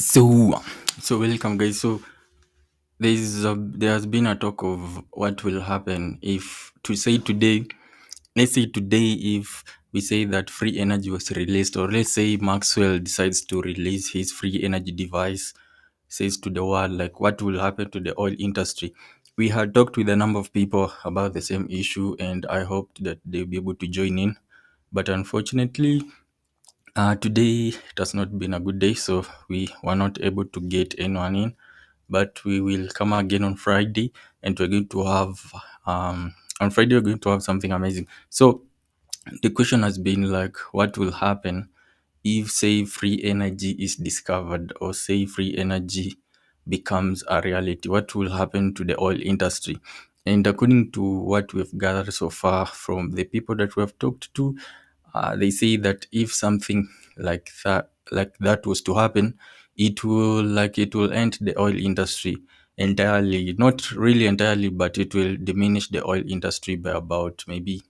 So, so welcome, guys. So there has been a talk of what will happen if to say today. Let's say today, if we say that free energy was released, or let's say Maxwell decides to release his free energy device, says to the world, like what will happen to the oil industry. We had talked with a number of people about the same issue, and I hoped that they'll be able to join in. But unfortunately, today it has not been a good day, so we were not able to get anyone in. But we will come again on Friday, and we're going to have on Friday we're going to have something amazing. So the question has been like, what will happen if, say, free energy is discovered, or say free energy becomes a reality? What will happen to the oil industry? And according to what we've gathered so far from the people that we have talked to, they say that if something like that was to happen, it will end the oil industry entirely. Not really entirely, but it will diminish the oil industry by about maybe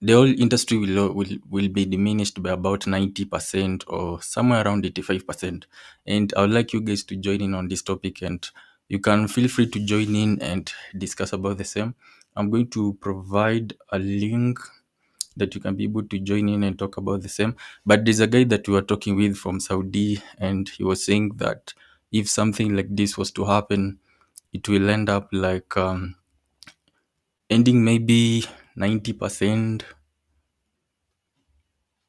the oil industry will be diminished by about 90% or somewhere around 85%. And I would like you guys to join in on this topic, and you can feel free to join in and discuss about the same. I'm going to provide a link that you can be able to join in and talk about the same. But there's a guy that we were talking with from Saudi, and he was saying that if something like this was to happen, it will end up like ending maybe 90%.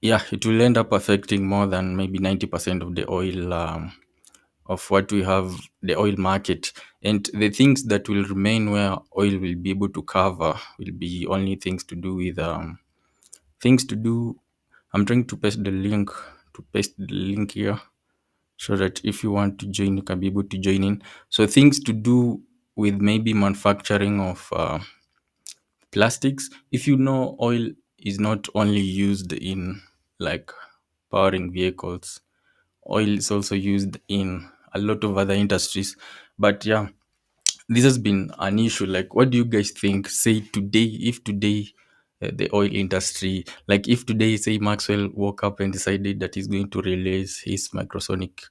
Yeah, it will end up affecting more than maybe 90% of the oil, of what we have, the oil market. And the things that will remain where oil will be able to cover will be only things to do with things to do. I'm trying to paste the link here, so that if you want to join, you can be able to join in. So things to do with maybe manufacturing of plastics. If you know, oil is not only used in like powering vehicles. Oil is also used in a lot of other industries. But yeah, this has been an issue. Like, what do you guys think? Say today, if today the oil industry, like if today, say Maxwell woke up and decided that he's going to release his microsonic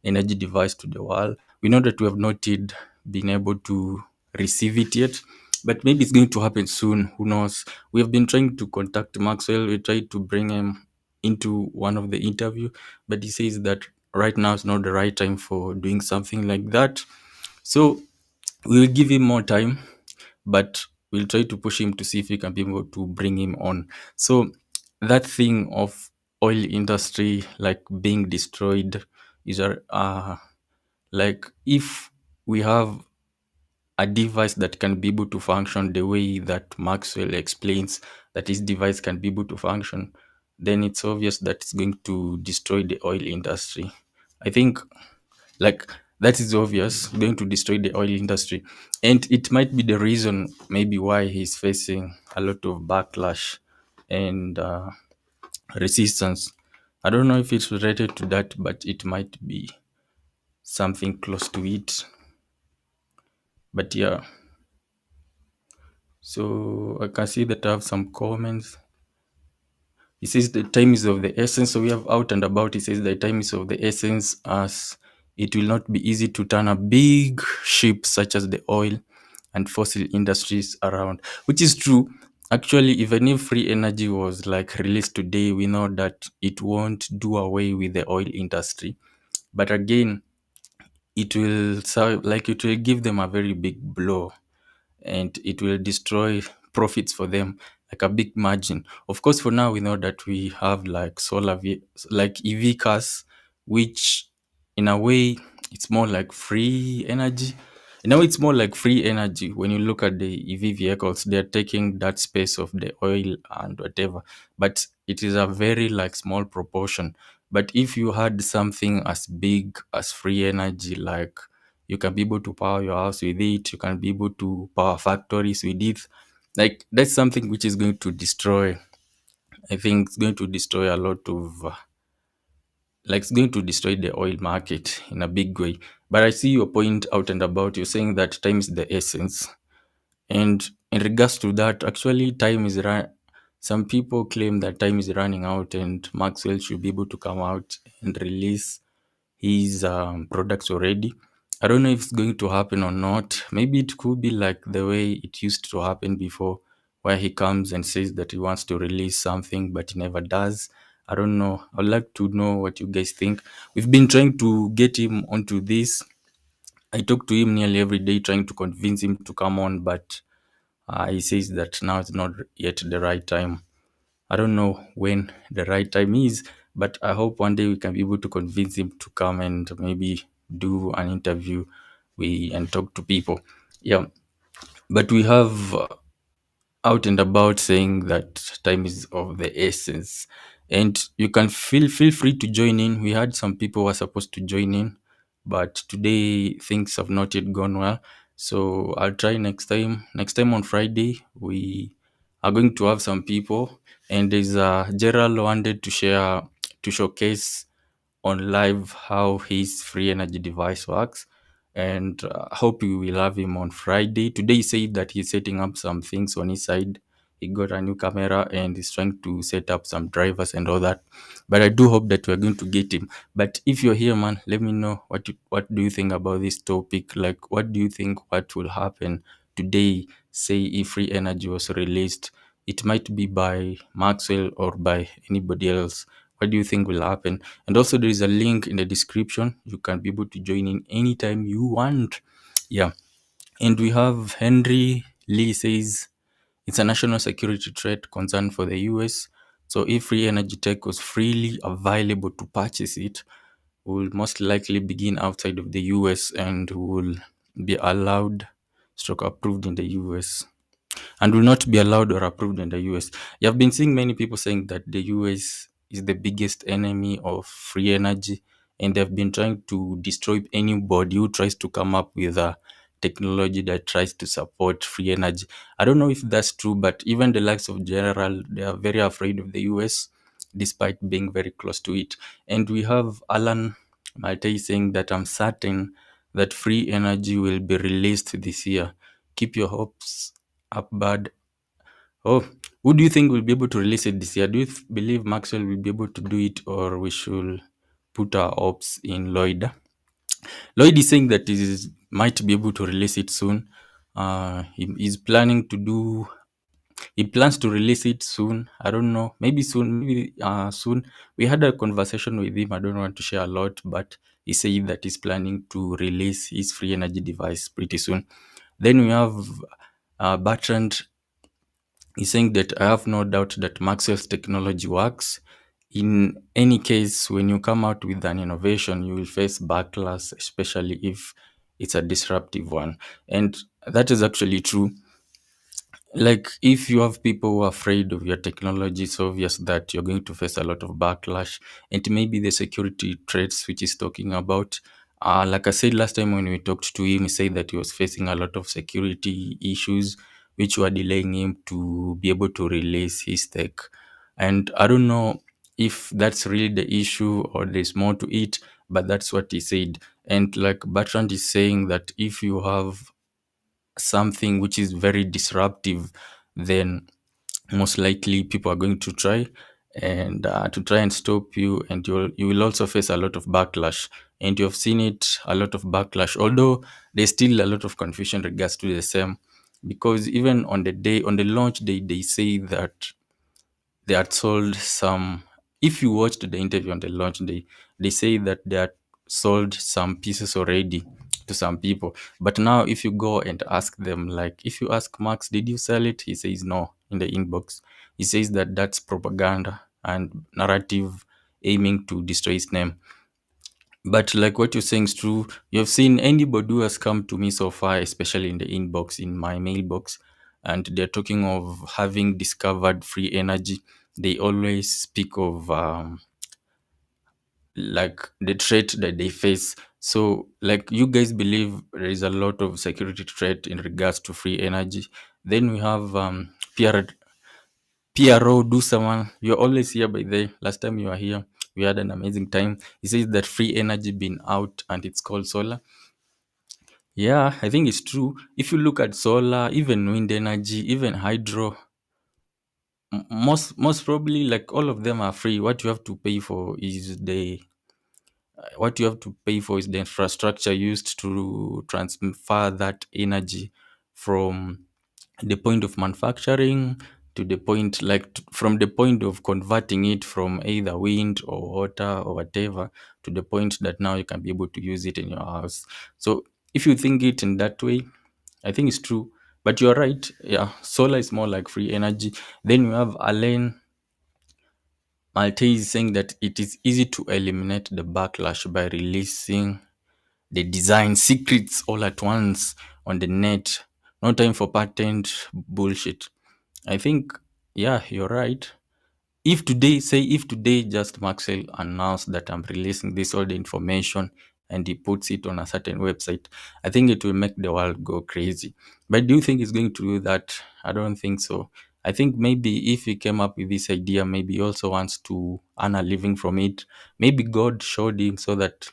energy device to the world. We know that we have not yet been able to receive it yet, but maybe it's going to happen soon. Who knows? We have been trying to contact Maxwell. We tried to bring him into one of the interview, but he says that right now is not the right time for doing something like that. So we will give him more time, but we'll try to push him to see if we can be able to bring him on. So that thing of oil industry like being destroyed is like if we have a device that can be able to function the way that Maxwell explains that his device can be able to function, then it's obvious that it's going to destroy the oil industry. I think like that is obvious, going to destroy the oil industry. And it might be the reason maybe why he's facing a lot of backlash and resistance. I don't know if it's related to that, but it might be something close to it. But yeah, so I can see that I have some comments. He says the time is of the essence. So we have out and about. He says the time is of the essence, as it will not be easy to turn a big ship such as the oil and fossil industries around, which is true. Actually, even if free energy was like released today, we know that it won't do away with the oil industry. But again, it will serve, like it will give them a very big blow, and it will destroy profits for them, like a big margin. Of course, for now we know that we have like like EV cars, which in a way it's more like free energy. It's more like free energy. When you look at the EV vehicles, they're taking that space of the oil and whatever, but it is a very like small proportion. But if you had something as big as free energy, like you can be able to power your house with it, you can be able to power factories with it, like that's something which is going to destroy, I think it's going to destroy a lot of like it's going to destroy the oil market in a big way. But I see your point out and about. You're saying that time is the essence, and in regards to that, actually time is run. Some people claim that time is running out and Maxwell should be able to come out and release his products already. I don't know if it's going to happen or not. Maybe it could be like the way it used to happen before, where he comes and says that he wants to release something, but he never does. I don't know. I'd like to know what you guys think. We've been trying to get him onto this. I talk to him nearly every day, trying to convince him to come on, but he says that now is not yet the right time. I don't know when the right time is, but I hope one day we can be able to convince him to come and maybe do an interview and talk to people. Yeah, but we have out and about saying that time is of the essence, and you can feel free to join in. We had some people who were supposed to join in, but today things have not yet gone well, so I'll try next time on Friday. We are going to have some people, and there's Gerald wanted to share, to showcase on live how his free energy device works, and hope you will have him on Friday. Today he said that he's setting up some things on his side. He got a new camera and he's trying to set up some drivers and all that, but I do hope that we're going to get him. But if you're here, man, let me know what do you think about this topic. Like, what do you think what will happen today, say if free energy was released? It might be by Maxwell or by anybody else. What do you think will happen? And also, there is a link in the description. You can be able to join in anytime you want. Yeah. And we have Henry Lee says it's a national security threat concern for the US. So if free energy tech was freely available to purchase it, will most likely begin outside of the US and will be allowed stroke approved in the US and will not be allowed or approved in the US. You have been seeing many people saying that the US is the biggest enemy of free energy, and they've been trying to destroy anybody who tries to come up with a technology that tries to support free energy. I don't know if that's true, but even the likes of General, they are very afraid of the US despite being very close to it. And we have Alan Maltey saying that I'm certain that free energy will be released this year. Keep your hopes up, bud. Oh, who do you think will be able to release it this year? Do you believe Maxwell will be able to do it, or we should put our hopes in Lloyd? Lloyd is saying that he might be able to release it soon. He's planning to do. He plans to release it soon. I don't know. Maybe soon. Maybe soon. We had a conversation with him. I don't want to share a lot, but he said that he's planning to release his free energy device pretty soon. Then we have Bertrand. He's saying that I have no doubt that Maxwell's technology works. In any case, when you come out with an innovation, you will face backlash, especially if it's a disruptive one. And that is actually true. Like, if you have people who are afraid of your technology, it's obvious that you're going to face a lot of backlash. And maybe the security threats which he's talking about, like I said last time when we talked to him, he said that he was facing a lot of security issues which were delaying him to be able to release his tech. And I don't know if that's really the issue or there's more to it, but that's what he said. And like Bertrand is saying that if you have something which is very disruptive, then most likely people are going to try and stop you, and you will also face a lot of backlash. And you've seen it, a lot of backlash, although there's still a lot of confusion regards to the same, because even on the launch day, they say that they had sold some. If you watched the interview on the launch day, they say that they had sold some pieces already to some people. But now, if you go and ask them, like if you ask Max, did you sell it? He says no in the inbox. He says that that's propaganda and narrative aiming to destroy his name. But like what you're saying is true. You've seen anybody who has come to me so far, especially in the inbox, in my mailbox, and they're talking of having discovered free energy. They always speak of like the threat that they face. So, like, you guys believe there is a lot of security threat in regards to free energy. Then we have PRO do someone. You're always here by the last time you were here. We had an amazing time. He says that free energy been out and it's called solar. Yeah, I think it's true. If you look at solar, even wind energy, even hydro, most probably like all of them are free. What you have to pay for is the What you have to pay for is the infrastructure used to transfer that energy from the point of manufacturing to the point, like from the point of converting it from either wind or water or whatever, to the point that now you can be able to use it in your house. So if you think it in that way, I think it's true. But you're right. Yeah, solar is more like free energy. Then you have Alain Maltese saying that it is easy to eliminate the backlash by releasing the design secrets all at once on the net. No time for patent bullshit. I think, yeah, you're right. If today just Maxwell announced that I'm releasing this all the information and he puts it on a certain website, I think it will make the world go crazy. But do you think he's going to do that? I don't think so. I think maybe if he came up with this idea, maybe he also wants to earn a living from it. Maybe God showed him so that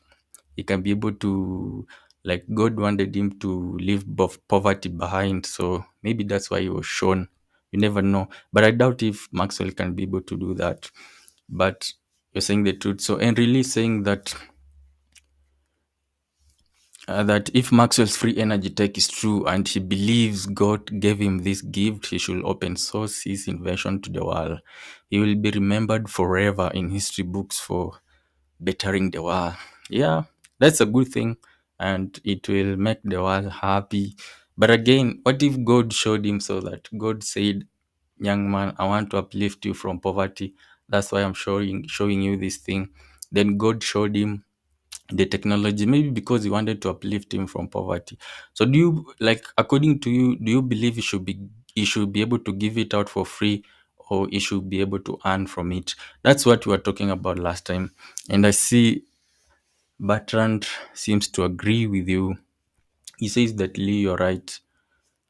he can be able to, like, God wanted him to leave both poverty behind. So maybe that's why he was shown. You never know. But I doubt if Maxwell can be able to do that. But you're saying the truth. So and really saying that if Maxwell's free energy tech is true and he believes God gave him this gift, he should open source his invention to the world. He will be remembered forever in history books for bettering the world. Yeah, that's a good thing, and it will make the world happy. But again, what if God showed him so that God said, "Young man, I want to uplift you from poverty. That's why I'm showing you this thing." Then God showed him the technology, maybe because he wanted to uplift him from poverty. So do you, like, according to you, do you believe he should be able to give it out for free, or he should be able to earn from it? That's what we were talking about last time. And I see Bertrand seems to agree with you. He says that, Lee, you're right,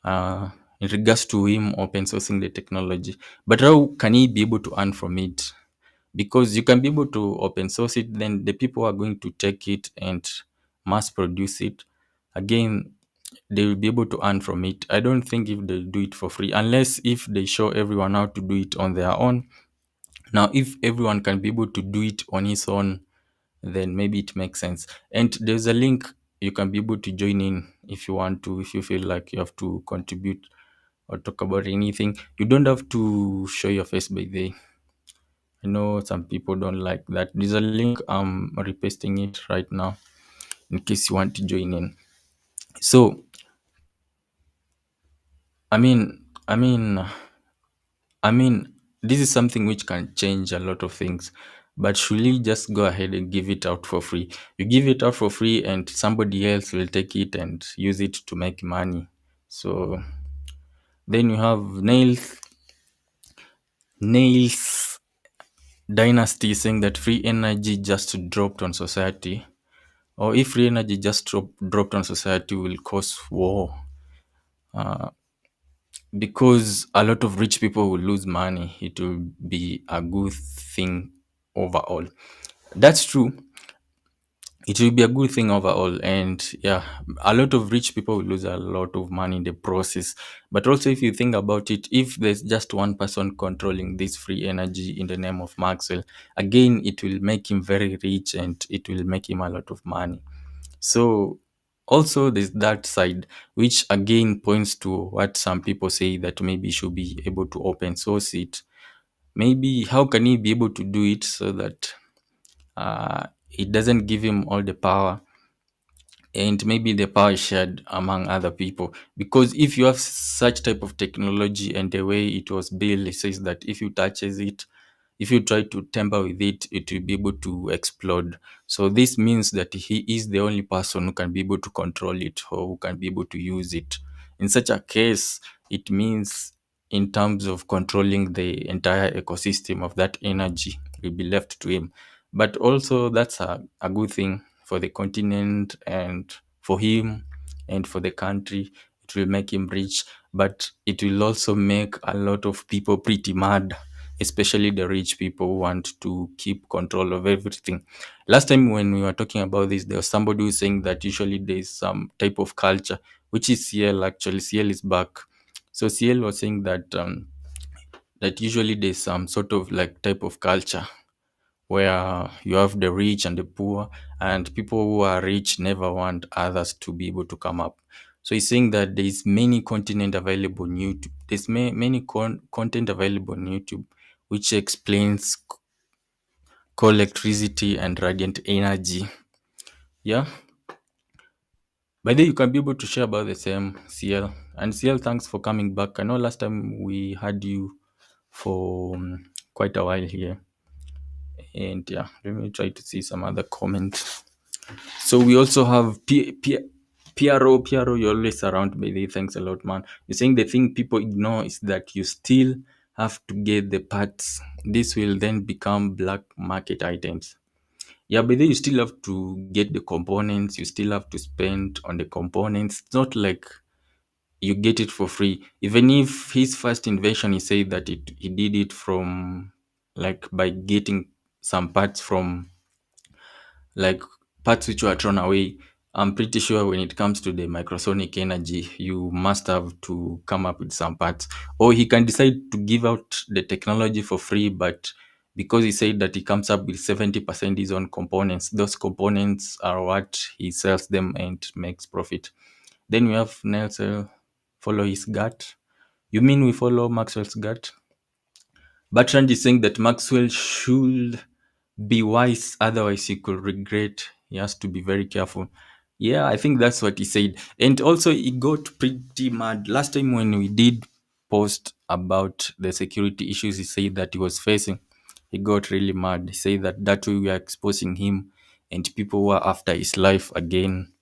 uh, in regards to him open sourcing the technology. But how can he be able to earn from it? Because you can be able to open source it, then the people are going to take it and mass produce it. Again, they will be able to earn from it. I don't think if they do it for free, unless if they show everyone how to do it on their own. Now, if everyone can be able to do it on his own, then maybe it makes sense. And there's a link you can be able to join in if you want to, if you feel like you have to contribute or talk about anything. You don't have to show your face by the. I know some people don't like that. There's a link. I'm repasting it right now in case you want to join in. So, I mean, I mean, I mean, this is something which can change a lot of things. But should we just go ahead and give it out for free? You give it out for free, and somebody else will take it and use it to make money. So then you have Nails Dynasty saying that free energy just dropped on society, or if free energy just dropped on society, will cause war, because a lot of rich people will lose money. It will be a good thing overall. That's true. It will be a good thing overall, and yeah, a lot of rich people will lose a lot of money in the process. But also, if you think about it, if there's just one person controlling this free energy in the name of Maxwell, again, it will make him very rich and it will make him a lot of money. So also there's that side, which again points to what some people say, that maybe should be able to open source it. Maybe how can he be able to do it so that it doesn't give him all the power, and maybe the power is shared among other people? Because if you have such type of technology and the way it was built, it says that if you try to tamper with it, it will be able to explode. So this means that he is the only person who can be able to control it, or who can be able to use it. In such a case, it means, in terms of controlling the entire ecosystem of that energy, will be left to him. But also, that's a good thing for the continent and for him and for the country. It will make him rich, but it will also make a lot of people pretty mad, especially the rich people who want to keep control of everything. Last time when we were talking about this, there was somebody who was saying that usually there is some type of culture, which is CL actually. CL is back. So CL was saying that that usually there's some sort of like type of culture where you have the rich and the poor, and people who are rich never want others to be able to come up. So he's saying that there's many content available on YouTube. There's many content available on YouTube, which explains coal, electricity, and radiant energy. Yeah. By the way, you can be able to share about the same, CL. And CL, thanks for coming back. I know last time we had you for quite a while here. And yeah, let me try to see some other comments. So we also have PRO. You're always around, by the way. Thanks a lot, man. You're saying the thing people ignore is that you still have to get the parts. This will then become black market items. Yeah, but then you still have to get the components. You still have to spend on the components. It's not like you get it for free. Even if his first invention, he said that he did it from like by getting some parts from like parts which were thrown away. I'm pretty sure when it comes to the microsonic energy, you must have to come up with some parts. Or he can decide to give out the technology for free, but because he said that he comes up with 70% his own components, those components are what he sells them and makes profit. Then we have Nelson follow his gut. You mean we follow Maxwell's gut? Bertrand is saying that Maxwell should be wise, otherwise he could regret. He has to be very careful. Yeah, I think that's what he said. And also, he got pretty mad. Last time when we did post about the security issues he said that he was facing, he got really mad. He said that way we are exposing him and people who are after his life again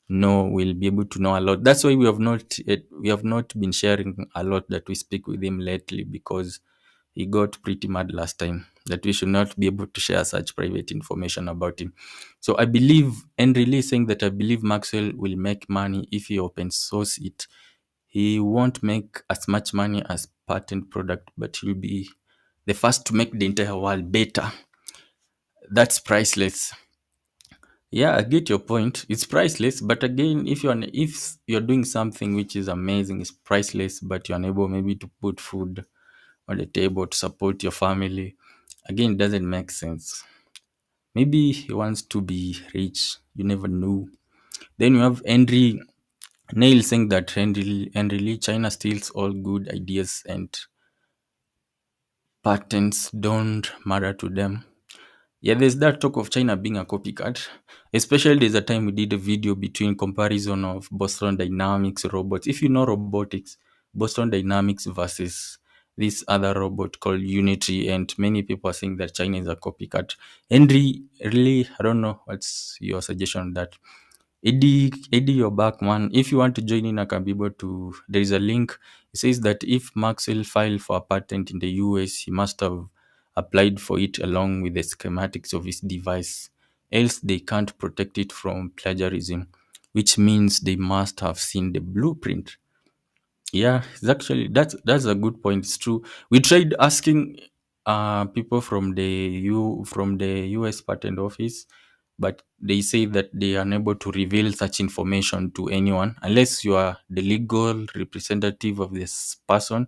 no will be able to know a lot. That's why we have not been sharing a lot that we speak with him lately, because he got pretty mad last time that we should not be able to share such private information about him. So I believe, and really saying that I believe Maxwell will make money if he open source it. He won't make as much money as patent product, but he'll be the first to make the entire world better. That's priceless. Yeah, I get your point. It's priceless, but again, if you're doing something which is amazing, it's priceless, but you're unable maybe to put food on the table to support your family, again, it doesn't make sense. Maybe he wants to be rich. You never know. Then you have Henry Nail saying that Henry Lee, China steals all good ideas and patents don't matter to them. Yeah, there's that talk of China being a copycat. Especially there's a time we did a video between comparison of Boston Dynamics robots. If you know robotics, Boston Dynamics versus this other robot called Unity, and many people are saying that China is a copycat. Henry, really, I don't know. What's your suggestion on that? Eddie, you're back, man. If you want to join in, I can be able to. There is a link. It says that if Maxwell filed for a patent in the US, he must have applied for it along with the schematics of his device. Else, they can't protect it from plagiarism, which means they must have seen the blueprint. Yeah, it's actually that's a good point. It's true. We tried asking people from the US patent office, but they say that they are unable to reveal such information to anyone unless you are the legal representative of this person,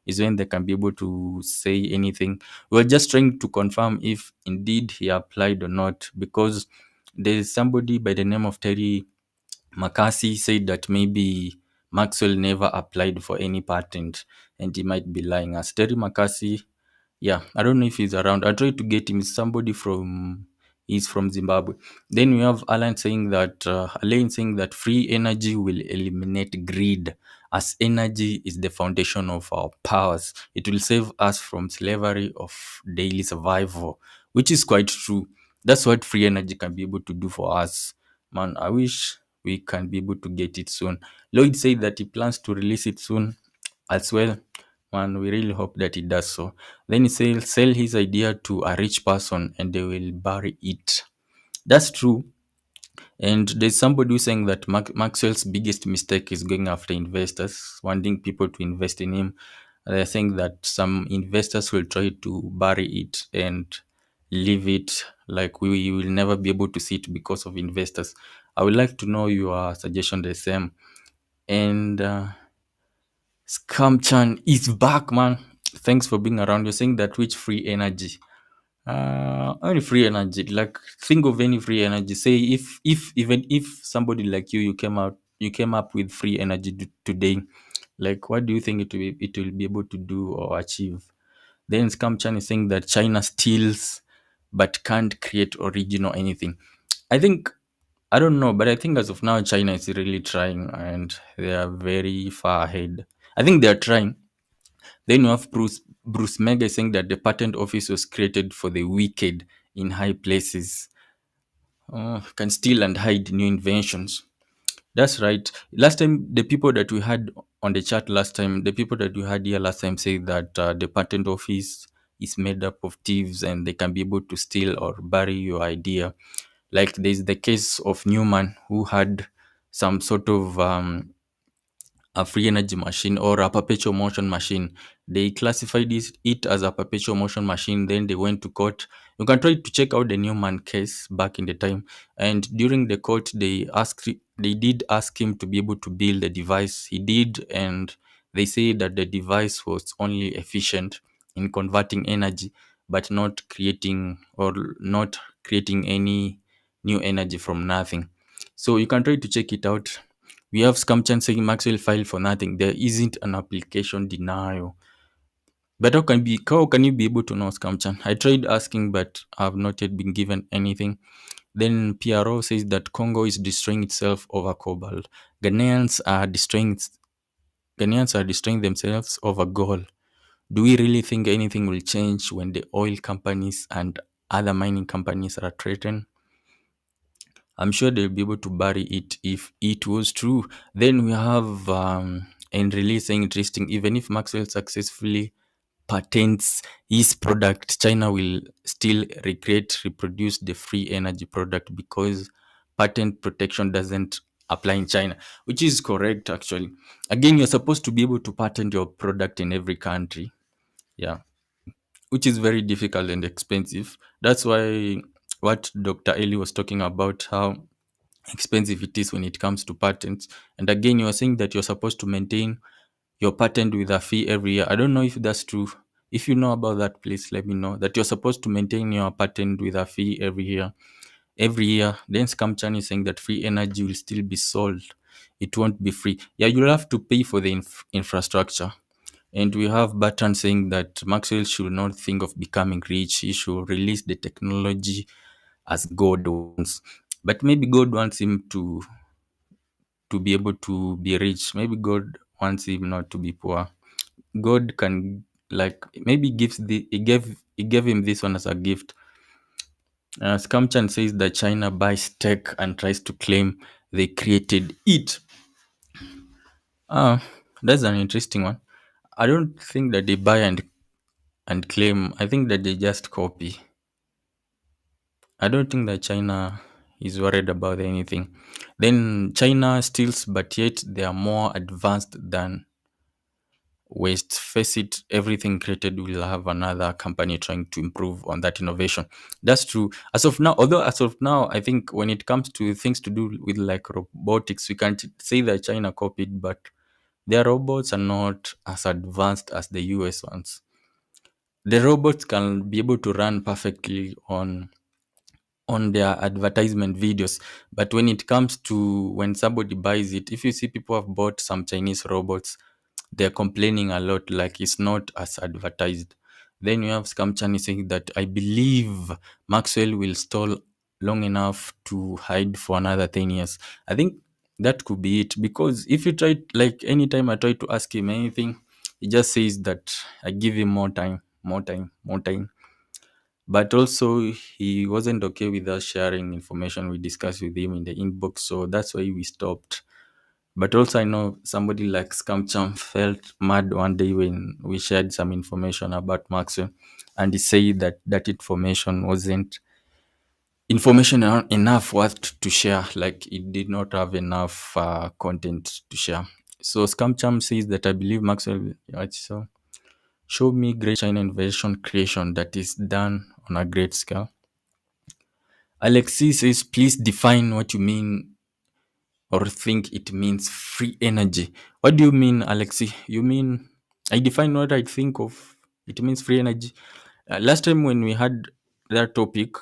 is when they can be able to say anything. We're just trying to confirm if indeed he applied or not, because there's somebody by the name of Terry McCarthy said that maybe Maxwell never applied for any patent and he might be lying. As Terry McCarthy, yeah, I don't know if he's around. I tried to get him. Somebody he's from Zimbabwe. Then we have Alain saying that free energy will eliminate greed, as energy is the foundation of our powers. It will save us from slavery of daily survival, which is quite true. That's what free energy can be able to do for us. Man, I wish we can be able to get it soon. Lloyd said that he plans to release it soon as well. Man, we really hope that he does so. Then he sell his idea to a rich person and they will bury it. That's true. And there's somebody who's saying that Maxwell's biggest mistake is going after investors, wanting people to invest in him. They're saying that some investors will try to bury it and leave it like we will never be able to see it because of investors. I would like to know your suggestion the same. And Scam Chan is back, man. Thanks for being around. You're saying that which free energy? Any free energy. Like think of any free energy. Say if even if somebody like you came up with free energy today, like what do you think it will be able to do or achieve? Then Scam Chan is saying that China steals but can't create original anything. I think I don't know, but I think as of now China is really trying and they are very far ahead. I think they are trying. Then you have Bruce Mega saying that the patent office was created for the wicked in high places. Can steal and hide new inventions. That's right. Last time, the people that we had on the chat last time, the people that we had here last time say that the patent office is made up of thieves and they can be able to steal or bury your idea. Like there's the case of Newman who had some sort of a free energy machine or a perpetual motion machine. They classified it as a perpetual motion machine. Then they went to court. You can try to check out the Newman case back in the time. And during the court, they did ask him to be able to build a device. He did, and they say that the device was only efficient in converting energy, but not creating any new energy from nothing. So you can try to check it out. We have Scamchan saying Maxwell filed for nothing. There isn't an application denial. But how can you be able to know Scamchan? I tried asking, but I have not yet been given anything. Then PRO says that Congo is destroying itself over cobalt. Ghanaians are destroying Ghanaians are destroying themselves over gold. Do we really think anything will change when the oil companies and other mining companies are threatened? I'm sure they'll be able to bury it if it was true. Then we have and releasing interesting. Even if Maxwell successfully patents his product, China will still reproduce the free energy product because patent protection doesn't apply in China, which is correct actually. Again, you're supposed to be able to patent your product in every country. Yeah, which is very difficult and expensive. That's why what Dr. Eli was talking about, how expensive it is when it comes to patents. And again, you are saying that you're supposed to maintain your patent with a fee every year. I don't know if that's true. If you know about that, please let me know that you're supposed to maintain your patent with a fee every year. Every year, then Scamchan is saying that free energy will still be sold. It won't be free. Yeah, you'll have to pay for the infrastructure. And we have Barton saying that Maxwell should not think of becoming rich. He should release the technology as God wants. But maybe God wants him to be able to be rich. Maybe God wants him not to be poor. God can like maybe he gave him this one as a gift. Scamchan says that China buys tech and tries to claim they created it. Ah, that's an interesting one. I don't think that they buy and claim. I think that they just copy. I don't think that China is worried about anything. Then China steals, but yet they are more advanced than West. Face it, everything created will have another company trying to improve on that innovation. That's true. As of now, although as of now, I think when it comes to things to do with like robotics, we can't say that China copied, but their robots are not as advanced as the US ones. The robots can be able to run perfectly on their advertisement videos. But when it comes to when somebody buys it, if you see people have bought some Chinese robots, they're complaining a lot, like it's not as advertised. Then you have Scam Chinese saying that I believe Maxwell will stall long enough to hide for another 10 years. I think that could be it because if you try, like anytime I try to ask him anything, he just says that I give him more time, more time, more time. But also, he wasn't okay with us sharing information we discussed with him in the inbox, so that's why we stopped. But also, I know somebody like Scamcham felt mad one day when we shared some information about Maxwell, and he said that that information wasn't enough worth to share, like it did not have enough content to share. So Scamcham says that I believe Maxwell, so show me great China innovation creation that is done on a great scale. Alexis says, please define what you mean or think it means free energy. What do you mean, Alexi? You mean I define what I think of it means free energy? Last time when we had that topic,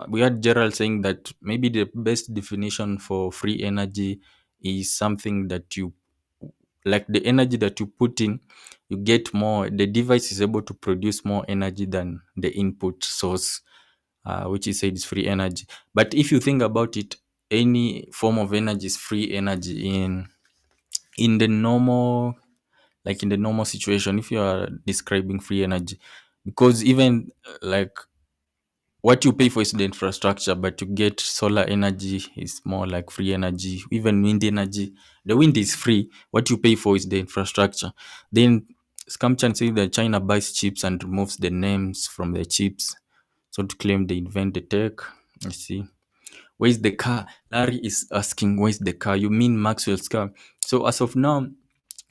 we had Gerald saying that maybe the best definition for free energy is something that you, like the energy that you put in, you get more. The device is able to produce more energy than the input source, which is said is free energy. But if you think about it, any form of energy is free energy in the normal, like in the normal situation, if you are describing free energy, because even like what you pay for is the infrastructure, but to get solar energy is more like free energy. Even wind energy, the wind is free. What you pay for is the infrastructure. Then Scamchan say that China buys chips and removes the names from the chips, so to claim they invent the tech. I see. Where's the car? Larry is asking, where's the car? You mean Maxwell's car? So as of now,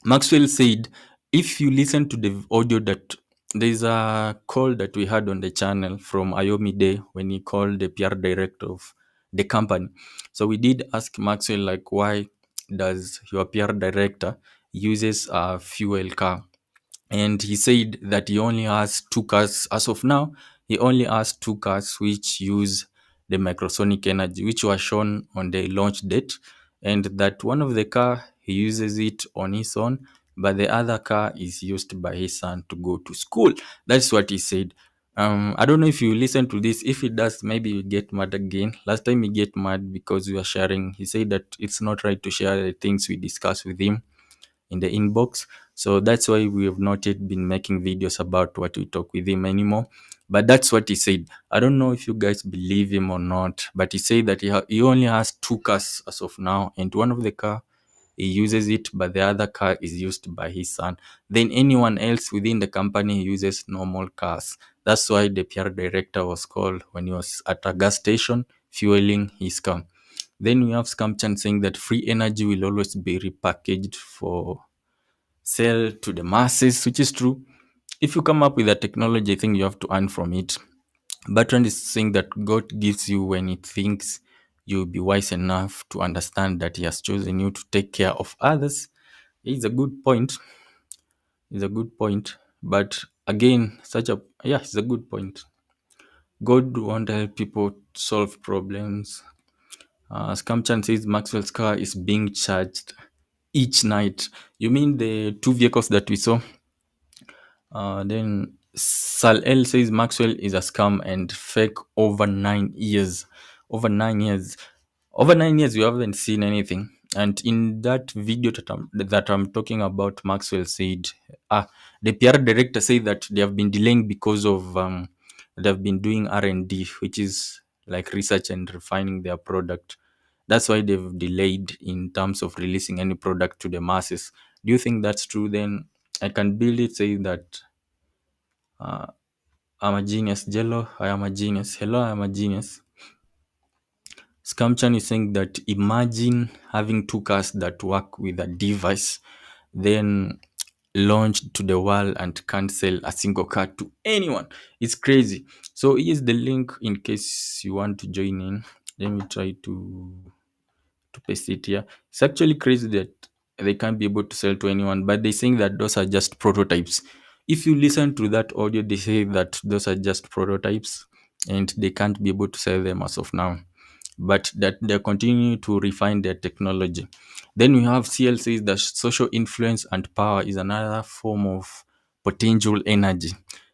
Maxwell said, if you listen to the audio that there's a call that we had on the channel from Ayomi Day when he called the PR director of the company. So we did ask Maxwell, like, why does your PR director uses a fuel car? And he said that he only has two cars as of now. He only has two cars which use the microsonic energy, which was shown on the launch date, and that one of the car he uses it on his own, but the other car is used by his son to go to school. That's what he said. I don't know if you listen to this. If it does, maybe you get mad again. Last time he get mad because we were sharing. He said that it's not right to share the things we discuss with him in the inbox. So that's why we have not yet been making videos about what we talk with him anymore. But that's what he said. I don't know if you guys believe him or not, but he said that he only has two cars as of now, and one of the car he uses it, but the other car is used by his son. Then anyone else within the company uses normal cars. That's why the PR director was called when he was at a gas station fueling his car. Then we have Scamchan saying that free energy will always be repackaged for sell to the masses, which is true. If you come up with a technology, I think you have to earn from it. Bertrand is saying that God gives you when he thinks you'll be wise enough to understand that he has chosen you to take care of others. It's a good point. It's a good point. But again, it's a good point. God won't help people solve problems. Scamchan says Maxwell's car is being charged each night. You mean the two vehicles that we saw? Then Sal L says Maxwell is a scam and fake over 9 years. Over 9 years. Over 9 years, you haven't seen anything. And in that video that I'm talking about, Maxwell said, the PR director said that they have been delaying because of they've been doing R&D, which is like research and refining their product. That's why they've delayed in terms of releasing any product to the masses. Do you think that's true? Then I can build it saying that I'm a genius. Jello, I am a genius. Hello, I am a genius. Scamchan is saying that imagine having two cars that work with a device, then launched to the world and can't sell a single car to anyone. It's crazy. So here's the link in case you want to join in. Let me try to paste it here. It's actually crazy that they can't be able to sell to anyone, but they're saying that those are just prototypes. If you listen to that audio, they say that those are just prototypes and they can't be able to sell them as of now, but that they're continuing to refine their technology. Then we have CL says that social influence and power is another form of potential energy.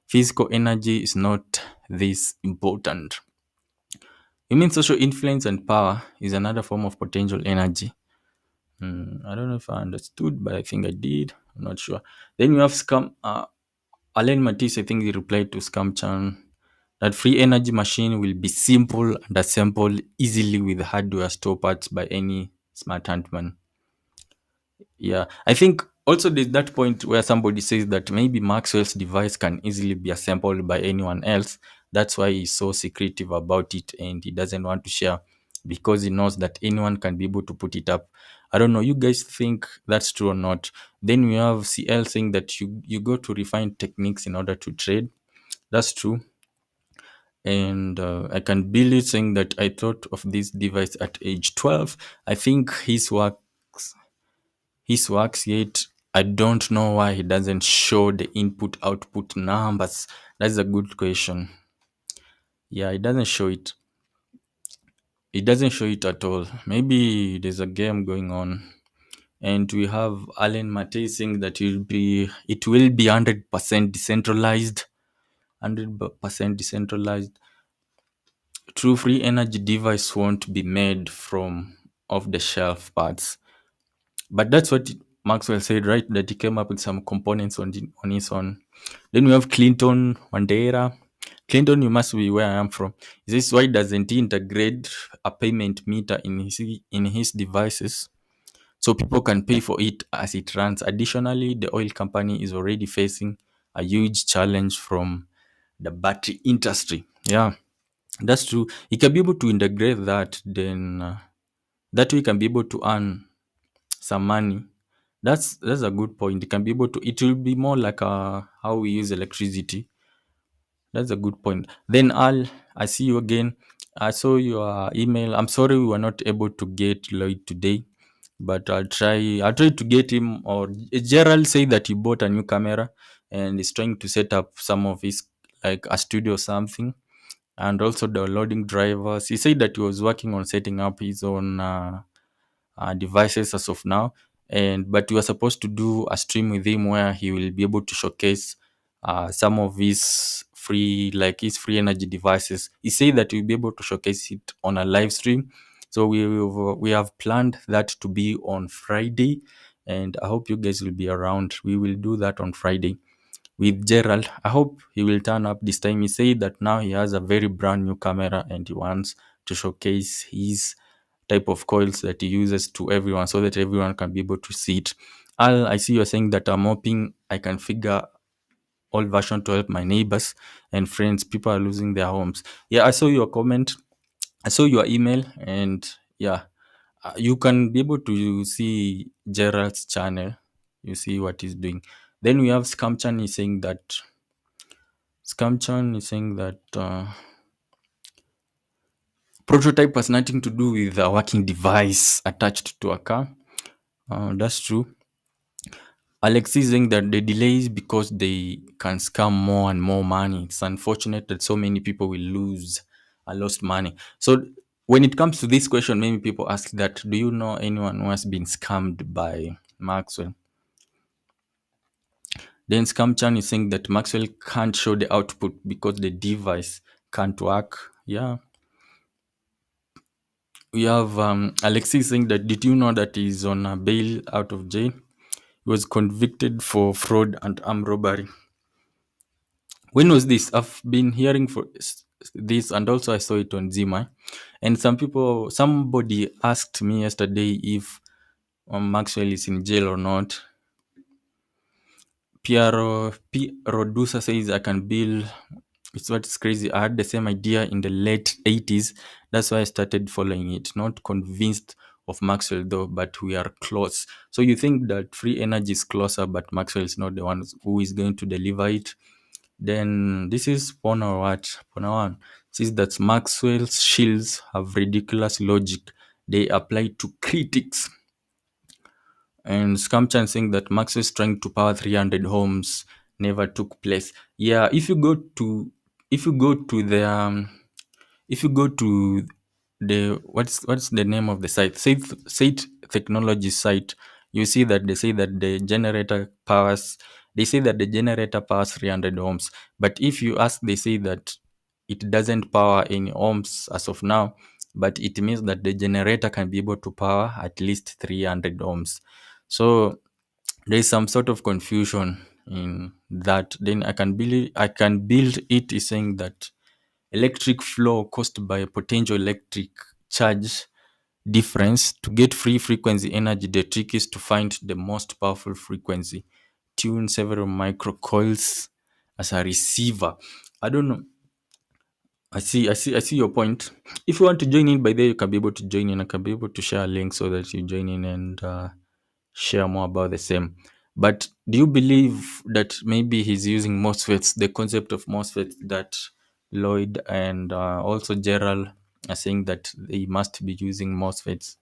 Physical energy is not this important. You mean social influence and power is another form of potential energy? I don't know if I understood, but I think I did. I'm not sure. Then you have Alain Matisse, I think he replied to Scamchan that free energy machine will be simple and assembled easily with hardware store parts by any smart handman. Yeah, I think also there's that point where somebody says that maybe Maxwell's device can easily be assembled by anyone else. That's why he's so secretive about it and he doesn't want to share because he knows that anyone can be able to put it up. I don't know. You guys think that's true or not? Then we have CL saying that you go to refine techniques in order to trade. That's true. And I can build it saying that I thought of this device at age 12. I think his works yet. I don't know why he doesn't show the input output numbers. That's a good question. Yeah, it doesn't show it. It doesn't show it at all. Maybe there's a game going on. And we have Alan Matei saying that it will be 100% decentralized. 100% decentralized. True free energy device won't be made from off the shelf parts. But that's what Maxwell said, right? That he came up with some components on his own. Then we have Clinton Wandera. Clinton, you must be where I am from. Is this why doesn't he integrate a payment meter in his devices so people can pay for it as it runs? Additionally, the oil company is already facing a huge challenge from the battery industry. Yeah, that's true. He can be able to integrate that, then that way he can be able to earn some money. That's a good point. It can be able to. It will be more like how we use electricity. That's a good point. Then I see you again. I saw your email. I'm sorry we were not able to get Lloyd today, but I'll try to get him. Or Gerald said that he bought a new camera and is trying to set up some of his, like a studio or something, and also downloading drivers. He said that he was working on setting up his own devices as of now, and but we are supposed to do a stream with him where he will be able to showcase some of his free energy devices. He said that we'll be able to showcase it on a live stream, so we have planned that to be on Friday, and I hope you guys will be around. We will do that on Friday with Gerald. I hope he will turn up this time. He said that now he has a very brand new camera and he wants to showcase his type of coils that he uses to everyone so that everyone can be able to see it. Al, I see you're saying that I'm hoping I can figure all version to help my neighbors and friends. People are losing their homes. Yeah, I saw your comment. I saw your email, and yeah, you can be able to see Gerald's channel. You see what he's doing. Then we have Scamchan is saying that prototype has nothing to do with a working device attached to a car. That's true. Alex is saying that the delay is because they can scam more and more money. It's unfortunate that so many people will lost money. So when it comes to this question, many people ask that, do you know anyone who has been scammed by Maxwell? Then Scamchan is saying that Maxwell can't show the output because the device can't work. Yeah. We have Alexis saying that, did you know that he's on a bail out of jail? He was convicted for fraud and armed robbery. When was this? I've been hearing for this, and also I saw it on ZimEye. And somebody asked me yesterday if Maxwell is in jail or not. P. Rodusa says, I can build. It's what's crazy. I had the same idea in the late 80s. That's why I started following it. Not convinced of Maxwell though, but we are close. So you think that free energy is closer, but Maxwell is not the one who is going to deliver it? Then this is Pona what? Pona one says that Maxwell's shields have ridiculous logic. They apply to critics. And Scamchan saying that Maxwell's trying to power 300 homes never took place. Yeah, if you go to the if you go to the what's the name of the site? Saith Technology site. You see that they say that the generator powers. They say that the generator powers 300 ohms. But if you ask, they say that it doesn't power any ohms as of now. But it means that the generator can be able to power at least 300 ohms. So there is some sort of confusion in that. Then I can build it is saying that electric flow caused by a potential electric charge difference. To get free frequency energy, the trick is to find the most powerful frequency, tune several microcoils as a receiver. I don't know. I see your point. If you want to join in, by there you can be able to join in. I can be able to share a link so that you join in and share more about the same. But do you believe that maybe he's using MOSFETs, the concept of MOSFETs that Lloyd and also Gerald are saying that they must be using MOSFETs?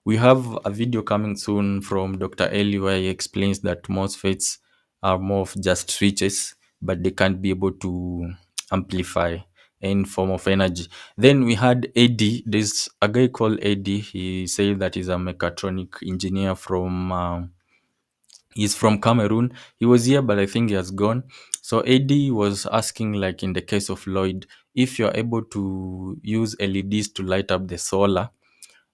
We have a video coming soon from Dr. Eli where he explains that MOSFETs are more of just switches, but they can't be able to amplify. in form of energy. Then we had Eddie. There's a guy called Eddie. He said that he's a mechatronic engineer from he's from Cameroon. He was here, but I think he has gone. So Eddie was asking, like in the case of Lloyd, if you're able to use LEDs to light up the solar,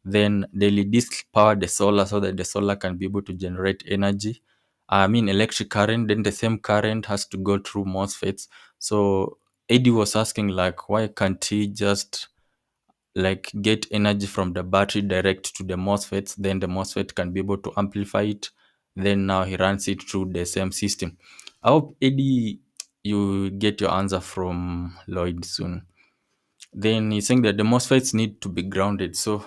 then the LEDs power the solar so that the solar can be able to generate energy. I mean electric current. Then the same current has to go through MOSFETs. So Eddie was asking, like, why can't he just like get energy from the battery direct to the MOSFETs, then the MOSFET can be able to amplify it. Then now he runs it through the same system. I hope Eddie, you get your answer from Lloyd soon. Then he's saying that the MOSFETs need to be grounded. So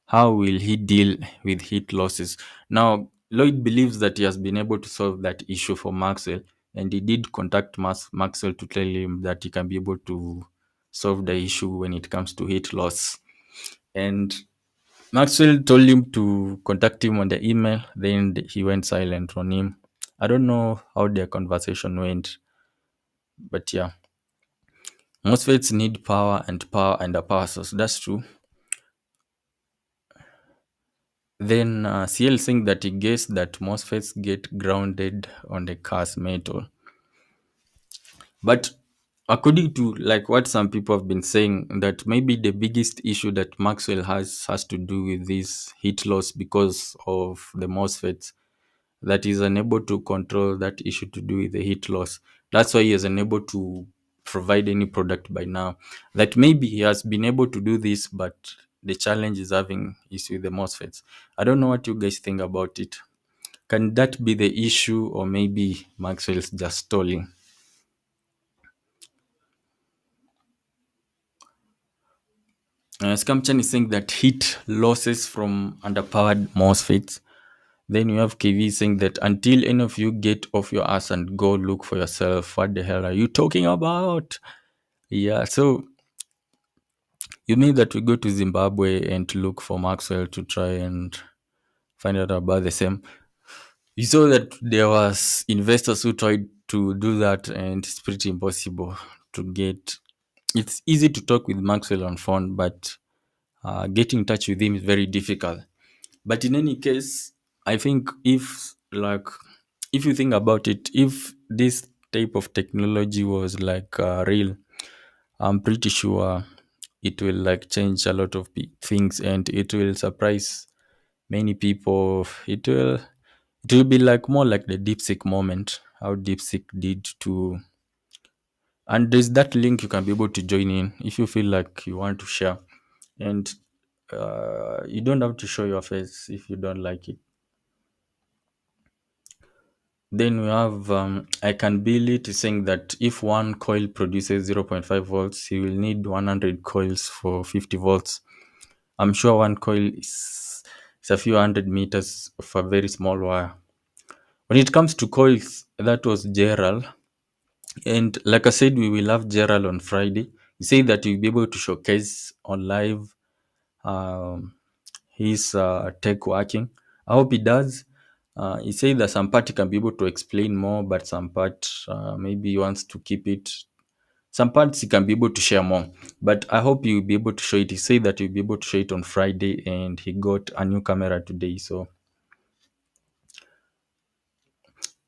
how will he deal with heat losses? Now Lloyd believes that he has been able to solve that issue for Maxwell, and he did contact Maxwell to tell him that he can be able to solve the issue when it comes to heat loss. And Maxwell told him to contact him on the email, then he went silent on him. I don't know how their conversation went, but yeah. MOSFETs need power and a power source. That's true. Then CL saying that he guessed that MOSFETs get grounded on the car's metal. But according to like what some people have been saying, that maybe the biggest issue that Maxwell has to do with this heat loss because of the MOSFETs, that is unable to control that issue to do with the heat loss. That's why he is unable to provide any product by now. That maybe he has been able to do this, but the challenge is having is with the MOSFETs. I don't know what you guys think about it. Can that be the issue, or maybe Maxwell's just stalling? Scamchan is saying that heat losses from underpowered MOSFETs. Then you have KV saying that until any of you get off your ass and go look for yourself, what the hell are you talking about? Yeah, so you mean that we go to Zimbabwe and to look for Maxwell to try and find out about the same? You saw that there was investors who tried to do that, and it's pretty impossible to get. It's easy to talk with Maxwell on phone, but getting in touch with him is very difficult. But in any case, I think if you think about it, if this type of technology was like real, I'm pretty sure it will like change a lot of things, and it will surprise many people. It will be like more like the DeepSeek moment, how DeepSeek did to. And there's that link you can be able to join in if you feel like you want to share, and you don't have to show your face if you don't like it. Then we have I can bill it is saying that if one coil produces 0.5 volts, you will need 100 coils for 50 volts. I'm sure one coil is a few hundred meters of a very small wire. When it comes to coils, that was Gerald. And like I said, we will have Gerald on Friday. He said that he'll be able to showcase on live um, his tech working. I hope he does. He said that some part he can be able to explain more, but some part maybe he wants to keep it. Some parts he can be able to share more, but I hope you'll be able to show it. He said that you'll be able to show it on Friday, and he got a new camera today. So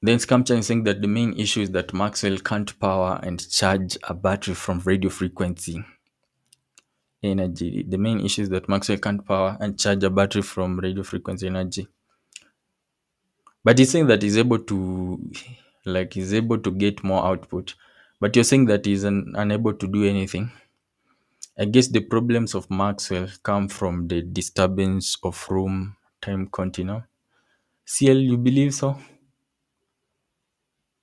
then Scamchan is saying that the main issue is that Maxwell can't power and charge a battery from radio frequency energy. The main issue is that Maxwell can't power and charge a battery from radio frequency energy. But he's saying that he's able to, like, he's able to get more output. But you're saying that he's unable to do anything. I guess the problems of Maxwell come from the disturbance of room time continuum. CL, you believe so?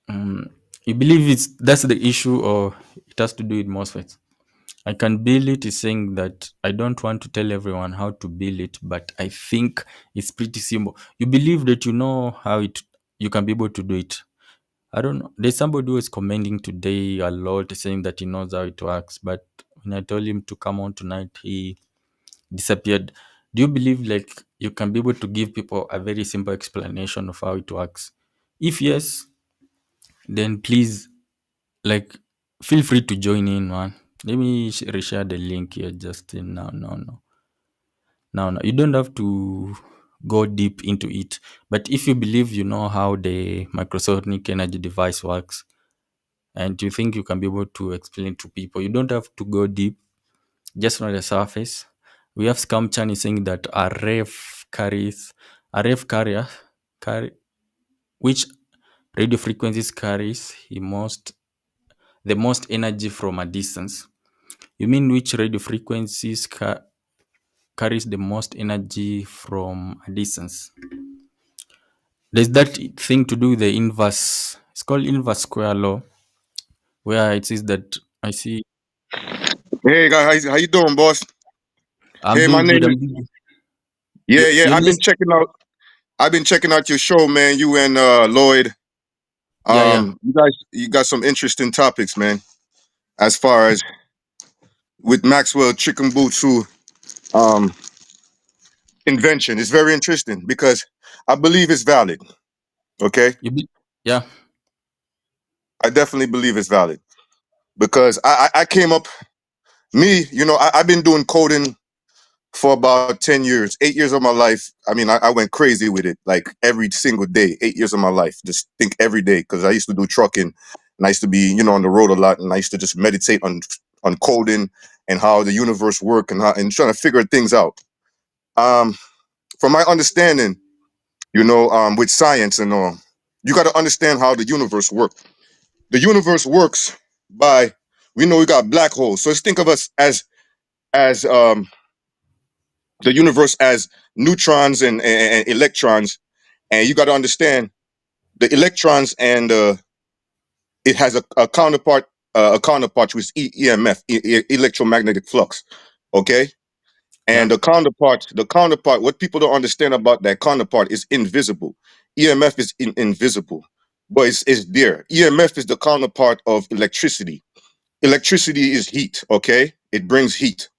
You believe that's the issue, or it has to do with MOSFETs? I can build it is saying that I don't want to tell everyone how to build it, but I think it's pretty simple. You believe that you know how you can be able to do it. I don't know. There's somebody who is commenting today a lot saying that he knows how it works, but when I told him to come on tonight, he disappeared. Do you believe like you can be able to give people a very simple explanation of how it works? If yes, then please like feel free to join in, man. Let me reshare the link here just in now. Now, you don't have to go deep into it, but if you believe you know how the microsonic energy device works, and you think you can be able to explain to people, you don't have to go deep, just on the surface. We have Scam Chan is saying that a ref carrier, carry, which radio frequencies carries the most energy from a distance. You mean which radio frequencies carries the most energy from a distance? There's that thing to do with the inverse. It's called inverse square law, where it says that I see. Hey guys, how you doing, boss? I'm Hey, my doing good. name is I'm doing good. yeah, yeah. You next. I've been checking out your show, man. You and Lloyd. Yeah, yeah. You got some interesting topics, man. As far as with Maxwell Chikumbutso um invention, it's very interesting because I believe it's valid. Okay, You be, yeah. I definitely believe it's valid because I came up me. I've been doing coding for about 10 years, 8 years of my life. I mean, I went crazy with it like every single day, 8 years of my life. Just think every day because I used to do trucking and I used to be, on the road a lot. And I used to just meditate on coding and how the universe work and trying to figure things out. Um, from my understanding, with science and all, you got to understand how the universe works. The universe works by, we know we got black holes. So let's think of us as the universe as neutrons and electrons, and you got to understand the electrons and it has a counterpart which is EMF, electromagnetic flux. Okay, Yeah, and the counterpart, what people don't understand about that counterpart is invisible. EMF is invisible, but it's there. EMF is the counterpart of electricity. Electricity is heat. Okay, it brings heat,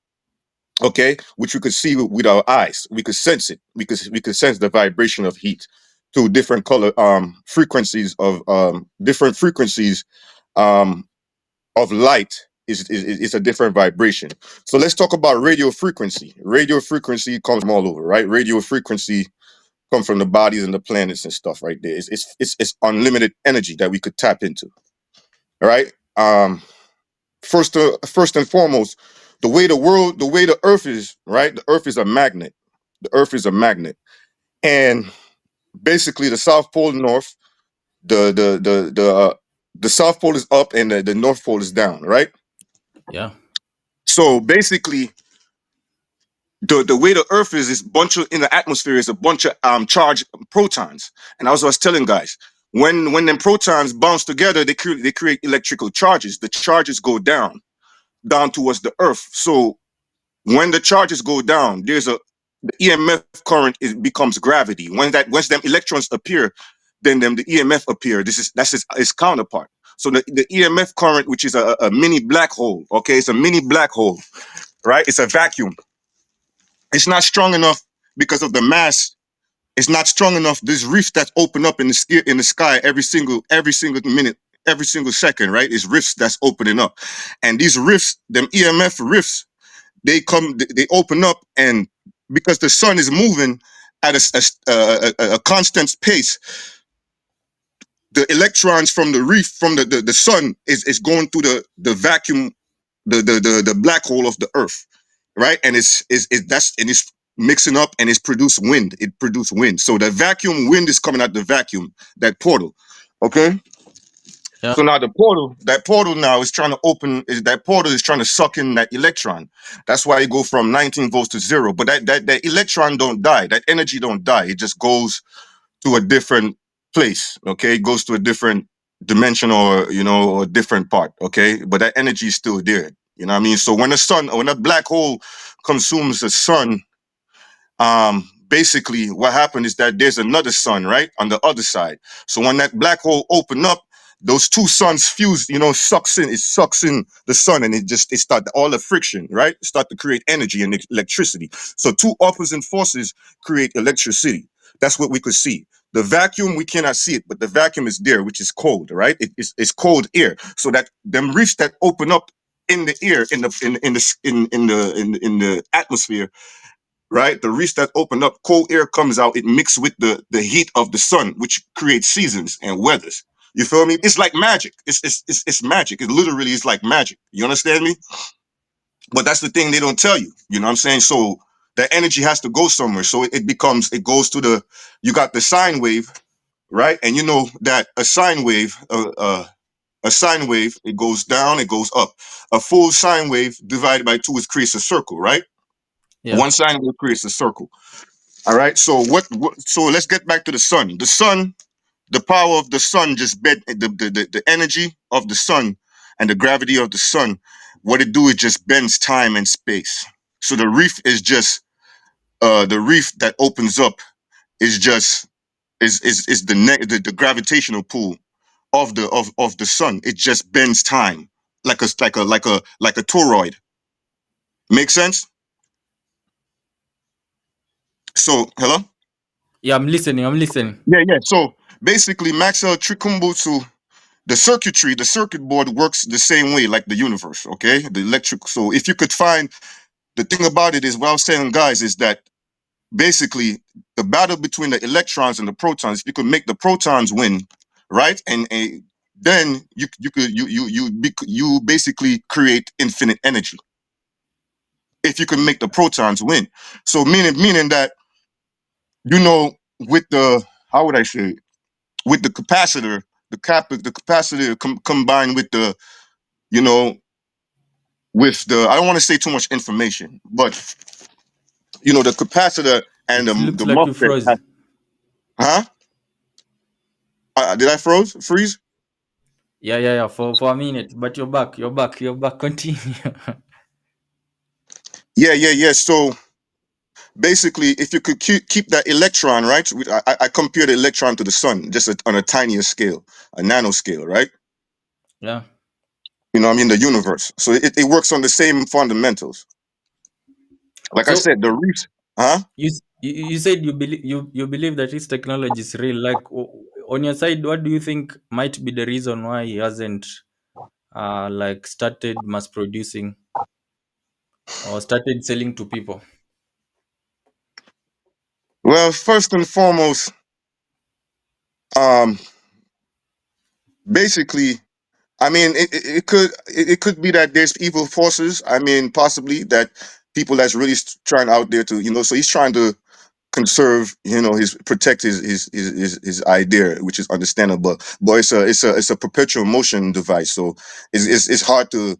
okay, which we could see with our eyes. We could sense it. We could sense the vibration of heat to different color frequencies of different frequencies um of light is a different vibration. So let's talk about radio frequency. Radio frequency comes from all over, right? Radio frequency comes from the bodies and the planets and stuff right there. It's unlimited energy that we could tap into. All right. First and foremost, the way the earth is, right? The earth is a magnet. The earth is a magnet. And basically the South Pole north, the South Pole is up and the North Pole is down, right? yeah, So basically the way the earth is bunch of in the atmosphere is a bunch of charged protons. And I was telling guys, when them protons bounce together, they create electrical charges. The charges go down towards the earth. So when the charges go down, the EMF current becomes gravity. Once them electrons appear, then the EMF appear. That's its counterpart. So the EMF current, which is a mini black hole, okay, it's a mini black hole, right? It's a vacuum. It's not strong enough because of the mass. It's not strong enough. There's rifts that open up in the sky every single minute, every single second, right? It's rifts that's opening up, and these rifts, them EMF rifts, they open up, and because the sun is moving at a constant pace, the electrons from the reef from the sun is going through the vacuum, the black hole of the earth, right? And it's mixing up and it's produced wind. It produced wind. So the vacuum wind is coming out the vacuum, that portal. Okay. yeah, So now that portal now is trying to open, is that portal is trying to suck in that electron. That's why you go from 19 volts to zero. But that electron don't die. That energy don't die. It just goes to a different place. Okay. It goes to a different dimension or a different part. Okay. But that energy is still there. You know what I mean? So when a black hole consumes the sun, basically what happened is that there's another sun right on the other side. So when that black hole open up, those two suns fuse, it sucks in the sun, and it start all the friction, right? Start to create energy and electricity. So two opposing forces create electricity. That's what we could see. The vacuum, we cannot see it, but the vacuum is there, which is cold, right? It's cold air. So that them rifts that open up in the air, in the atmosphere, right? The reefs that open up, cold air comes out. It mixes with the heat of the sun, which creates seasons and weathers. You feel me? It's like magic. It's magic. It literally is like magic. You understand me? But that's the thing they don't tell you. You know what I'm saying? So that energy has to go somewhere. So it goes to the, you got the sine wave, right? And you know that a sine wave, it goes down, it goes up. A full sine wave divided by two is creates a circle, right? Yeah. One sine wave creates a circle. All right. So so let's get back to the sun. The sun, the power of the sun just bed the energy of the sun and the gravity of the sun. What it do is just bends time and space. So the reef is just the reef that opens up is just is the gravitational pull of the sun. It just bends time like a toroid. Make sense? So hello? Yeah, I'm listening. I'm listening. Yeah, yeah. So basically Maxwell Chikumbutso, the circuit board works the same way like the universe, okay? The electric. So if you could find, the thing about it is what I was saying, guys, is that basically the battle between the electrons and the protons, if you could make the protons win, right? And then you could you basically create infinite energy if you can make the protons win. So meaning that, you know, with the, how would I say it? With the capacitor, the capacitor combined with the, you know, with the, I don't want to say too much information, but you know, the capacitor and It looks the like you MOSFET froze. huh? Did I freeze? Yeah, yeah, yeah. For a minute, but you're back. You're back. You're back. Continue. Yeah, yeah, yeah. So basically, if you could keep that electron, right? I compare the electron to the sun, just on a tinier scale, a nanoscale, right? Yeah. You know what I mean? The universe. So it works on the same fundamentals. Like I So said, the reefs, huh? you said you believe that this technology is real. Like on your side, what do you think might be the reason why he hasn't like started mass producing or started selling to people? Well, first and foremost, um, basically, I mean, it could be that there's evil forces. I mean, possibly that people that's really trying out there to, you know, so he's trying to conserve, you know, his protect his idea, which is understandable. But it's a perpetual motion device, so it's hard to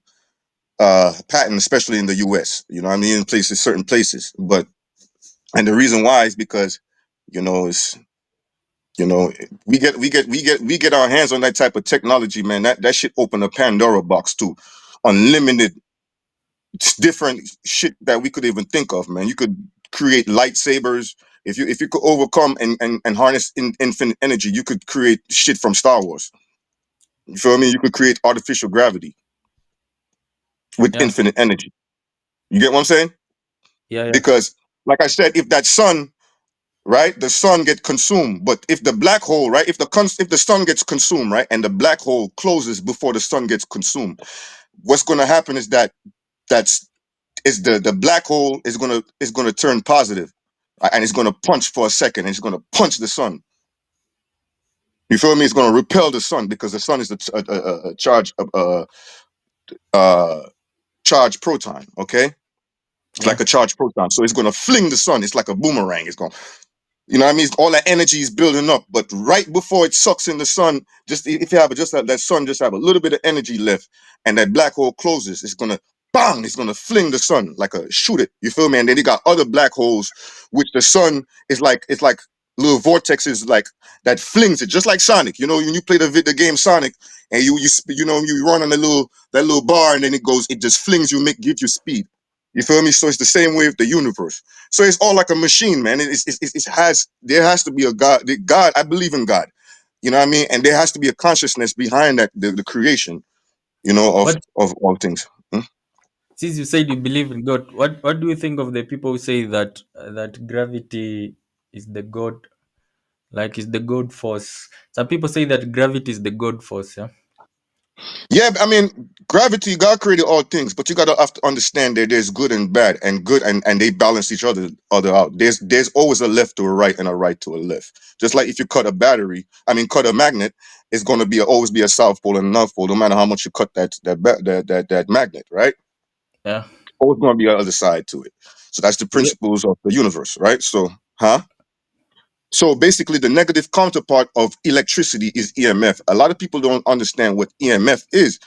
patent, especially in the U.S. You know, what I mean, in places, certain places. But and the reason why is because, you know, it's, you know, we get our hands on that type of technology, man. That shit open a Pandora box to unlimited different shit that we could even think of, man. You could create lightsabers. If you could overcome and harness infinite energy, you could create shit from Star Wars. You feel me? You could create artificial gravity with Yeah, infinite energy. You get what I'm saying? yeah, yeah, Because, like I said, if that sun, right, the sun get consumed, but if the black hole, right, if the sun gets consumed, right, and the black hole closes before the sun gets consumed, what's going to happen is that's is the black hole is gonna turn positive, and it's gonna punch for a second, and it's gonna punch the sun. You feel me? It's gonna repel the sun because the sun is a charge uh charged proton. Okay, it's yeah, like a charged proton, so it's gonna fling the sun. It's like a boomerang. It's gonna, you know what I mean? All that energy is building up, but right before it sucks in the sun, just if you have just that sun just have a little bit of energy left, and that black hole closes, it's gonna bang, it's gonna fling the sun like a shoot it. You feel me? And then you got other black holes, which the sun is like, it's like little vortexes like that flings it, just like Sonic. You know, when you play the game Sonic, and you know, you run on the little that little bar, and then it just flings you, gives you speed. You feel me? So it's the same way with the universe. So it's all like a machine, man. It has, there has to be a God. God, I believe in God. You know what I mean? And there has to be a consciousness behind that, the creation, you know, but of all things. Hmm? since you said you believe in God, what do you think of the people who say that that gravity is the god, like is the god force? Some people say that gravity is the god force. Yeah. Yeah, I mean, gravity, God created all things, but you gotta have to understand that there's good and bad, and good and they balance each other out. There's always a left to a right and a right to a left. Just like if you cut a battery, I mean, cut a magnet, it's gonna be always be a south pole and a north pole, no matter how much you cut that magnet, right? Yeah. Always gonna be a other side to it. So that's the Yeah. principles of the universe, right? So, huh? So basically, the negative counterpart of electricity is EMF. A lot of people don't understand what EMF is.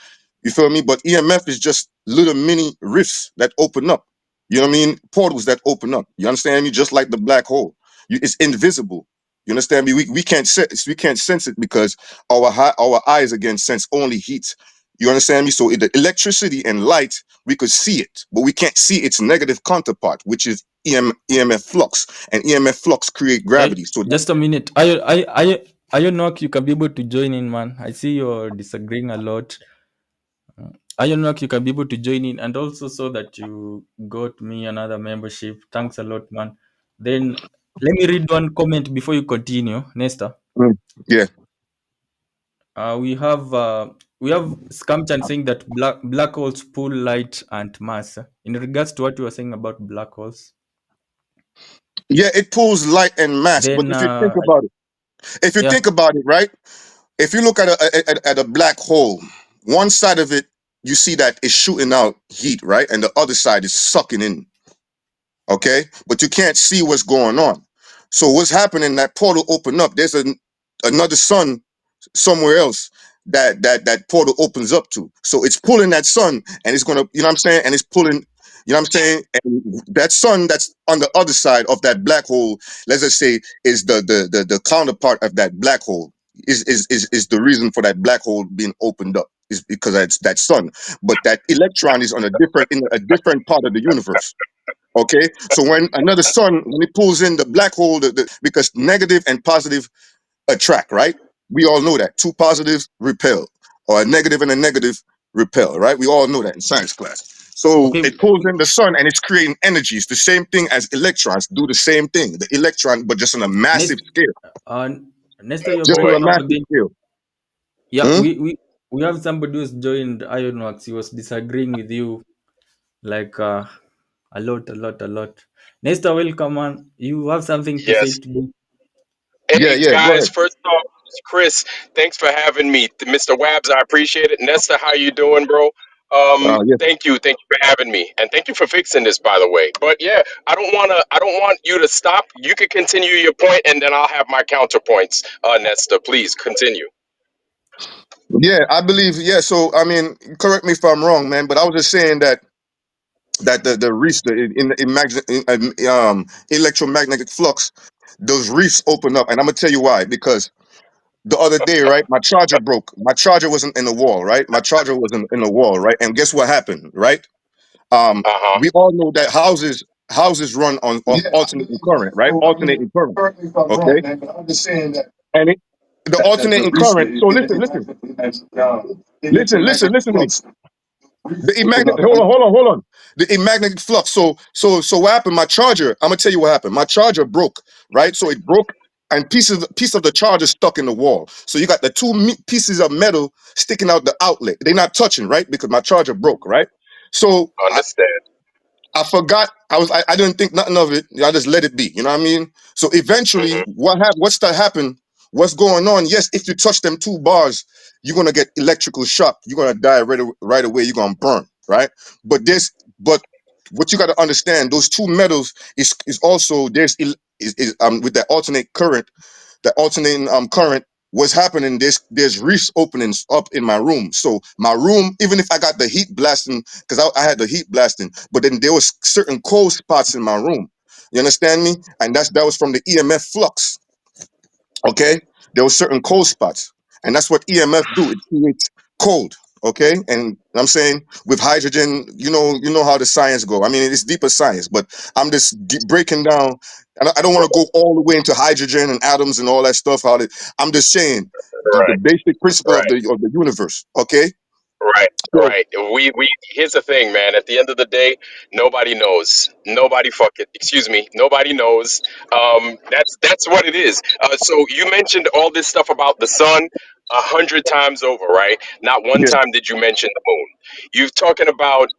You feel me? But EMF is just little mini rifts that open up. You know what I mean? Portals that open up. You understand me? Just like the black hole. It's invisible. You understand me? We can't sense it because our eyes again sense only heat. You understand me? So the electricity and light, we could see it, but we can't see its negative counterpart, which is EMF flux, and EMF flux create Hey, gravity. So just a minute. Ayonok, you can be able to join in, man. I see you're disagreeing a lot. Ayonok, you can be able to join in, and also so that you got me another membership. Thanks a lot, man. Then let me read one comment before you continue, Nesta. mm, yeah, We have Scamchan saying that black holes pull light and mass. In regards to what you were saying about black holes, yeah, it pulls light and mass. But then if you yeah, think about it, right? If you look at a black hole, one side of it you see that it's shooting out heat, right, and the other side is sucking in. Okay, but you can't see what's going on. So what's happening? That portal open up. There's another sun somewhere else that portal opens up to. So it's pulling that sun, and it's gonna, you know what I'm saying, and it's pulling. You know what I'm saying? And that sun that's on the other side of that black hole, let's just say, is the counterpart of that black hole. Is the reason for that black hole being opened up is because that's that sun. But that electron is on a different part of the universe. Okay, so when another sun, when it pulls in the black hole, because negative and positive attract, right? We all know that two positives repel, or a negative and a negative repel, right? We all know that in science class. So okay, it pulls in the sun and it's creating energy. It's the same thing as electrons do the same thing. The electron, but just on a massive Nest, scale, uh, Nesta, you're just on a breaking up massive again. scale. Yeah, Hmm? we have somebody who's joined Ironworks. He was disagreeing with you like a lot. Nesta, welcome, man. You have something to say Yes. to me? Yeah, Hey, yeah. Go guys, ahead. first off, Chris, thanks for having me. Mr. Wabs, I appreciate it. Nesta, how you doing, bro? Yes. Thank you for having me. And thank you for fixing this, by the way. But yeah, I don't want you to stop. You can continue your point and then I'll have my counterpoints. Nesta, please continue. Yeah, I believe. Yeah. So I mean, correct me if I'm wrong, man, but I was just saying that the reefs in electromagnetic flux, those reefs open up, and I'm gonna tell you why. Because the other day, right, my charger broke. My charger wasn't in the wall, right? My charger wasn't in the wall, right? And guess what happened, right? Uh-huh. We all know that houses run on alternating current, right? Alternating current. Okay, and the alternating current. So listen to me. Hold on. The magnetic flux. So what happened? My charger. I'm gonna tell you what happened. My charger broke, right? So it broke, and piece of the charger stuck in the wall. So you got the two pieces of metal sticking out the outlet. They're not touching, right? Because my charger broke, right? So Understand. I forgot. I didn't think nothing of it. I just let it be. You know what I mean? So eventually, Hmm. what's that happen? What's going on? Yes, if you touch them two bars, you're gonna get electrical shock. You're gonna die right away. You're gonna burn, right? But but what you got to understand, those two metals is also with that alternate current, the alternating current was happening. There's reefs openings up in my room. So my room, even if I got the heat blasting, because I had the heat blasting, but then there was certain cold spots in my room. You understand me? And that was from the EMF flux. Okay, there were certain cold spots, and that's what EMF do. It creates cold. Okay, and I'm saying with hydrogen, you know how the science go. I mean, it's deeper science, but I'm just breaking down. I don't want to go all the way into hydrogen and atoms and all that stuff. I'm just saying the Right. basic principle of Right. the universe. Okay, Right, so right. We here's the thing, man. At the end of the day, nobody knows. Nobody fucking excuse me. Nobody knows. That's what it is. So you mentioned all this stuff about the sun. 100 times over, right? Not one Yeah. time did you mention the moon. You're talking about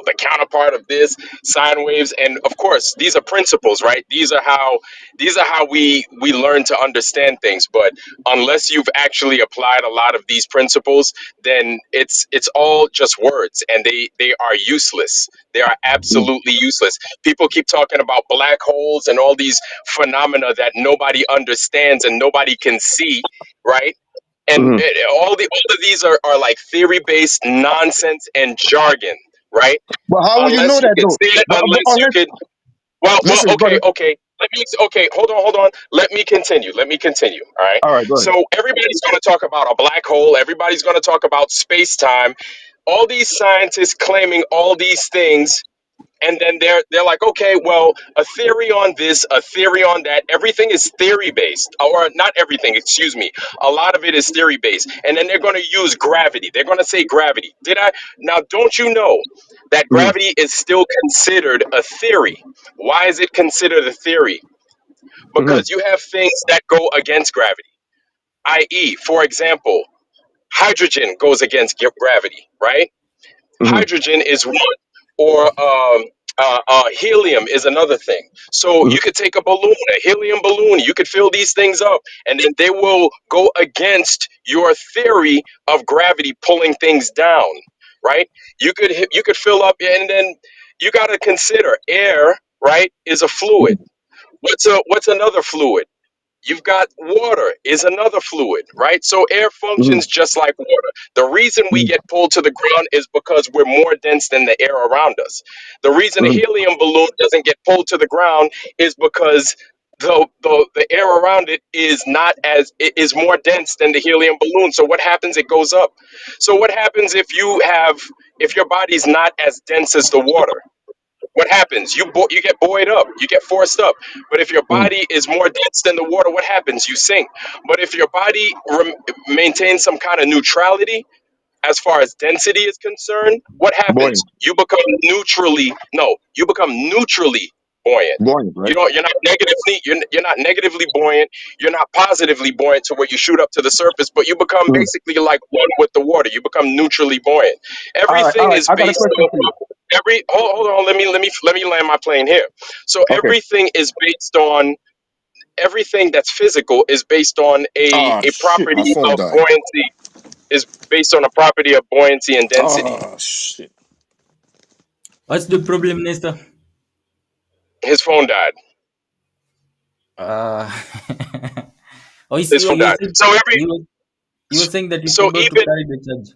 the counterpart of this sine waves, and of course these are principles, right? These are how we learn to understand things. But unless you've actually applied a lot of these principles, then it's all just words, and they are useless. They are Mm. absolutely useless. People keep talking about black holes and all these phenomena that nobody understands and nobody can see, right? And Mm-hmm. all of these are like theory based nonsense and jargon, right? But how will you know Unless you that could though? see it, But unless you unless, could. Well, listen, okay, brother. okay. Okay. Hold on. Let me continue. Let me continue. All right. All right, go ahead. So everybody's going to talk about a black hole. Everybody's going to talk about space time. All these scientists claiming all these things, and then they're like, okay, well, a theory on this, a theory on that. Everything is theory based, or not everything, excuse me. A lot of it is theory based, and then they're going to use gravity. They're going to say gravity. Did I now? Don't you know that Mm-hmm. gravity is still considered a theory? Why is it considered a theory? Mm-hmm. Because you have things that go against gravity, i.e., for example, hydrogen goes against gravity, right? Mm-hmm. Hydrogen is one, or helium is another thing. So you could take a balloon, a helium balloon, you could fill these things up, and then they will go against your theory of gravity pulling things down, right? You could fill up, and then you got to consider air, right, is a fluid. What's another fluid? You've got water is another fluid, right? So air Mm-hmm. functions just like water. The reason we get pulled to the ground is because we're more dense than the air around us. The reason a Mm-hmm. helium balloon doesn't get pulled to the ground is because the air around it is not as it is more dense than the helium balloon. So what happens? It goes up. So what happens if your body's not as dense as the water? What happens? You get buoyed up, you get forced up. But if your Mm-hmm. body is more dense than the water, what happens? You sink. But if your body maintains some kind of neutrality as far as density is concerned, what happens? Buoyant. You become neutrally buoyant. Buoyant, right? You're not negatively buoyant. You're not positively buoyant to where you shoot up to the surface, but you become Mm-hmm. basically like one with the water. You become neutrally buoyant. All right, all Everything right. is I got a based question on for you. hold on. Let me land my plane here. So Okay. everything that's physical is based on Oh a shit, my property phone of died. buoyancy is based on a property of buoyancy and density. Oh shit. What's the problem, Nesta? His phone died. Uh, oh, His phone died. So every you, were- you were saying that it's so able to even carry the charge.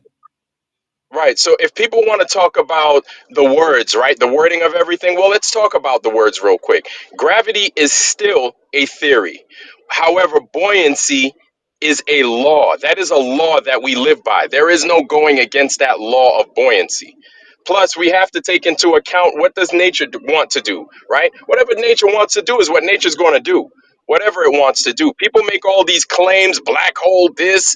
Right. So if people want to talk about the words, right, the wording of everything, well, let's talk about the words real quick. Gravity is still a theory. However, buoyancy is a law. That is a law that we live by. There is no going against that law of buoyancy. Plus, we have to take into account what does nature want to do, right? Whatever nature wants to do is what nature's going to do. Whatever it wants to do. People make all these claims, black hole, this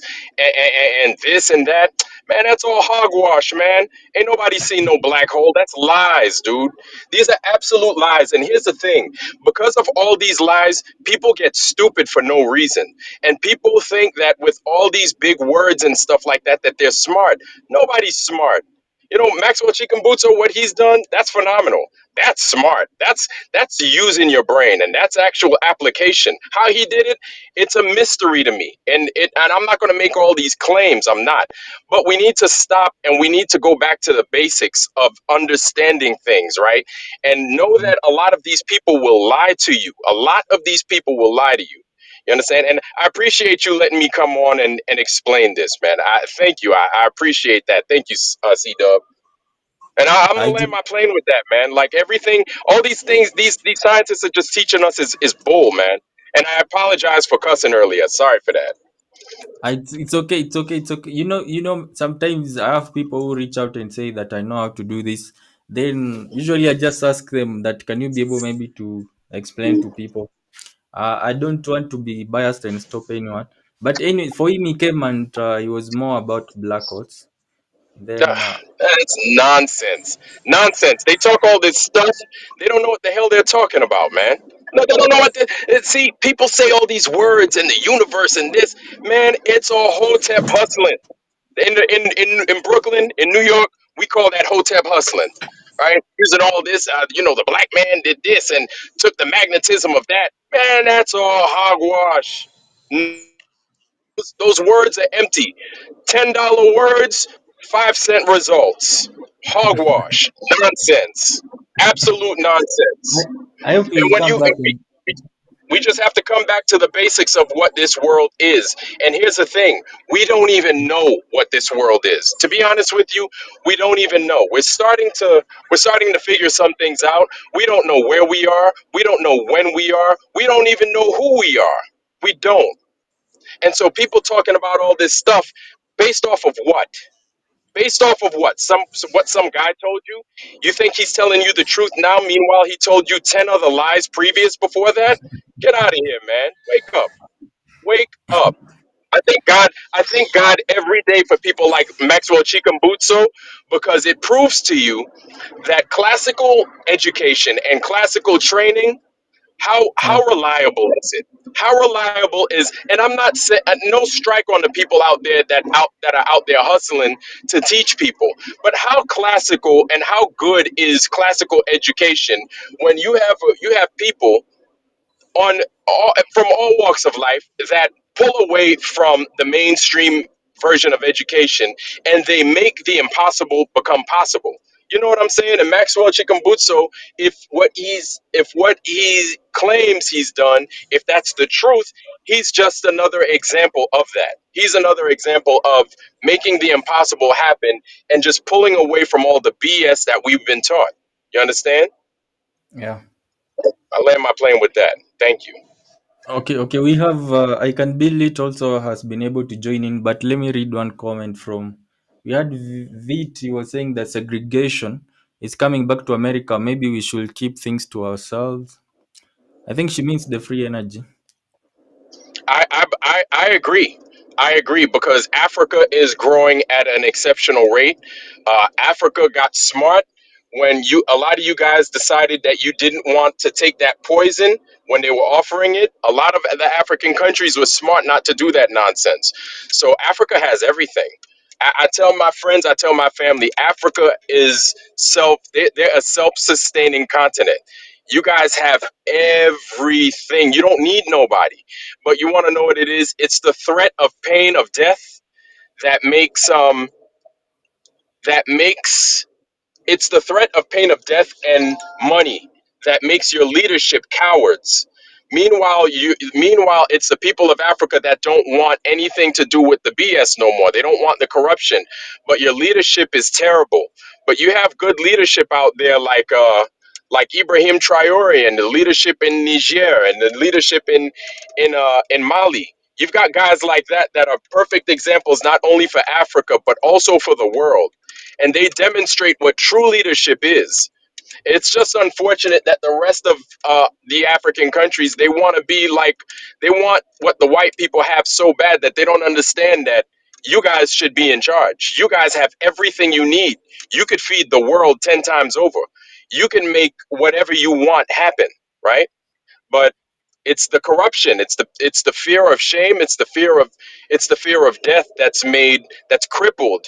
and this and that. Man, that's all hogwash, man. Ain't nobody seen no black hole. That's lies, dude. These are absolute lies. And here's the thing, because of all these lies, people get stupid for no reason. And people think that with all these big words and stuff like that, that they're smart. Nobody's smart. Maxwell Chikumbutso, what he's done, that's phenomenal. That's smart. That's using your brain, and that's actual application. How he did it, it's a mystery to me. And I'm not going to make all these claims. I'm not. But we need to stop and we need to go back to the basics of understanding things, right? And know that a lot of these people will lie to you. A lot of these people will lie to you. You understand? And I appreciate you letting me come on and explain this, man. I thank you. I appreciate that. Thank you, C Dub. And I'm gonna I land think my plane with that, man. Like everything, all these things, these scientists are just teaching us is bull, man. And I apologize for cussing earlier. Sorry for that. it's okay. It's okay. It's okay. Sometimes I have people who reach out and say that I know how to do this. Then usually I just ask them that can you be able maybe to explain to people. I don't want to be biased and stop anyone. But anyway, for him, he came and he was more about black holes. Then That's nonsense. Nonsense. They talk all this stuff. They don't know what the hell they're talking about, man. No, they don't know what see, people say all these words in the universe and this. Man, it's all hotep hustling. In Brooklyn, in New York, we call that hotep hustling, right? Using all this, the black man did this and took the magnetism of that. Man, that's all hogwash. Those words are empty. $10 words, 5-cent results. Hogwash, nonsense, absolute nonsense. I hope And you'll come back and we just have to come back to the basics of what this world is. And here's the thing, we don't even know what this world is. To be honest with you, we don't even know. We're starting to figure some things out. We don't know where we are. We don't know when we are. We don't even know who we are. We don't. And so people talking about all this stuff based off of what? Based off of what? Some guy told you? You think he's telling you the truth now? Meanwhile, he told you 10 other lies previous before that? Get out of here, man. Wake up. Wake up. I thank God every day for people like Maxwell Chikumbutso because it proves to you that classical education and classical training, how yeah, reliable is it? How reliable is, and I'm not saying no strike on the people out there that are out there hustling to teach people, but how classical and how good is classical education when you have people from all walks of life that pull away from the mainstream version of education and they make the impossible become possible. You know what I'm saying? And Maxwell Chikumbutso, if what he claims he's done, if that's the truth, he's just another example of that. He's another example of making the impossible happen and just pulling away from all the BS that we've been taught. You understand? yeah. I land my plane with that. Thank you. Okay, okay. We have I can Bill it also has been able to join in, but let me read one comment from we had Vit. He was saying that segregation is coming back to America. Maybe we should keep things to ourselves. I think she means the free energy. I agree. I agree because Africa is growing at an exceptional rate. Africa got smart when a lot of you guys decided that you didn't want to take that poison when they were offering it. A lot of the African countries were smart not to do that nonsense. So Africa has everything. I tell my friends, I tell my family, Africa is they're a self-sustaining continent. You guys have everything. You don't need nobody. But you want to know what it is? It's the threat of pain of death that makes it's the threat of pain of death and money that makes your leadership cowards. Meanwhile, it's the people of Africa that don't want anything to do with the BS no more. They don't want the corruption. But your leadership is terrible. But you have good leadership out there like Ibrahim Traore and the leadership in Niger and the leadership in Mali. You've got guys like that are perfect examples not only for Africa but also for the world, and they demonstrate what true leadership is. It's just unfortunate that the rest of the African countries they want what the white people have so bad that they don't understand that you guys should be in charge. You guys have everything you need. You could feed the world 10 times over. You can make whatever you want happen, right? But it's the corruption, it's the fear of shame, it's the fear of death that's crippled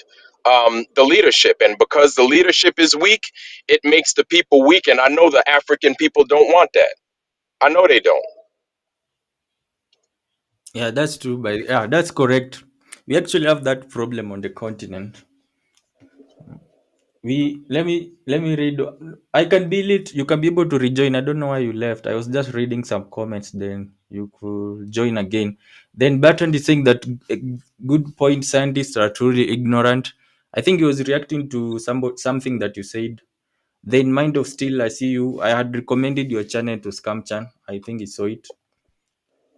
the leadership. And because the leadership is weak, it makes the people weak. And I know the African people don't want that. I know they don't. Yeah, that's true. But yeah, that's correct. We actually have that problem on the continent. Let me read. I can be it. You can be able to rejoin. I don't know why you left. I was just reading some comments. Then you could join again. Then Bertrand is saying that good point. Scientists are truly ignorant. I think he was reacting to something that you said. Then Mind of Steel, I see you. I had recommended your channel to Scamchan. I think he saw it.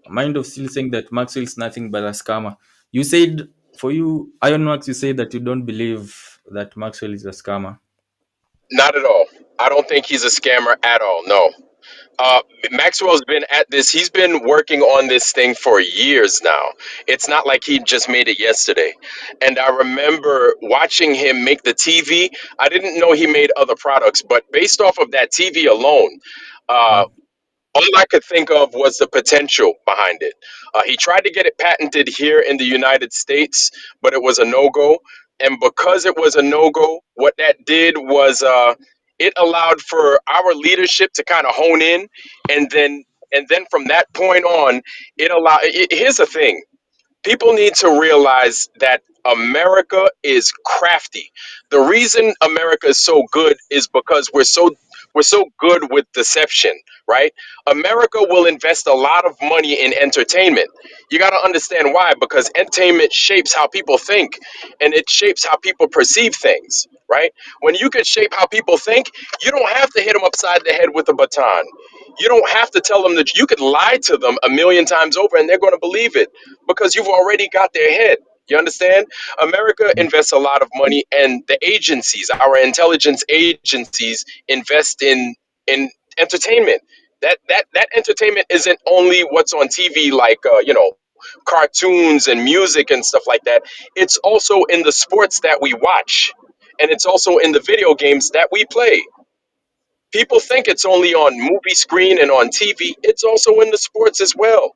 Mind of Steel saying that Maxwell is nothing but a scammer. You said for you, Ironworks, you say that you don't believe that Maxwell is a scammer. Not at all. I don't think he's a scammer at all. No. Uh, Maxwell's been at this. He's been working on this thing for years now. It's not like he just made it yesterday. And I remember watching him make the TV. I didn't know he made other products, but based off of that TV alone, Yeah. uh, all I could think of was the potential behind it. He tried to get it patented here in the United States, but it was a no go. And because it was a no go, what that did was it allowed for our leadership to kind of hone in, and then from that point on, it allowed. Here's the thing: people need to realize that America is crafty. The reason America is so good is because we're so good with deception, right? America will invest a lot of money in entertainment. You got to understand why, because entertainment shapes how people think and it shapes how people perceive things, right? When you can shape how people think, you don't have to hit them upside the head with a baton. You don't have to tell them that you could lie to them a million times over and they're going to believe it because you've already got their head. You understand? America invests a lot of money, and the agencies, our intelligence agencies, invest in entertainment. That entertainment isn't only what's on TV, like cartoons and music and stuff like that. It's also in the sports that we watch, and it's also in the video games that we play. People think it's only on movie screen and on TV. It's also in the sports as well.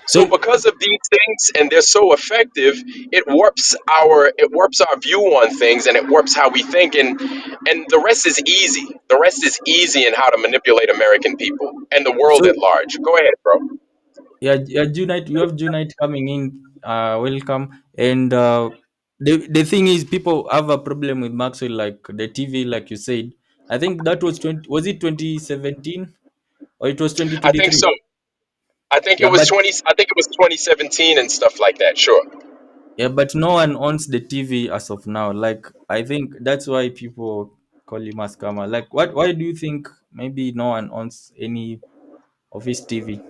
So So because of these things and they're so effective, it warps our view on things and it warps how we think, and the rest is easy. The rest is easy in how to manipulate American people and the world so at large. Go ahead, bro. yeah, yeah, Junite, we have Junite coming in. Welcome. And the thing is, people have a problem with Maxwell, like the TV, like you said. I think that was 20. Was it 2017 or it was I think 2023? so. I think it Yeah, was but 20. I think it was 2017 and stuff like that. Sure. yeah, but no one owns the TV as of now. Like I think that's why people call him a scammer. Like, what? Why do you think maybe no one owns any of his TV?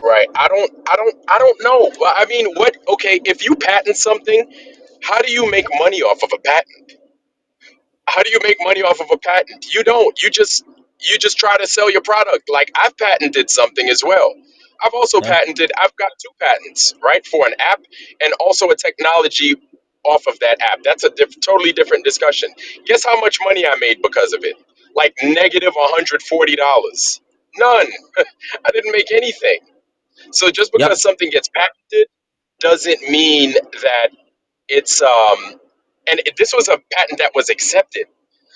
Right. I don't know. Well, I mean, what? Okay, if you patent something, how do you make money off of a patent? How do you make money off of a patent? You don't. You just try to sell your product. Like I've patented something as well. Yeah. I've got two patents, right, for an app and also a technology off of that app. That's a totally different discussion. Guess how much money I made because of it? Like negative $140. None. I didn't make anything. So just Yep. because something gets patented doesn't mean that it's this was a patent that was accepted.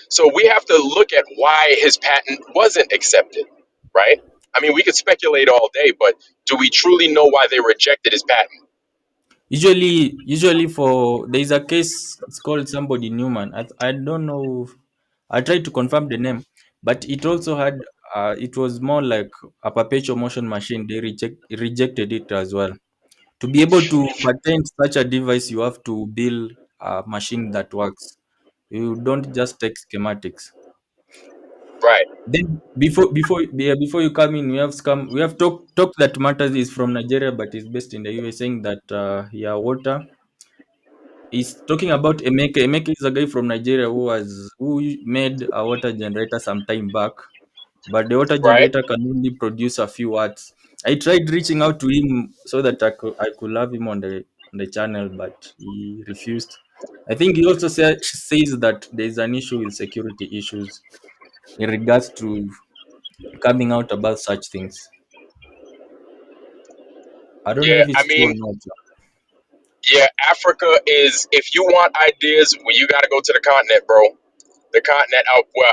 So we have to look at why his patent wasn't accepted, right? I mean, we could speculate all day, but do we truly know why they rejected his patent? Usually for there is a case. It's called somebody Newman. I don't know. I tried to confirm the name, but it also had. It was more like a perpetual motion machine. They rejected it as well. To be able to patent such a device, you have to build a machine that works. You don't just take schematics. Right, Then before you come in, we have talk that matters is from Nigeria, but is based in the US, saying that yeah, water is talking about Emeka. Emeka is a guy from Nigeria who made a water generator some time back, but the water right. generator can only produce a few watts. I tried reaching out to him so that I could have him on the channel, but he refused. I think he also says that there is an issue with security issues in regards to coming out about such things. I don't know Yeah, if I it's true mean, or not. yeah, Africa is, if you want ideas, well, you got to go to the continent, bro. The continent out, well,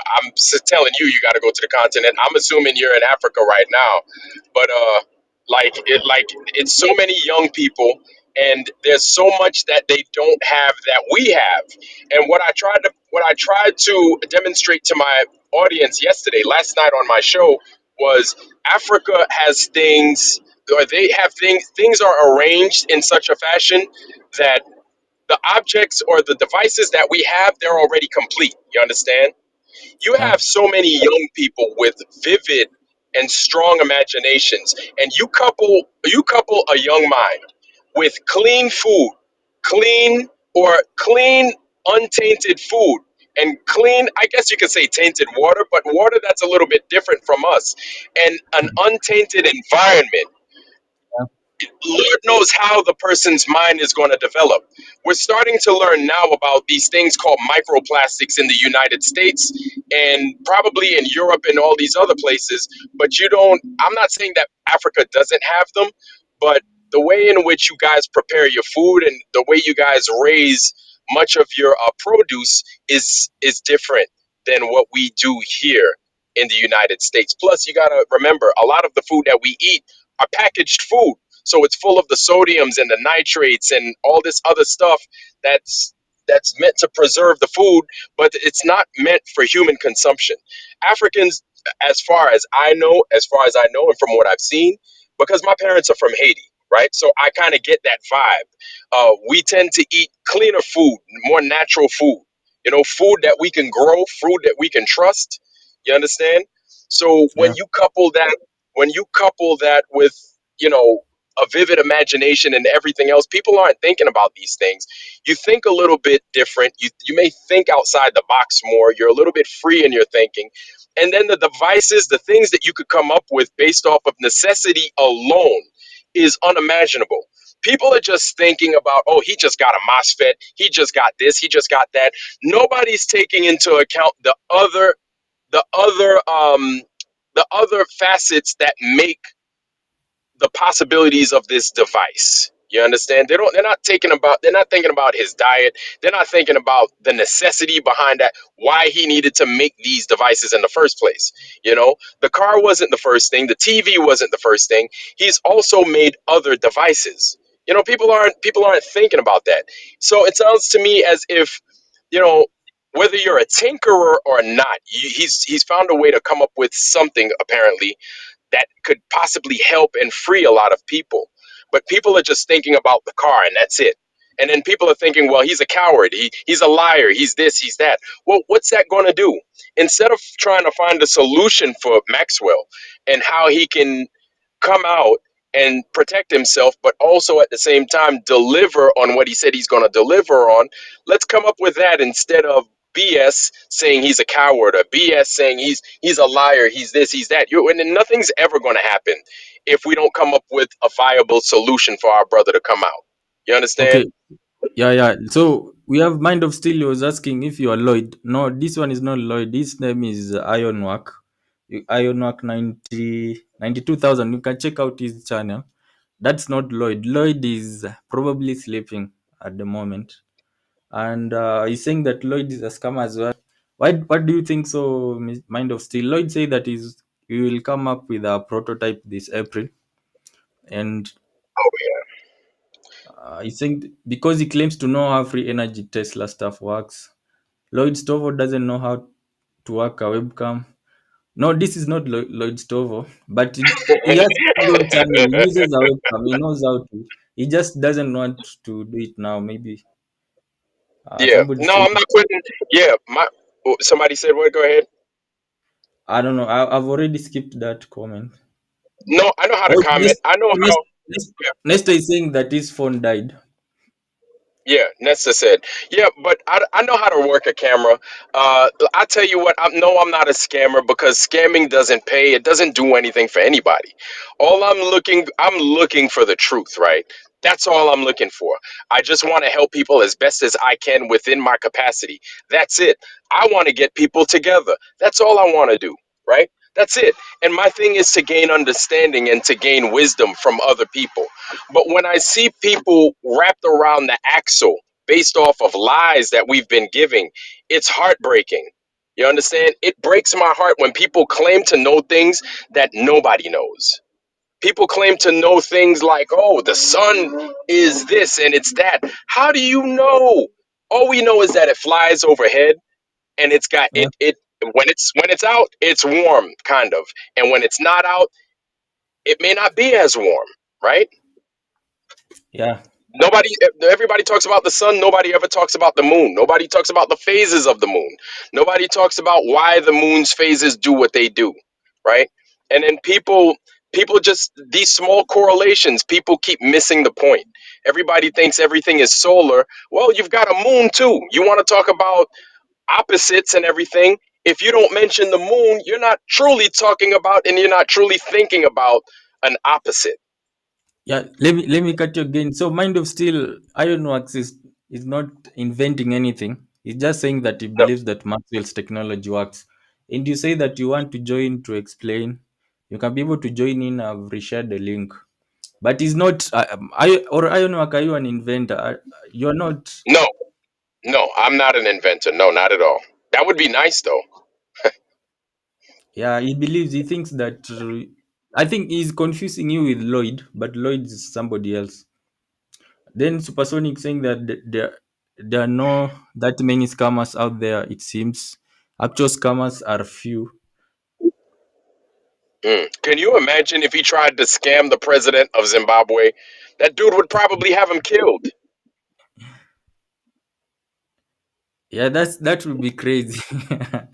telling you, you got to go to the continent. I'm assuming you're in Africa right now, but it's so many young people, and there's so much that they don't have that we have. And what I tried to demonstrate to my audience yesterday, last night on my show, was Africa has things, or they have things are arranged in such a fashion that the objects or the devices that we have, they're already complete. You understand? You Yeah. have so many young people with vivid and strong imaginations, and you couple a young mind with clean food, clean untainted food, and clean, I guess you could say tainted water, but water that's a little bit different from us, and an untainted environment. Lord knows how the person's mind is going to develop. We're starting to learn now about these things called microplastics in the United States and probably in Europe and all these other places. But you don't, I'm not saying that Africa doesn't have them, but the way in which you guys prepare your food and the way you guys raise much of your produce is different than what we do here in the United States. Plus, you got to remember a lot of the food that we eat are packaged food, so it's full of the sodiums and the nitrates and all this other stuff that's meant to preserve the food, but it's not meant for human consumption. Africans, as far as I know, and from what I've seen, because my parents are from Haiti, right? So I kind of get that vibe. We tend to eat cleaner food, more natural food. You know, food that we can grow, food that we can trust. You understand? So Yeah. when you couple that with, you know, a vivid imagination and everything else, people aren't thinking about these things. You think a little bit different. You may think outside the box more. You're a little bit free in your thinking. And then the devices, the things that you could come up with based off of necessity alone is unimaginable. People are just thinking about, oh, he just got a MOSFET, he just got this, he just got that. Nobody's taking into account the other the other facets that make the possibilities of this device. You understand? They're not thinking about his diet. They're not thinking about the necessity behind that, why he needed to make these devices in the first place. You know, the car wasn't the first thing, the TV wasn't the first thing. He's also made other devices. You know, people aren't thinking about that. So it sounds to me as if, you know, whether you're a tinkerer or not, he's found a way to come up with something apparently that could possibly help and free a lot of people. But people are just thinking about the car and that's it. And then people are thinking, well, he's a coward. He's a liar. He's this, he's that. Well, what's that going to do? Instead of trying to find a solution for Maxwell and how he can come out and protect himself, but also at the same time deliver on what he said he's going to deliver on, let's come up with that instead of BS saying he's a coward or BS saying he's a liar, he's this, he's that. And nothing's ever going to happen if we don't come up with a viable solution for our brother to come out. You understand? Okay. Yeah, yeah. So we have Mind of Steel. He was asking if you are Lloyd. No, this one is not Lloyd. This name is Ironwork. Ironwork 92,000. You can check out his channel. That's not Lloyd. Lloyd is probably sleeping at the moment. And he's saying that Lloyd is a scammer as well. What do you think so, Mind of Steel? Lloyd say that he will come up with a prototype this April. And Oh I think because he claims to know how free energy Tesla stuff works, Lloyd Stovo doesn't know how to work a webcam. No, this is not Lloyd Stovo, but he has his own channel. He uses a webcam. He knows how to. He just doesn't want to do it now. Maybe yeah. somebody No, said, I'm not quitting. Yeah, somebody said what? Go ahead. I don't know. I've already skipped that comment. No, I know how to Oh, comment. I know how. Nesta is saying that his phone died. Yeah, Nessa said. Yeah, but I know how to work a camera. I tell you what, no, I'm not a scammer because scamming doesn't pay. It doesn't do anything for anybody. I'm looking for the truth, right? That's all I'm looking for. I just want to help people as best as I can within my capacity. That's it. I want to get people together. That's all I want to do, right? That's it. And my thing is to gain understanding and to gain wisdom from other people. But when I see people wrapped around the axle based off of lies that we've been giving, it's heartbreaking. You understand? It breaks my heart when people claim to know things that nobody knows. People claim to know things like, oh, the sun is this and it's that. How do you know? All we know is that it flies overhead and it's got Yeah, it when it's out, it's warm, kind of. And when it's not out, it may not be as warm, right? yeah, Nobody, everybody talks about the sun. Nobody ever talks about the moon. Nobody talks about the phases of the moon. Nobody talks about why the moon's phases do what they do, right? And then people just these small correlations. People keep missing the point. Everybody thinks everything is solar. Well, you've got a moon too. You want to talk about opposites and everything. If you don't mention the moon, you're not truly talking about, and you're not truly thinking about an opposite. Yeah, let me cut you again. So Mind of Steel, Ironworks is not inventing anything. He's just saying that he No, believes that Maxwell's technology works. And you say that you want to join to explain. You can be able to join in. I've reshared the link. But it's not. Ironwork, are you an inventor? You're not. no, no. I'm not an inventor. No, not at all. That would be nice though. Yeah, he thinks that. I think he's confusing you with Lloyd, but Lloyd is somebody else. Then Supersonic saying that there are no that many scammers out there. It seems actual scammers are few. Mm. Can you imagine if he tried to scam the president of Zimbabwe? That dude would probably have him killed. Yeah, that would be crazy. That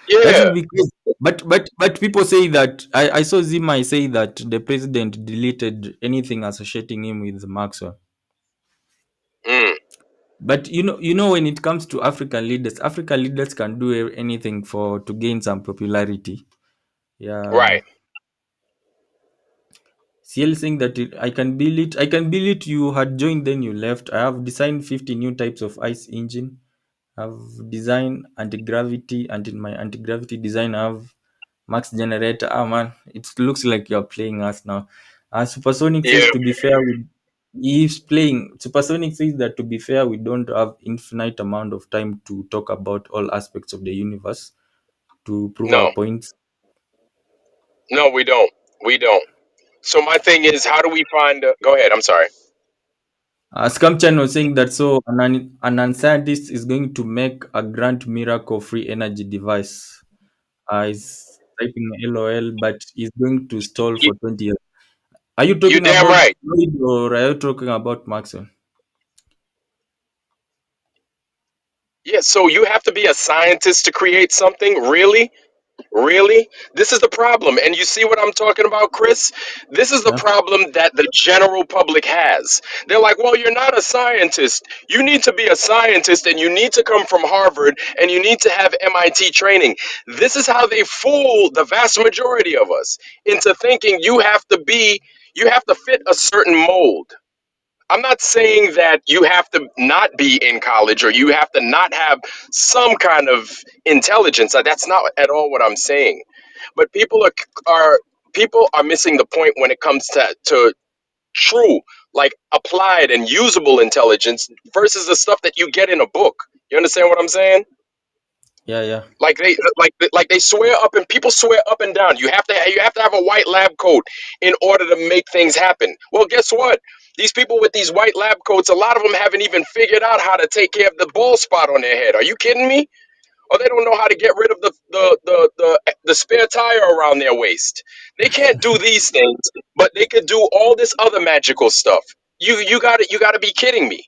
Yeah. would be crazy. But people say that I saw ZimEye say that the president deleted anything associating him with Maxwell. Mm. But when it comes to African leaders can do anything for to gain some popularity. Yeah, Right. CL saying that I can build it. You had joined, then you left. I have designed 50 new types of ice engine. I've designed anti-gravity, and in my anti-gravity design, I have max generator. Ah man, it looks like you're playing us now. Supersonic says Yeah. to be fair, he's playing. Supersonic says that to be fair, we don't have infinite amount of time to talk about all aspects of the universe to prove our No. points. No, we don't. We don't. So my thing is, how do we find? Go ahead. I'm sorry. Scamchan was saying that so an scientist is going to make a grand miracle free energy device. Is typing LOL, but is going to stall You, for 20 years. Are you you talking damn about right. Floyd or are you talking about Maxwell? Yeah. So you have to be a scientist to create something. Really? Really? This is the problem. And you see what I'm talking about, Chris? This is the Yeah. problem that the general public has. They're like, well, you're not a scientist. You need to be a scientist and you need to come from Harvard and you need to have MIT training. This is how they fool the vast majority of us into thinking you have to fit a certain mold. I'm not saying that you have to not be in college or you have to not have some kind of intelligence. That's not at all what I'm saying. But are people are missing the point when it comes to true, like applied and usable intelligence versus the stuff that you get in a book. You understand what I'm saying? Yeah, yeah. Like they swear up and people swear up and down. You have to have a white lab coat in order to make things happen. Well, guess what? These people with these white lab coats, a lot of them haven't even figured out how to take care of the bald spot on their head. Are you kidding me? Or they don't know how to get rid of the spare tire around their waist. They can't do these things, but they could do all this other magical stuff. You got to be kidding me.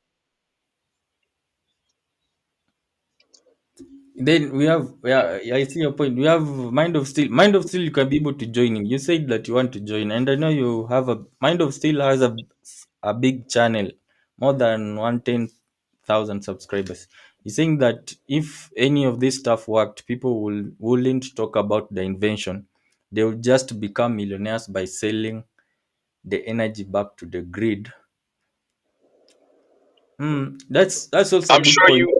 Then we have, yeah, I see your point. We have Mind of Steel. Mind of Steel, you can be able to join in. You said that you want to join, and I know you have a Mind of Steel has a big channel, more than 110,000 subscribers. He's saying that if any of this stuff worked, people wouldn't talk about the invention. They will just become millionaires by selling the energy back to the grid. That's also a I'm good sure point. you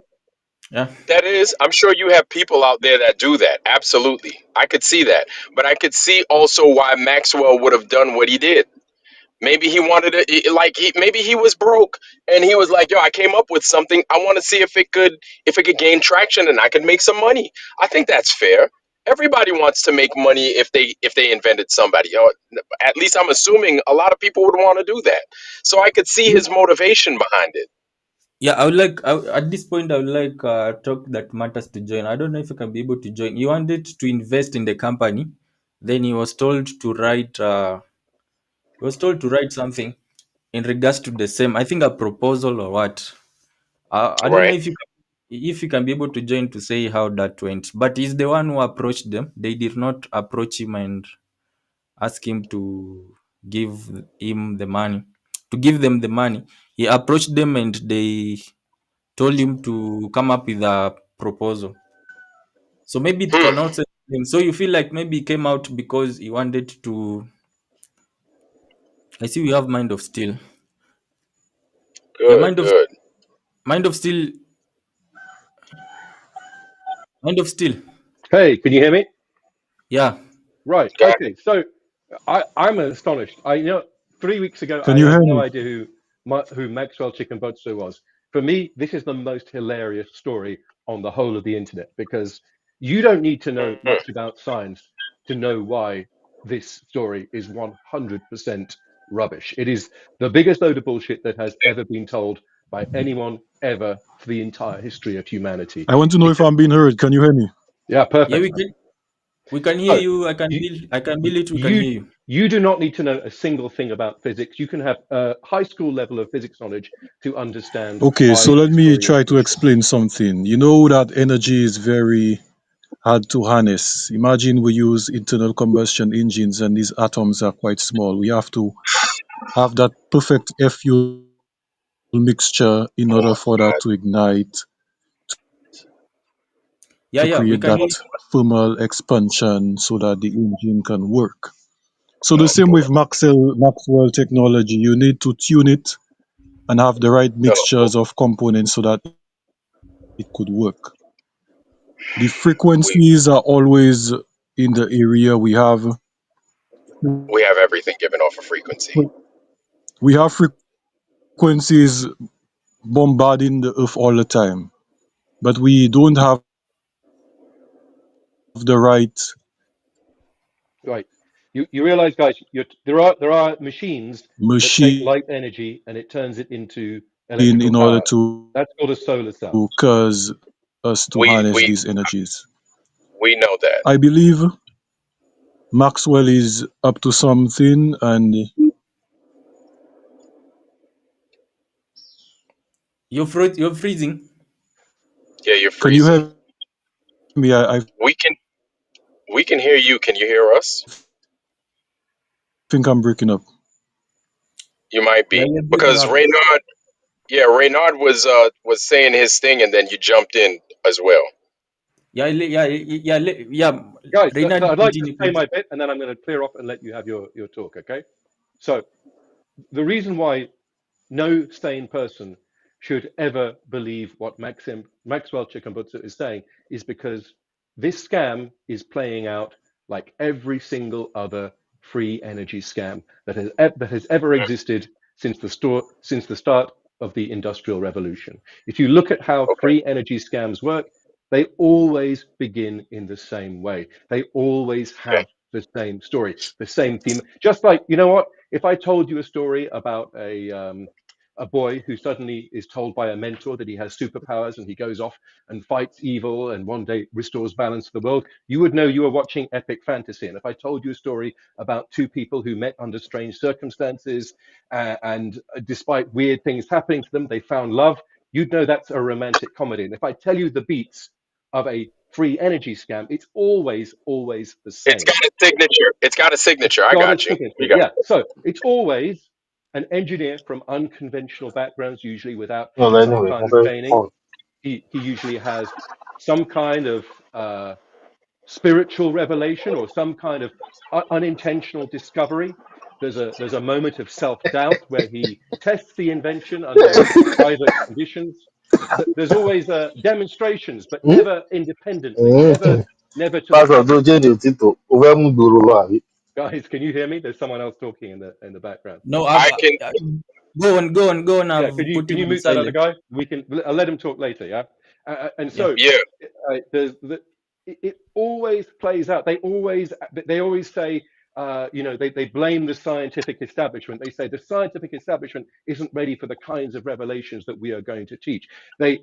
Yeah. That is, I'm sure you have people out there that do that. Absolutely. I could see that. But I could see also why Maxwell would have done what he did. Maybe he wanted maybe he was broke and he was like, "Yo, I came up with something. I want to see if it could gain traction and I could make some money." I think that's fair. Everybody wants to make money if they invented somebody. Or at least I'm assuming a lot of people would want to do that. So I could see his motivation behind it. Yeah, at this point, I would like talk that matters to join. I don't know if you can be able to join. He wanted to invest in the company, then he was told to write. He was told to write something in regards to the same. I think a proposal or what. I don't know Right. if you can be able to join to say how that went. But he's the one who approached them. They did not approach him and ask him to give him the money. To give them the money, he approached them and they told him to come up with a proposal. So maybe it can Hmm. also. So you feel like maybe he came out because he wanted to I see we have Mind of Steel. Yeah, Good, good. Mind of Steel, Mind of Steel. Hey, can you hear me? Yeah, Right. Got Okay. So I'm astonished. 3 weeks ago Can I you had hear no me? idea who Maxwell Chikumbutso was. For me, this is the most hilarious story on the whole of the internet because you don't need to know mm, much about science to know why this story is 100% rubbish. It is the biggest load of bullshit that has ever been told by anyone ever for the entire history of humanity. I want to know if Because, I'm being heard. Can you hear me? yeah, yeah, perfect. we can hear So you. you I can build it. We can you hear you. you do not need to know a single thing about physics. You can have a high school level of physics knowledge to understand Okay, so why let this me story is try to bullshit. explain something. You know that energy is very hard to harness. Imagine we use internal combustion engines and these atoms are quite small. We have to have that perfect fuel mixture in oh order my for that God. to ignite, Yeah, to yeah, we create can that hear. thermal expansion so that the engine can work. So the Oh same boy. with Maxwell technology. You need to tune it and have the right Oh boy. mixtures of components so that it could work. The We frequencies are always in the area. we have everything given off a frequency. We have frequencies bombarding the earth all the time, but we don't have the right Right. You realize, guys, there are machines that take machine light energy and it turns it into electrical in order power. to That's called a solar cell. cause us to We harness we these energies. we know that. I believe Maxwell is up to something, and You're freezing. Yeah, you're can you freezing. hear me? I We can we can hear you. Can you hear us? think I'm breaking up. You might Yeah, be you're breaking because up. Reynard. Yeah, Reynard was saying his thing, and then you jumped in as well. Yeah, yeah. Guys, Reynard, I'd like to continue, say please. my bit and then I'm going to clear off and let you have your talk, okay? So the reason why no sane person should ever believe what Maxwell Chikumbutsu is saying is because this scam is playing out like every single other free energy scam that has ever Mm, existed since the start of the Industrial Revolution. If you look at how okay. free energy scams work, they always begin in the same way. They always Okay. have the same story, the same theme. Just like, you know what? If I told you a story about a boy who suddenly is told by a mentor that he has superpowers and he goes off and fights evil and one day restores balance to the world, you would know you were watching epic fantasy. And if I told you a story about two people who met under strange circumstances and despite weird things happening to them, they found love, you'd know that's a romantic comedy. And if I tell you the beats of a free energy scam, it's always the It's same. got a signature. It's got a It's signature. I got a got you. signature. You got. Yeah. So it's always an engineer from unconventional backgrounds, usually without No, some anyway, kind mo of fẹ́ training. call. He usually has some kind of spiritual revelation or some kind of unintentional discovery. There's a moment of self-doubt where he tests the invention under private conditions. There's always demonstrations, but Hmm? never independently, Hmm. never to the Pásọ̀ tó public. jẹ́ ní òtítọ́, ó fẹ́ mú gbòòrò lọ àbí? Guys, can you hear me? There's someone else talking in the background. No, I can. go on. Yeah, I've put can him you on mute that other silent. guy? I'll let him talk later. Yeah, and Yeah, so Yeah. it always plays out. They always say, they blame the scientific establishment. They say the scientific establishment isn't ready for the kinds of revelations that we are going to teach. They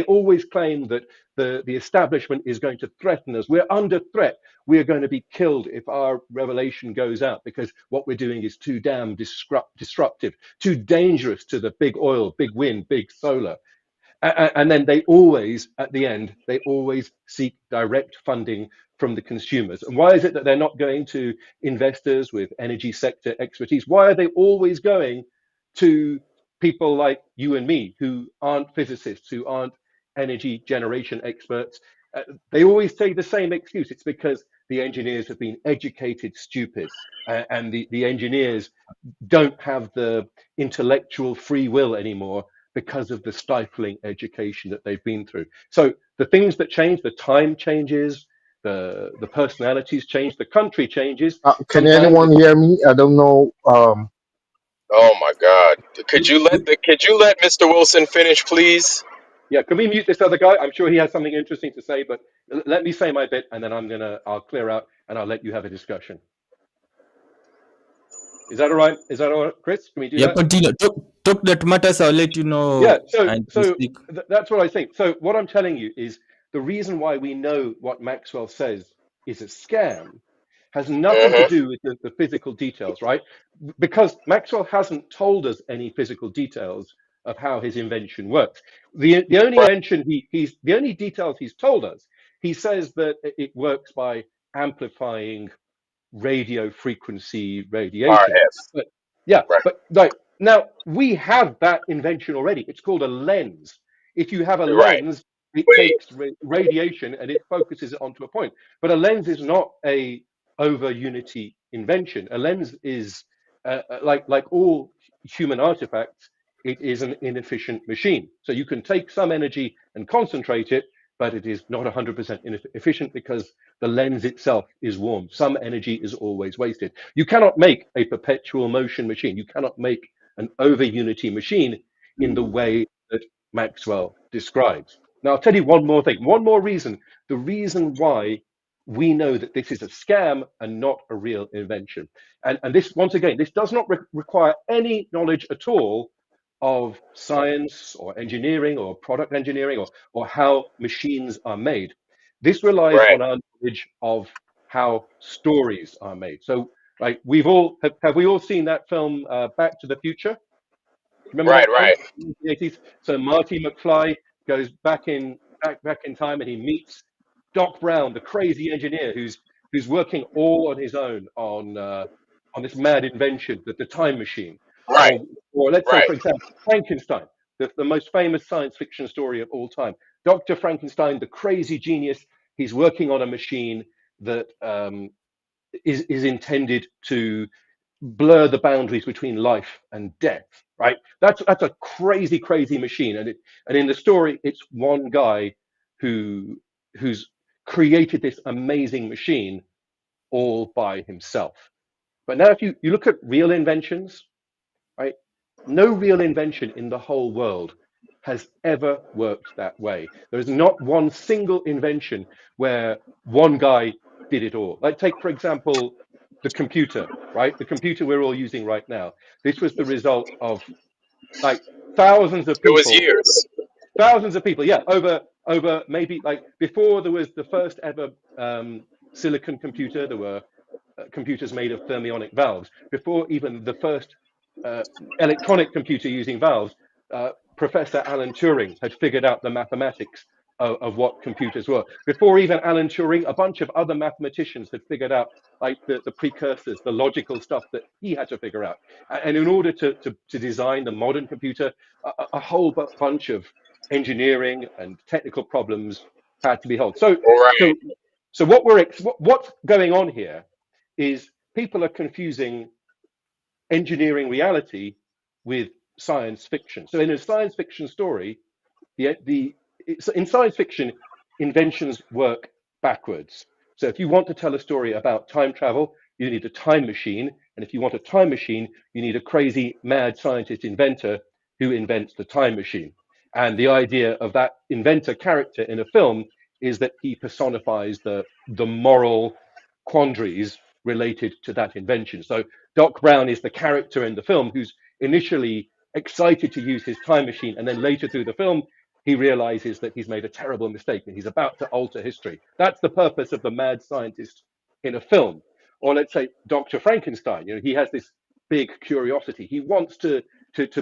always claim that the establishment is going to threaten us. We're under threat. We are going to be killed if our revelation goes out because what we're doing is too damn disruptive, too dangerous to the big oil, big wind, big solar. And then they always, at the end, they always seek direct funding from the consumers. And why is it that they're not going to investors with energy sector expertise? Why are they always going to people like you and me who aren't physicists, who aren't energy generation experts? They always say the same excuse. It's because the engineers have been educated stupid, and the engineers don't have the intellectual free will anymore because of the stifling education that they've been through. So the things that change, the time changes, the personalities change, the country changes. Can Sometimes anyone it, hear me? I don't know. Oh my God! Could you let Mr. Wilson finish, please? yeah, can we mute this other guy? I'm sure he has something interesting to say, but let me say my bit and then I'll clear out and I'll let you have a discussion. Is that all right? Is that all right, Chris? Can we do Yeah, that? continue. Talk that matters. I'll let you Yeah, know so and to so speak. that's what I think. So what I'm telling you is the reason why we know what Maxwell says is a scam has nothing to Mm-hmm. do with the physical details, right? Because Maxwell hasn't told us any physical details of how his invention works. The only Right. mention he's the only details he's told us, he says that it works by amplifying radio frequency radiation. RF. But yeah, Right. but like now we have that invention already. It's called a lens. If you have a Right. lens, it Wait. takes radiation and it focuses it onto a point. But a lens is not a over unity invention. A lens is like all human artifacts. It is an inefficient machine. So you can take some energy and concentrate it, but it is not 100% efficient because the lens itself is warm. Some energy is always wasted. You cannot make a perpetual motion machine. You cannot make an over unity machine in the way that Maxwell describes. Now, I'll tell you one more thing, one more reason. The reason why we know that this is a scam and not a real invention. And this, once again, this does not require any knowledge at all of science or engineering or product engineering or how machines are made. This relies Right. on our knowledge of how stories are made. So, right, we've all have we all seen that film Back to the Future? Remember Right. that film Right. in the 80s? So Marty McFly goes back in time and he meets Doc Brown, the crazy engineer who's working all on his own on this mad invention, the time machine, Right. or let's say, Right. for example, Frankenstein, the most famous science fiction story of all time. Dr. Frankenstein, the crazy genius, he's working on a machine that is intended to blur the boundaries between life and death. Right? That's a crazy, crazy machine, and in the story, it's one guy who's created this amazing machine all by himself. But now, if you look at real inventions, right? No real invention in the whole world has ever worked that way. There is not one single invention where one guy did it all. Like, take, for example, the computer, right? The computer we're all using right now. This was the result of like thousands of It was people, years. yeah, over maybe like before there was the first ever silicon computer, there were computers made of thermionic valves. Before even the first uh, electronic computer using valves, Professor Alan Turing had figured out the mathematics of what computers were. Before even Alan Turing, a bunch of other mathematicians had figured out like the precursors, the logical stuff that he had to figure out. And in order to design the modern computer, a whole bunch of engineering and technical problems had to be solved. Right. So what's going on here is people are confusing engineering reality with science fiction. So in a science fiction story, in science fiction, inventions work backwards. So if you want to tell a story about time travel, you need a time machine, and if you want a time machine, you need a crazy mad scientist inventor who invents the time machine. And the idea of that inventor character in a film is that he personifies the moral quandaries related to that invention. So Doc Brown is the character in the film who's initially excited to use his time machine, and then later through the film, he realizes that he's made a terrible mistake and he's about to alter history. That's the purpose of the mad scientist in a film. Or let's say Dr. Frankenstein, he has this big curiosity. He wants to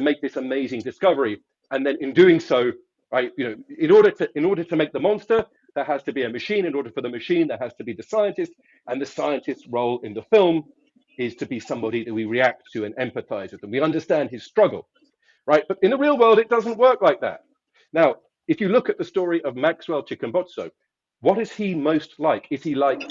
make this amazing discovery, and then in doing so, right, in order to make the monster, there has to be a machine. In order for the machine, there has to be the scientist, and the scientist's role in the film is to be somebody that we react to and empathize with, and we understand his struggle, right? But in the real world, it doesn't work like that. Now, if you look at the story of Maxwell Chikumbutso, What is he most like? Is he like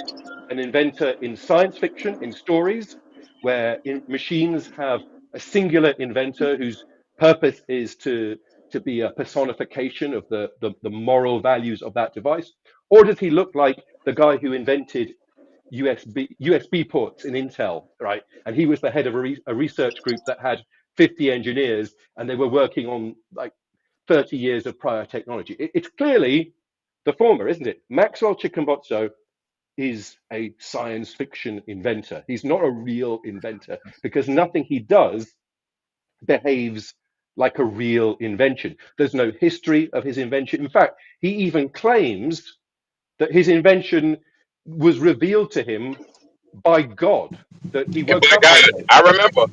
an inventor in science fiction, in stories, where machines have a singular inventor whose purpose is to be a personification of the moral values of that device? Or does he look like the guy who invented USB ports in Intel, right? And he was the head of a research group that had 50 engineers, and they were working on like 30 years of prior technology. It's clearly the former, isn't it? Maxwell Chikumbutso is a science fiction inventor. He's not a real inventor because nothing he does behaves like a real invention. There's no history of his invention. In fact, he even claims that his invention was revealed to him by God, that he And woke by up God, one day. I remember.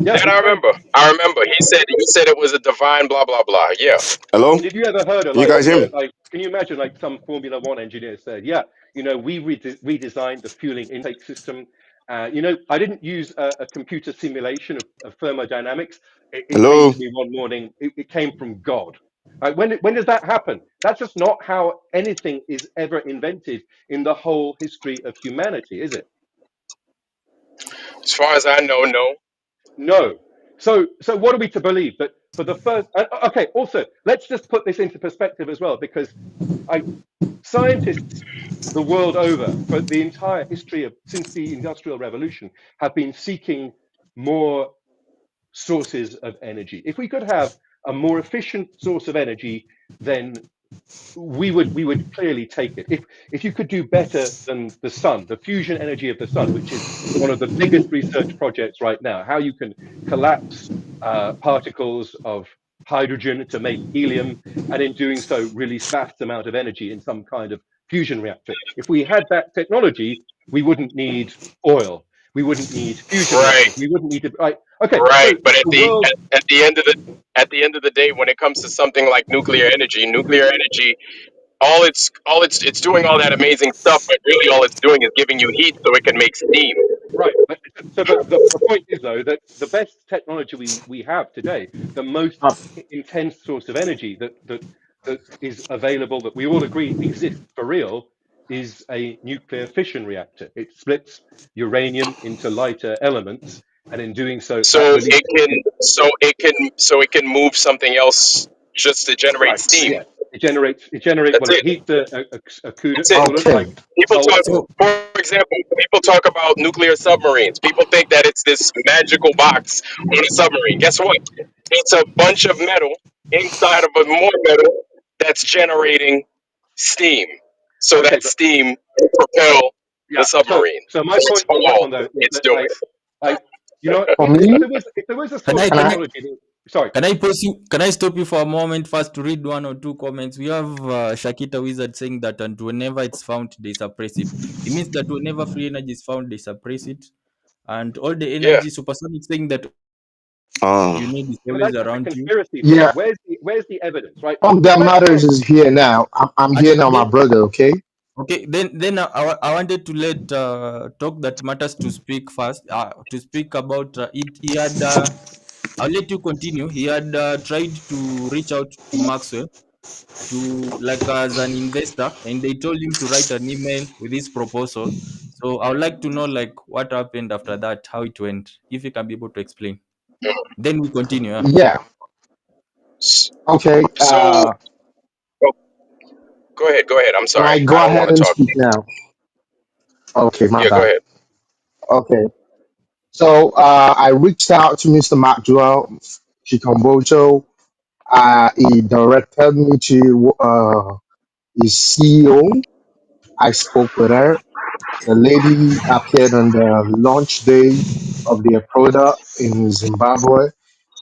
Yeah, That he I claimed. remember. I remember. He said it was a divine blah blah blah. Yeah. Hello? And have you ever heard of You like, guys hear me? like, can you imagine like some Formula One engineer said, yeah, we redesigned the fueling intake system. I didn't use a computer simulation of thermodynamics. It came Hello? to me one morning. It came from God. Right? When does that happen? That's just not how anything is ever invented in the whole history of humanity, is it? As far as I know, no. No. So what are we to believe? That for the first, okay, also, let's just put this into perspective as well, because I scientists the world over for the entire history of since the Industrial Revolution have been seeking more sources of energy. If we could have a more efficient source of energy, then we would clearly take it. If you could do better than the sun, the fusion energy of the sun, which is one of the biggest research projects right now, how you can collapse particles of hydrogen to make helium, and in doing so release vast amount of energy in some kind of fusion reactor. If we had that technology, we wouldn't need oil. We wouldn't need fusion Right, reactors. We wouldn't need to. Right. Okay. right. So But the world. at the end of the day, when it comes to something like nuclear energy, it's doing all that amazing stuff, but really all it's doing is giving you heat so it can make steam. Right. So the point is, though, that the best technology we have today, the most intense source of energy that is available, that we all agree exists for real, is a nuclear fission reactor. It splits uranium into lighter elements, and in doing so, that So releases. it can move something else just to generate Right. steam. Yeah. It generates. That's Well, it it. heats a That's it. coolant like Okay. People sulfur. talk, So for example, people talk about nuclear submarines. People think that it's this magical box on a submarine. Guess what? It's a bunch of metal inside of a more metal that's generating steam. So Okay, that but steam will propel the yeah. So submarine. so my That's point on that all one though is it's that doing. For if me, there was a can sort I of can can I I? technology sorry. can I pause you? Can I stop you for a moment first to read one or two comments? We have Shakita Wizard saying that and whenever it's found, they suppress it. It means that whenever free energy is found, they suppress it. And all the Yeah. energy, Supersonic saying that you Um, need is But always that's just a around you. conspiracy theory. Yeah. Where's the evidence, right? All The that question matters is, is here now. I'm here Okay, now, my brother. Okay. okay. Then I wanted to let talk that matters to speak first. To speak about it, he had. I'll let you continue. He had tried to reach out to Maxwell to like as an investor, and they told him to write an email with his proposal. So I would like to know like what happened after that, how it went, if you can be able to explain. Then we continue. Yeah. Yeah. S- Okay. So, oh, go ahead. Go ahead. I'm Can sorry. I I go don't want ahead to and talk. speak now? Okay, my Yeah, go bad. ahead. Okay. So I reached out to Mr. Maxwell Chikumbutso. He directed me to his CEO. I spoke with her. The lady appeared on the launch day of their product in Zimbabwe,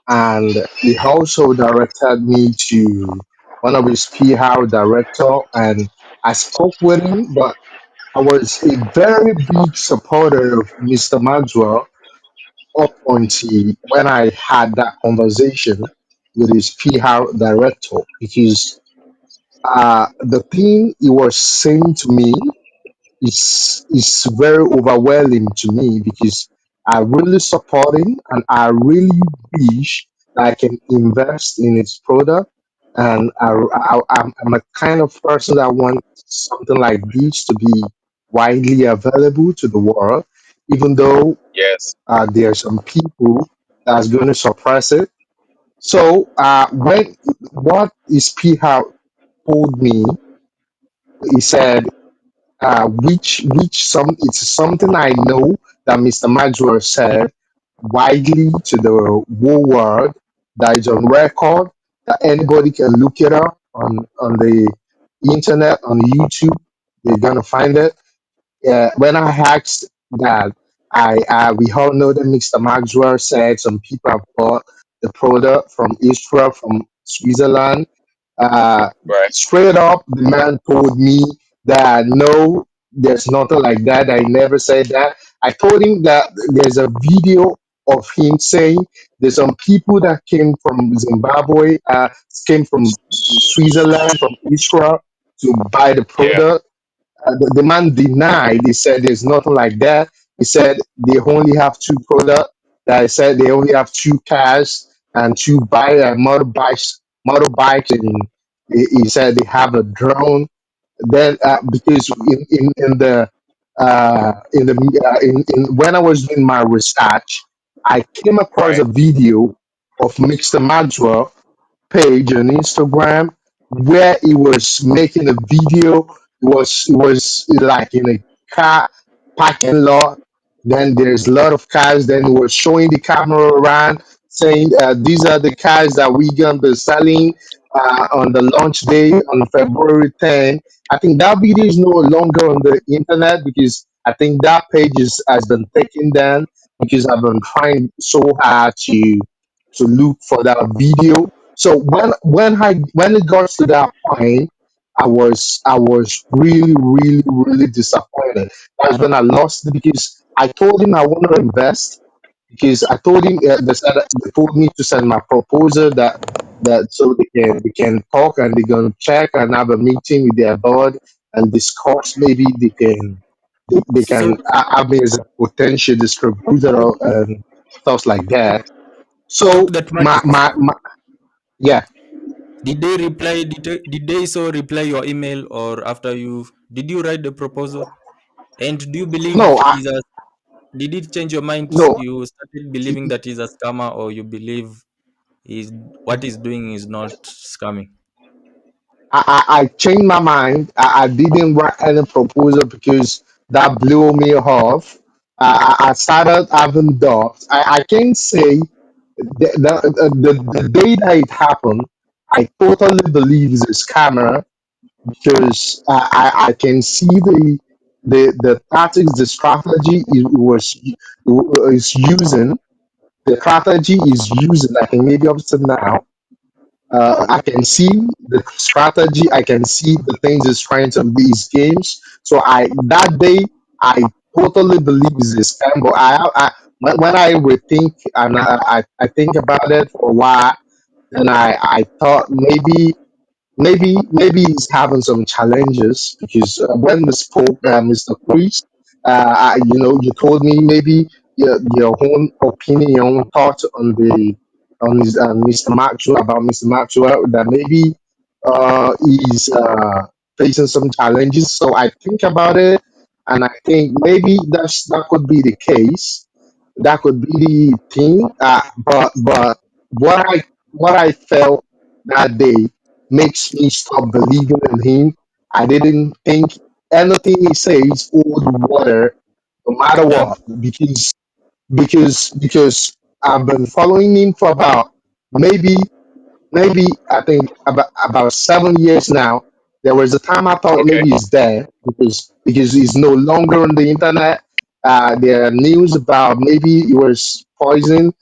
and he also directed me to one of his PR director, and I spoke with him, but I was a very big supporter of Mr. Maxwell up until when I had that conversation with his PR director, because the thing he was saying to me is very overwhelming to me, because I really support him and I really wish I can invest in his product. and I'm a kind of person that wants something like this to be widely available to the world, even though Yes. there are some people that's going to suppress it. So when what is P told me, he said, which some it's something I know that Mr. Maxwell said widely to the whole world, that is on record, that anybody can look it up on the internet, on YouTube. They're gonna find it. When I asked that, we all know that Mr. Maxwell said some people have bought the product from Israel, from Switzerland. Uh, Right. Straight up, the man told me that no, there's nothing like that. I never said that. I told him that there's a video of him saying there's some people that came from Zimbabwe, came from Switzerland, from Israel to buy the Yeah. product. The man denied. He said there's nothing like that. He said they only have two products. That he said they only have two cars and two motorbikes, and he said they have a drone. Then because in when I was doing my research, I came across Right. a video of Mr. Maxwell page on Instagram where he was making a video. It was like in a car parking lot. Then there's a lot of cars. Then he was showing the camera around, saying these are the cars that we're gonna be selling on the launch day on February 10th. I think that video is no longer on the internet because I think that page has been taken down because I've been trying so hard to look for that video. So when it got to that point, I was really disappointed. That's when I lost it because I told him I want to invest because I told him they told me to send my proposal that so they can talk and they're gonna check and have a meeting with their board and discuss maybe they can So have me as a potential distributor and stuff like that. talk So that my matters. my, my yeah. Did they reply? Did they so reply your email, or after you did you write the proposal? And do you No, believe is a did it change your mind? no, You started believing that he's a scammer, or you believe is what he's doing is not scamming? I changed my mind. I didn't write any proposal because that blew me off. I started having doubts. I can say the day that it happened, I totally believe it's a scammer because I can see the tactics, the strategy is using. The strategy is using. I can maybe up to now. I can see the strategy. I can see the things it's trying to these games. So that day I totally believe it's a scam. But when I rethink and I think about it for a while, and I thought maybe he's having some challenges because when we spoke, Mr. Priest, you told me maybe your own opinion, your own thoughts on the on his, Mr. Maxwell, about Mr. Maxwell, that maybe he's facing some challenges. So I think about it, and I think maybe that could be the case. That could be the thing. But what I felt that day makes me stop believing in him. I didn't think anything he says hold water, no matter Yeah, what, because I've been following him for about maybe maybe I think about 7 years now. There was a time I thought Okay. maybe he's dead because he's no longer on the internet. There are news about maybe he was poisoned.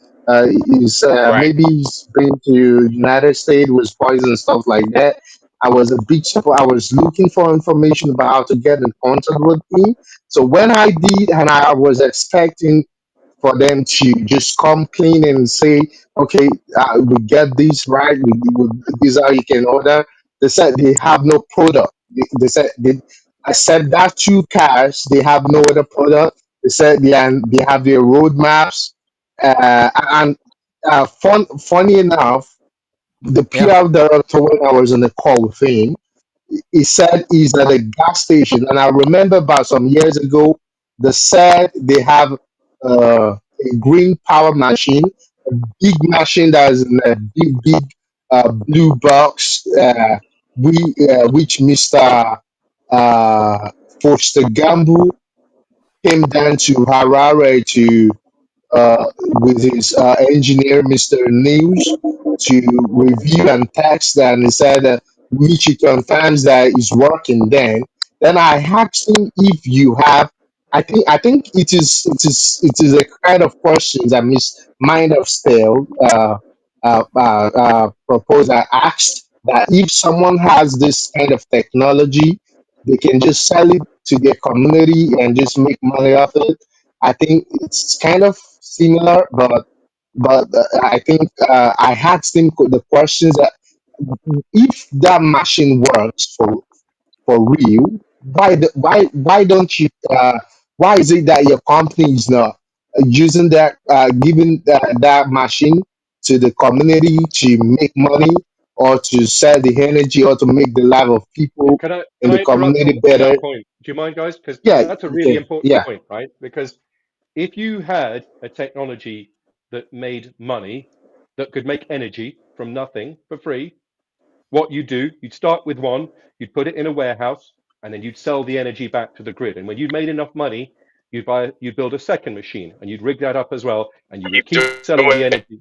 He's Right. maybe he's been to United States, was poisoned and stuff like that. I was a big support. I was looking for information about how to get in contact with him. So when I did, and I was expecting for them to just come clean and say, okay, we get this right. This is how you can order. They said they have no product. I said that two cars, they have no other product. They said they have their roadmaps. And funny enough, the Yeah. PR director, when I was on the call with him, he said he's at a gas station. And I remember about some years ago, they said they have a green power machine, a big machine that is in a big blue box, which Mr. Uh, Foster Gamble came down to Harare to with his engineer, Mr. News, to review and test, and he said which he confirms that is working. Then I asked him if you have. I think it is a kind of question that Miss Mind of Stale proposed. I asked that if someone has this kind of technology, they can just sell it to their community and just make money off it. I think it's kind of similar, but I think I had him the questions that if that machine works for real, why don't you? Why is it that your company is not using that, giving that machine to the community to make money or to sell the energy or to make the life of people Can in I the interrupt community on better? that point? Do you mind, guys? Because Yeah, that's a really okay, important yeah. point, right? Because if you had a technology that made money, that could make energy from nothing for free, what you do, you'd start with one, you'd put it in a warehouse, and then you'd sell the energy back to the grid. And when you'd made enough money, you'd build a second machine, and you'd rig that up as well, and you would Keep keep doing selling the it. energy.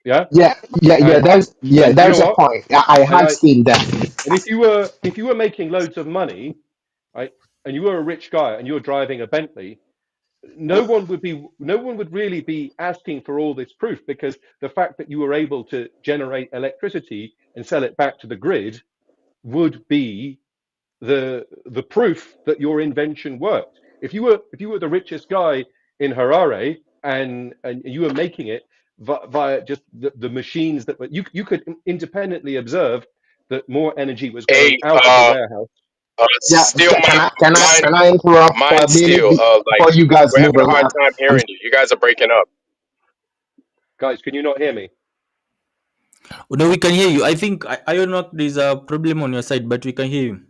Yeah, Yeah. and you know There's a what? point. I And had seen that. if you were making loads of money, right, and you were a rich guy and you were driving a Bentley, no one would really be asking for all this proof, because the fact that you were able to generate electricity and sell it back to the grid would be the proof that your invention worked. If you were the richest guy in Harare, and you were making it via just the machines that were, you could independently observe that more energy was Hey, going out of the warehouse. Yeah, Steel mind, can I interrupt for a mind minute steel. Like before you guys we're move having a hard on? time I'm hearing you. You guys are breaking up. Guys, can you not hear me? Oh, no, we can hear you. I think I don't know if there's a problem on your side, but we can hear you.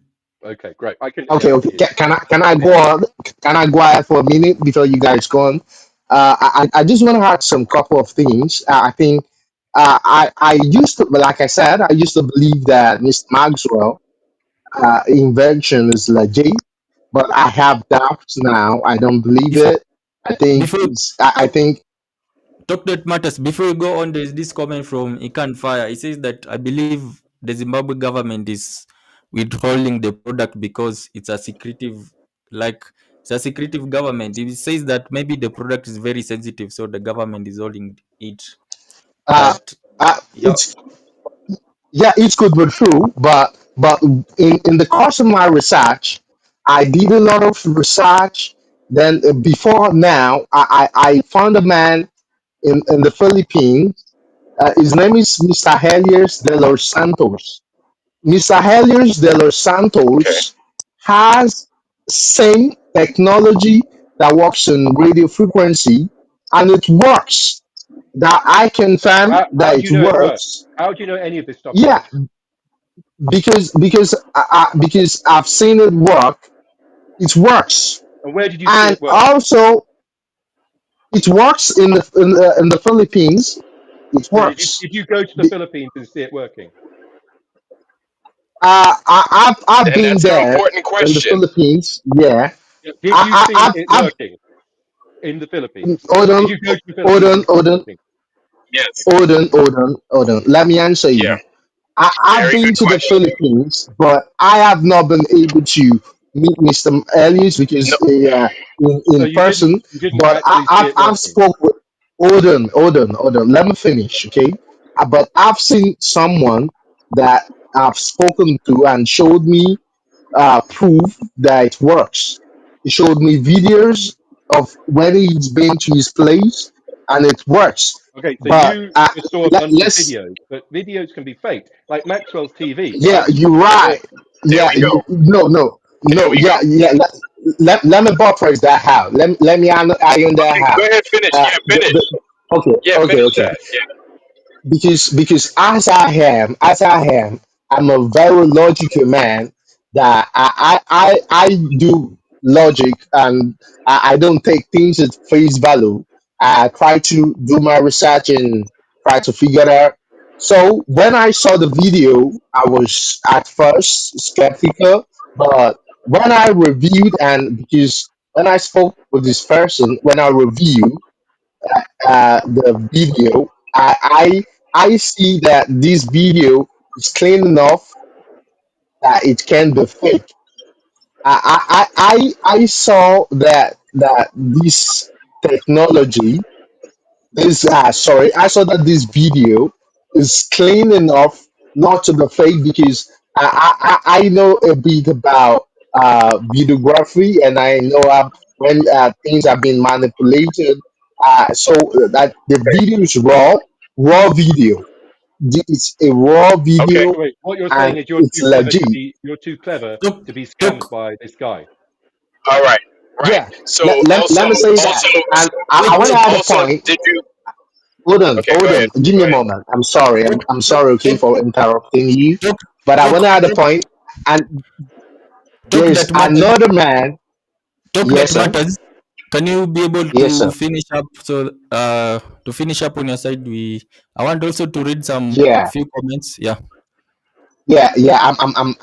Okay, great. okay. I can Okay. hear you. Can I go on? Can I go ahead for a minute before you guys go on? I just want to add some couple of things. I think I used to, like I said, I used to believe that Mr. Maxwell invention is legit, but I have doubts now. I don't believe Before it. I think before it's. I think. talk that matters. Before we go on, there's this comment from Ikan Fire. It says that I believe the Zimbabwe government is withholding the product because it's a secretive, like it's a secretive government. It says that maybe the product is very sensitive, so the government is holding it. Uh, But yeah, it's Yeah, it could be true, but in the course of my research, I did a lot of research. Then before now, I found a man in the Philippines. His name is Mr. Helios de los Santos. Mr. Helios de los Okay. Santos has same technology that works in radio frequency, and it works. That I confirm How that do it you know it works? works. How do you know any of this stuff Yeah, works? because I've seen it work. It works, And where did you see and it work? also it works in the Philippines. It So works. did you go to the The- Philippines and see it working? I've And been that's an there important in the question. Philippines. Yeah, Yeah. Did you see it I've working in the Philippines? hold Did on, you go to the hold Philippines on, and see hold it on, working? Yes. hold on. Let me answer Yeah. you. I've Very been good to the question. Philippines, but I have not been able to meet Mr. Ellis No. because So in person. you didn't But actually see it I've working. spoke with. Hold on. Let me finish, okay? But I've seen someone that I've spoken to and showed me proof that it works. He showed me videos of when he's been to his place, and it works. Okay, so But you just saw a bunch of let's videos, but videos can be faked, like Maxwell's TV, yeah, right? you're Or right. There Yeah, we go. There we go. yeah. Let me buttress that out. Let me iron that Okay, go out. ahead, finish. Yeah, finish. Okay, Yeah, finish okay. that. Yeah. because I'm a very logical man that I do logic, and I don't take things at face value. I try to do my research and try to figure it out. So when I saw the video, I was at first skeptical, but when I reviewed, and because when I spoke with this person, when I reviewed the video, I see that this video is clean enough that it can be fake. I saw that this technology, this sorry, I saw that this video is clean enough not to be fake, because I know a bit about videography, and I know when things have been manipulated. So that the video is raw video. It's a raw Okay. video, Wait, what you're saying and is it's legit. you're too clever Took, to be took, scammed by this guy. All right. Right. Yeah, So also, let me say that. also, And wait, I want to wait, add a also, point. did you? Okay, Hold go on. ahead. Give Go me a ahead. moment. I'm sorry. took, I'm took, sorry, okay, took, for interrupting you. took, But I took, want to add a took, point. And took there's that matters. another man. Took Yes, that sir. matters. Can you be able Yes, to sir. finish up? So, to finish up on your side, I want also to read some Yeah. few comments. Yeah. Yeah. I'm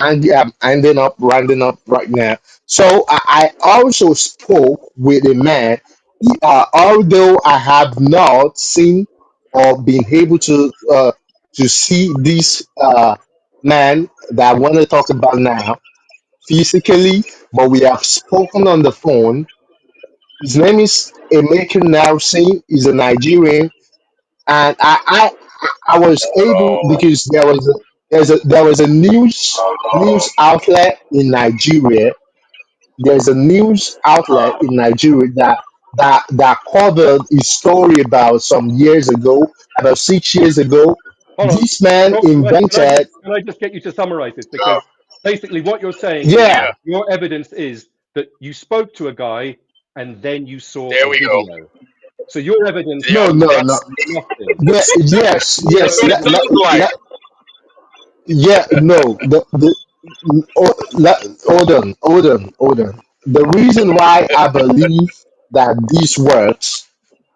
rounding up right now. So I also spoke with a man. Although I have not seen or been able to see this man that I want to talk about now physically, but we have spoken on the phone. His name is Emeka Nelson. He's a Nigerian, and I was able, because there was a news outlet in Nigeria. There's a news outlet in Nigeria that covered a story about some years ago, about 6 years ago. Hold on. This man invented, Can I just get you to summarize this? Because basically what you're saying is yeah, Yeah. your evidence is that you spoke to a guy and then you saw There a we go. video. So your evidence Yep. no, That's is nothing. yeah, yes, Your that's yes, what it evidence sounds like. yeah, no, hold on. The reason why I believe that this works,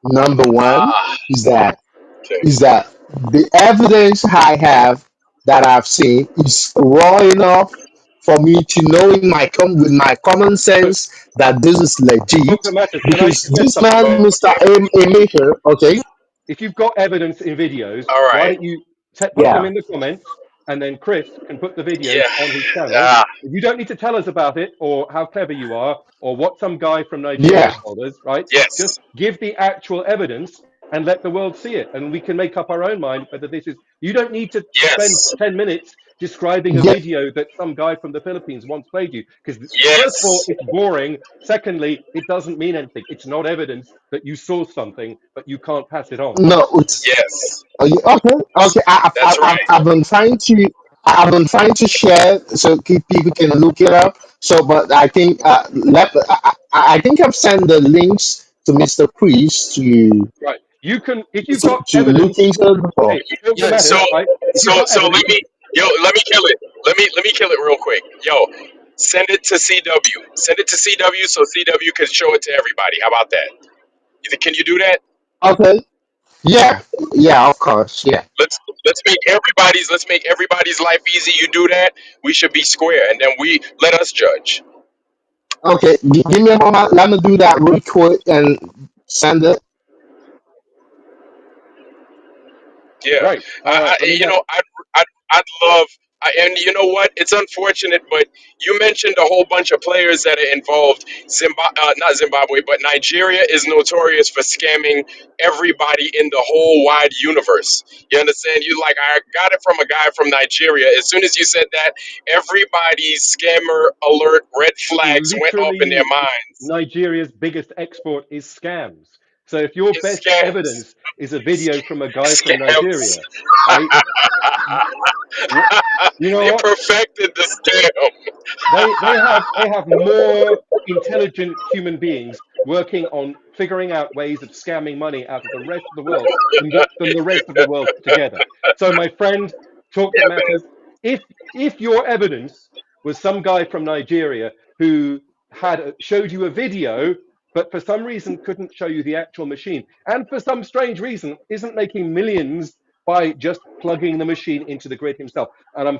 number one, Ah. is that Okay. is that the evidence I have that I've seen is raw enough for me to know in with my common so sense that this is Dr. legit, Matters, can I because suggest this something? man, Mr. Okay. Maker, okay, If you've got evidence in videos, All why right. don't you put them yeah, in the comments, and then Chris can put the videos Yeah. on his channel. Ah. You don't need to tell us about it or how clever you are or what some guy from Nigeria yeah, told us, right? Just Yes. give the actual evidence and let the world see it, and we can make up our own mind whether this is. You don't need to spend Yes. 10 minutes describing a yeah, video that some guy from the Philippines once played you, because first of all, Yes. it's boring. Secondly, it doesn't mean anything. It's not evidence that you saw something, but you can't pass it on. no, it's Yes. okay, okay. That's right. I've been trying to share so people can look it up. So, but I think I think I've sent the links to Mr. Chris Right. You can, if you've got to look evidence. into it before. Hey, filter Yeah. So matters, right? If you've got so let evidence, me let me kill it. Let me kill it real quick. Yo, send it to CW. Send it to CW so CW can show it to everybody. How about that? Can you do that? Okay. Yeah. Yeah. Of course. Yeah. Let's make everybody's life easy. You do that, we should be square, and then we let us judge. Okay. Give me a moment. Let me do that real quick and send it. Yeah, right? I mean, that I'd love, and you know what? It's unfortunate, but you mentioned a whole bunch of players that are involved. Not Zimbabwe, but Nigeria is notorious for scamming everybody in the whole wide universe. You understand? You like, I got it from a guy from Nigeria. As soon as you said that, everybody's scammer alert red flags went off in their literally minds. Nigeria's biggest export is scams. So if your It's best scams. evidence is a video from a guy from Scams. Nigeria, right? You know They what? perfected the scam. They have more intelligent human beings working on figuring out ways of scamming money out of the rest of the world than the rest of the world put together. So, my friend, talk that matters. If your evidence was some guy from Nigeria who showed you a video, but for some reason couldn't show you the actual machine, and for some strange reason isn't making millions by just plugging the machine into the grid himself. And I'm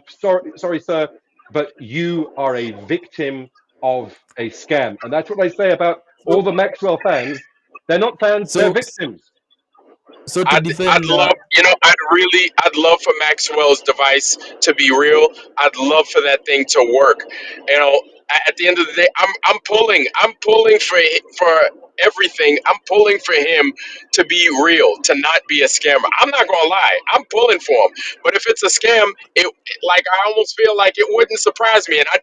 sorry, sir, but you are a victim of a scam. And that's what I say about all So, the Maxwell fans. They're not fans, they're so, victims. so to I'd defend, love, I'd love for Maxwell's device to be real. I'd love for that thing to work. At the end of the day, I'm pulling for everything. I'm pulling for him to be real, to not be a scammer. I'm not gonna lie, I'm pulling for him. But if it's a scam, like I almost feel like it wouldn't surprise me, and I'd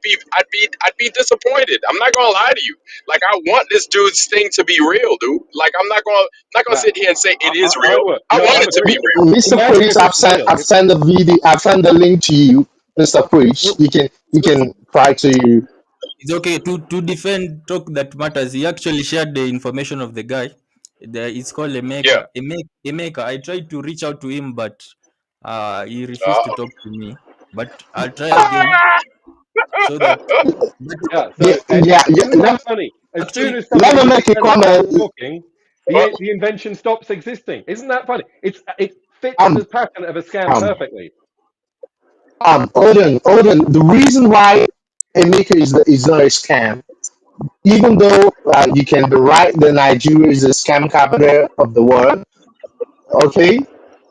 be disappointed. I'm not gonna lie to you. Like I want this dude's thing to be real, dude. Like I'm not gonna Now, sit here and say it is I real. would. I No, want I'm it to be agreeing. real. Mr. Imagine Priest, if it's real. I've sent the video, I've sent the link to you, Mr. Priest. so, You so can try to. it's okay to defend talk that matters. He actually shared the information of the guy. It's called a Yeah. maker. A maker. I tried to reach out to him, but he refused to Uh, talk to me. But I'll try again so that. But Yeah. Yeah, So, yeah, yeah. isn't that funny? As soon actually, as Let somebody me who make a pretends to be comment. talking, well, the invention stops existing. Isn't that funny? It fits Um, the pattern of a scam um, perfectly. Odin. The reason why a maker is not a scam, even though you can be right that Nigeria is the scam capital of the world. Okay,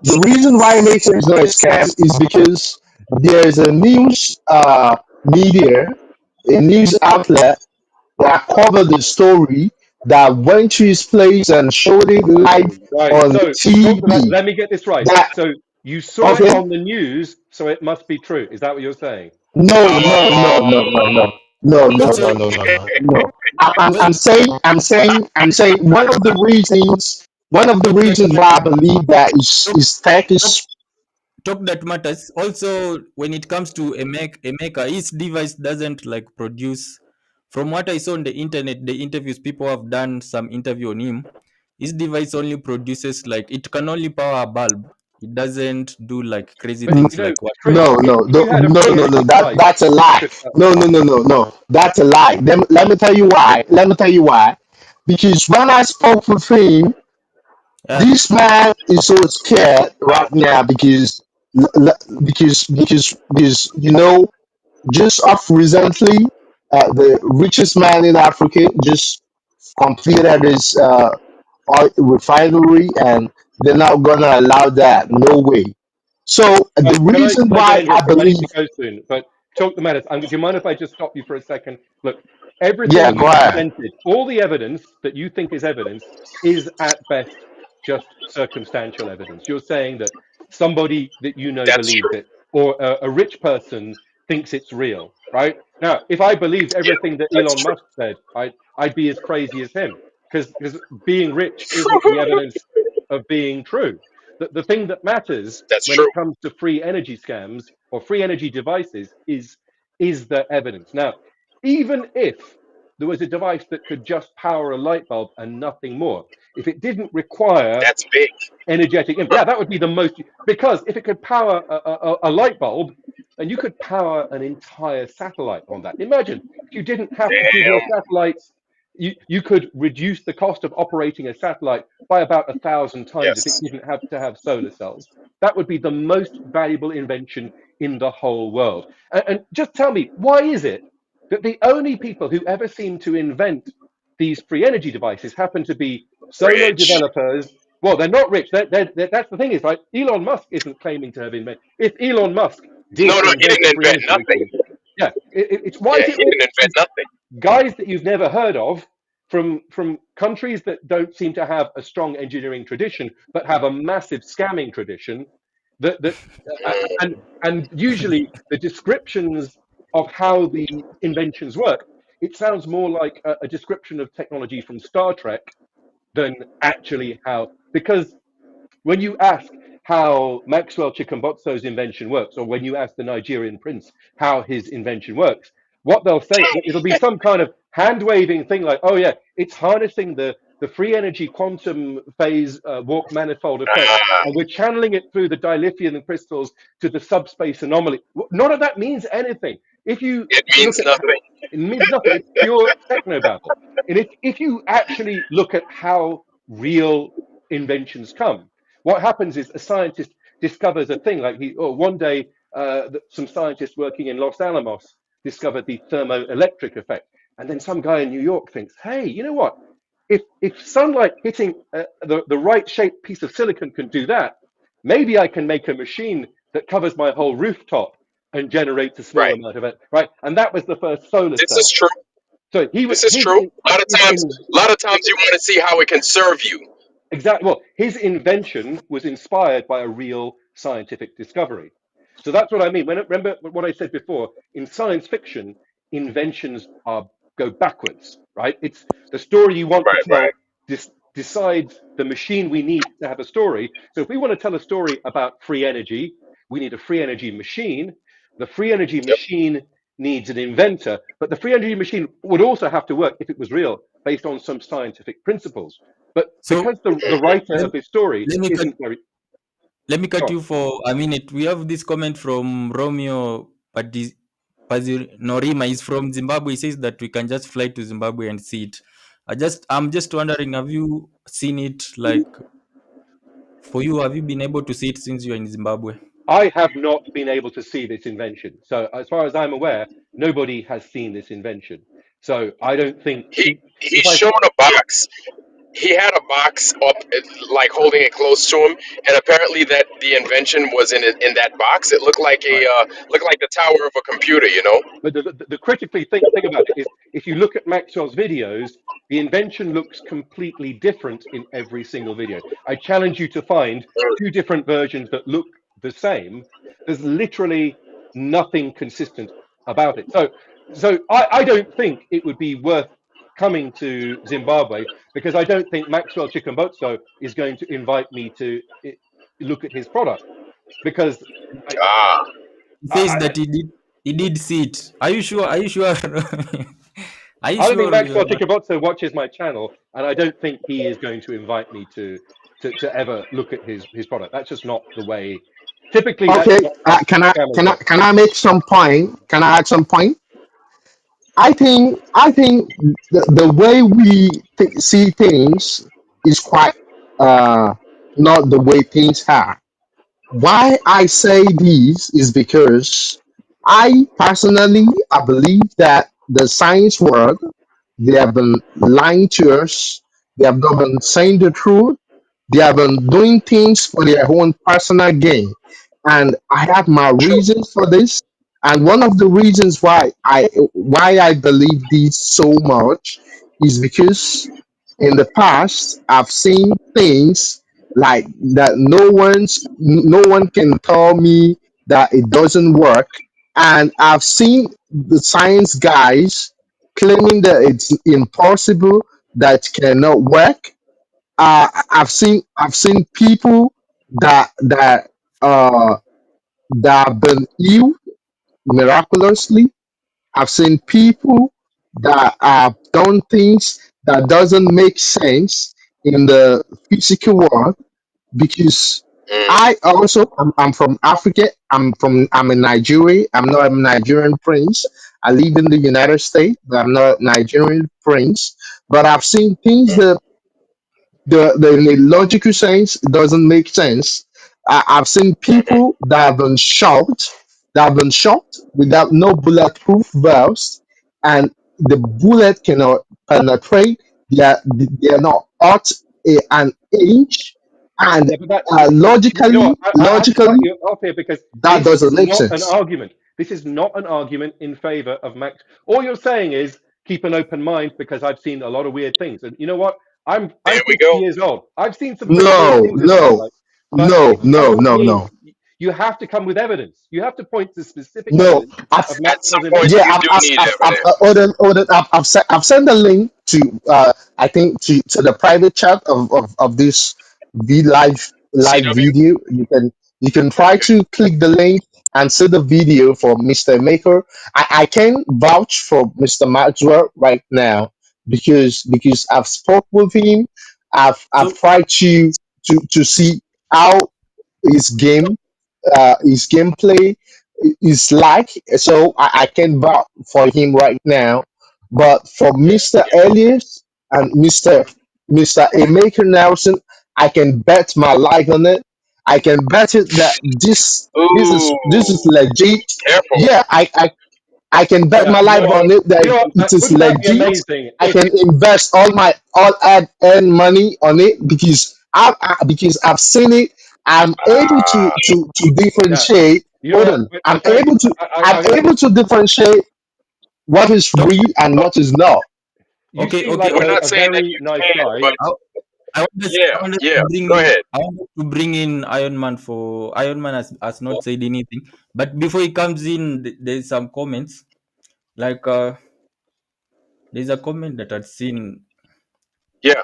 the reason why Mason is not a scam is because there is a news media, a news outlet that covered the story that went to his place and showed it live Right. on So, talk to that. TV. Let me get this right. That So, you saw it okay? on the news, so it must be true. Is that what you're saying? No, no, no, uh, no, no, no, no, no, no, also, no, no, no, no. well, I'm saying one of the talk that reasons why I matters. believe that Talk, is tech talk, is talk that matters. Also, when it comes to a maker, his device doesn't like produce. From what I saw on the internet, the interviews people have done some interview on him. His device only produces like it can only power a bulb. It doesn't do like crazy But, things like what Chris, no, if no, you had a no, free no, no. energy device, That's a lie. Chris, No, no, no, no, no. That's a lie. Let me tell you why. Let me tell you why. Because when I spoke with him, uh, this man is so scared right now because just off recently, the richest man in Africa just completed his oil refinery, and they're not gonna allow that. No way. So right, the reason can I get why I in? I need believe, to go soon, but talk the matters. Do you mind if I just stop you for a second? Look, everything yeah, go you ahead. presented, all the evidence that you think is evidence, is at best just circumstantial evidence. You're saying that somebody that you know that's believes true. it, or a rich person thinks it's real, right? Now, if I believed Yeah, everything that that's Elon true. Musk said, I'd be as crazy as him, because being rich isn't the evidence of being true. The thing that matters That's when true. it comes to free energy scams or free energy devices is the evidence. Now, even if there was a device that could just power a light bulb and nothing more, if it didn't require That's big. energetic input, yeah, that would be the most, because if it could power a light bulb, then you could power an entire satellite on that. Imagine if you didn't have to give your Damn. satellites, you could reduce the cost of operating a satellite by about 1,000 times if it Yes. didn't have to have solar cells. That would be the most valuable invention in the whole world. And just tell me, why is it that the only people who ever seem to invent these free energy devices happen to be solo Rich. developers? Well, they're not rich. That's the thing is, right? Elon Musk isn't claiming to have invented. If Elon Musk did No, he invent the didn't free invent energy nothing. machine, yeah, it's why Yeah, is it he all didn't invent these nothing. guys that you've never heard of from countries that don't seem to have a strong engineering tradition but have a massive scamming tradition that and usually the descriptions of how the inventions work, it sounds more like a description of technology from Star Trek than actually how, because when you ask how Maxwell Chikumbutso's invention works, or when you ask the Nigerian prince how his invention works, what they'll say, it'll be some kind of hand waving thing like, oh yeah, it's harnessing the free energy quantum phase warp manifold effect, Ah, and we're channeling it through the dilithium crystals to the subspace anomaly. None of that means anything. If you it look means at nothing. it means nothing. It's pure techno babble. And if you actually look at how real inventions come, what happens is a scientist discovers a thing like one day some scientists working in Los Alamos discovered the thermoelectric effect, and then some guy in New York thinks, hey, you know what? If sunlight hitting the right shaped piece of silicon can do that, maybe I can make a machine that covers my whole rooftop and generates a small Right. amount of it, right? And that was the first solar This is cell. true. So he was This is true. his A lot of times you want to see how it can serve you. exactly, well, his invention was inspired by a real scientific discovery. So that's what I mean. Remember what I said before, in science fiction, inventions go backwards, right? It's the story you want to Right, tell right. decides the machine we need to have a story. So if we want to tell a story about free energy, we need a free energy machine. The free energy Yep. machine needs an inventor, but the free energy machine would also have to work if it was real based on some scientific principles. But So because the writer let, of this story let me cut isn't very, let me go cut on. you for a minute. We have this comment from Romeo Norima. He's from Zimbabwe. He says that we can just fly to Zimbabwe and see it. I'm just wondering, have you seen it? Like for you, have you been able to see it since you're in Zimbabwe? I have not been able to see this invention. So as far as I'm aware, nobody has seen this invention. So I don't think He if I showed a box. He had a box up, like holding it close to him, and apparently that the invention was in that box. It right. looked like the tower of a computer. You know. But the critically thing about it is if you look at Maxwell's videos, the invention looks completely different in every single video. I challenge you to find two different versions that look the same. There's literally nothing consistent about it. So I don't think it would be worth coming to Zimbabwe because I don't think Maxwell Chikumbutso is going to invite me to look at his product because I, Ah, He says I, that he did see it. Are you sure? Are you sure? Are you I don't think sure? Maxwell Chikabotso watches my channel, and I don't think he is going to invite me to ever look at his product. That's just not the way. Typically, that's Okay, not how scammers work. can I make some point? Can I add some point? I think the way we see things is quite uh not the way things are. Why I say this is because I believe that the science world, they have been lying to us. They have not been saying the truth. They have been doing things for their own personal gain. And I have my true. reasons for this. And one of the reasons why I believe this so much is because in the past I've seen things like that no one can tell me that it doesn't work. And I've seen the science guys claiming that it's impossible, that it cannot work. I've seen people that uh that have been healed miraculously. I've seen people that have done things that doesn't make sense in the physical world because Mm. I'm from Africa. I'm a Nigerian. I'm not a Nigerian prince. I live in the United States, but I'm not a Nigerian prince. But I've seen things that in a logical sense it doesn't make sense. I've seen people that have been shot without no bulletproof vests, and the bullet cannot penetrate. They are not out an inch, and Yeah, but that you know what? I have to cut logically you off here because that this is doesn't make not an sense. argument. This is not an argument in favor of Max. All you're saying is keep an open mind because I've seen a lot of weird things, and you know what? I'm There we 50 go. years old. I've seen some pretty weird No, things in my no, life, but no, it no, doesn't no, mean no, you have to come with evidence. You have to point to specific no. evidence I've of At some Maxwell's point, invention. Yeah, you do need I've evidence. ordered, I've sent a link to I think to the private chat of this live CW. video. You can try Okay. to click the link and see the video for Mr. Maker. I can vouch for Mr. Maxwell right now because I've spoke with him. I've So tried to see how his his gameplay is like. So I can vouch for him right now. But for Yeah, Mr. yeah. Elias and Mr. Emeka Nelson, I can bet my life on it. I can bet it that this is Ooh, legit. careful. Yeah, I can bet Yeah, my life on it that it is wouldn't that be legit. amazing I if can invest all ad earn money on it because I've seen it. I'm able Ah, to yeah, differentiate. Hold on, okay, I'm able to differentiate what is talk. real and what is not. you Okay, seem okay, like we're okay. not a saying that very you nice can, but guy. yeah, I want us to yeah. bring Go in. ahead. I want us to bring in Iron Man for Iron Man has not said anything. But before he comes in, there's some comments. Like there's a comment that I'd seen. Yeah,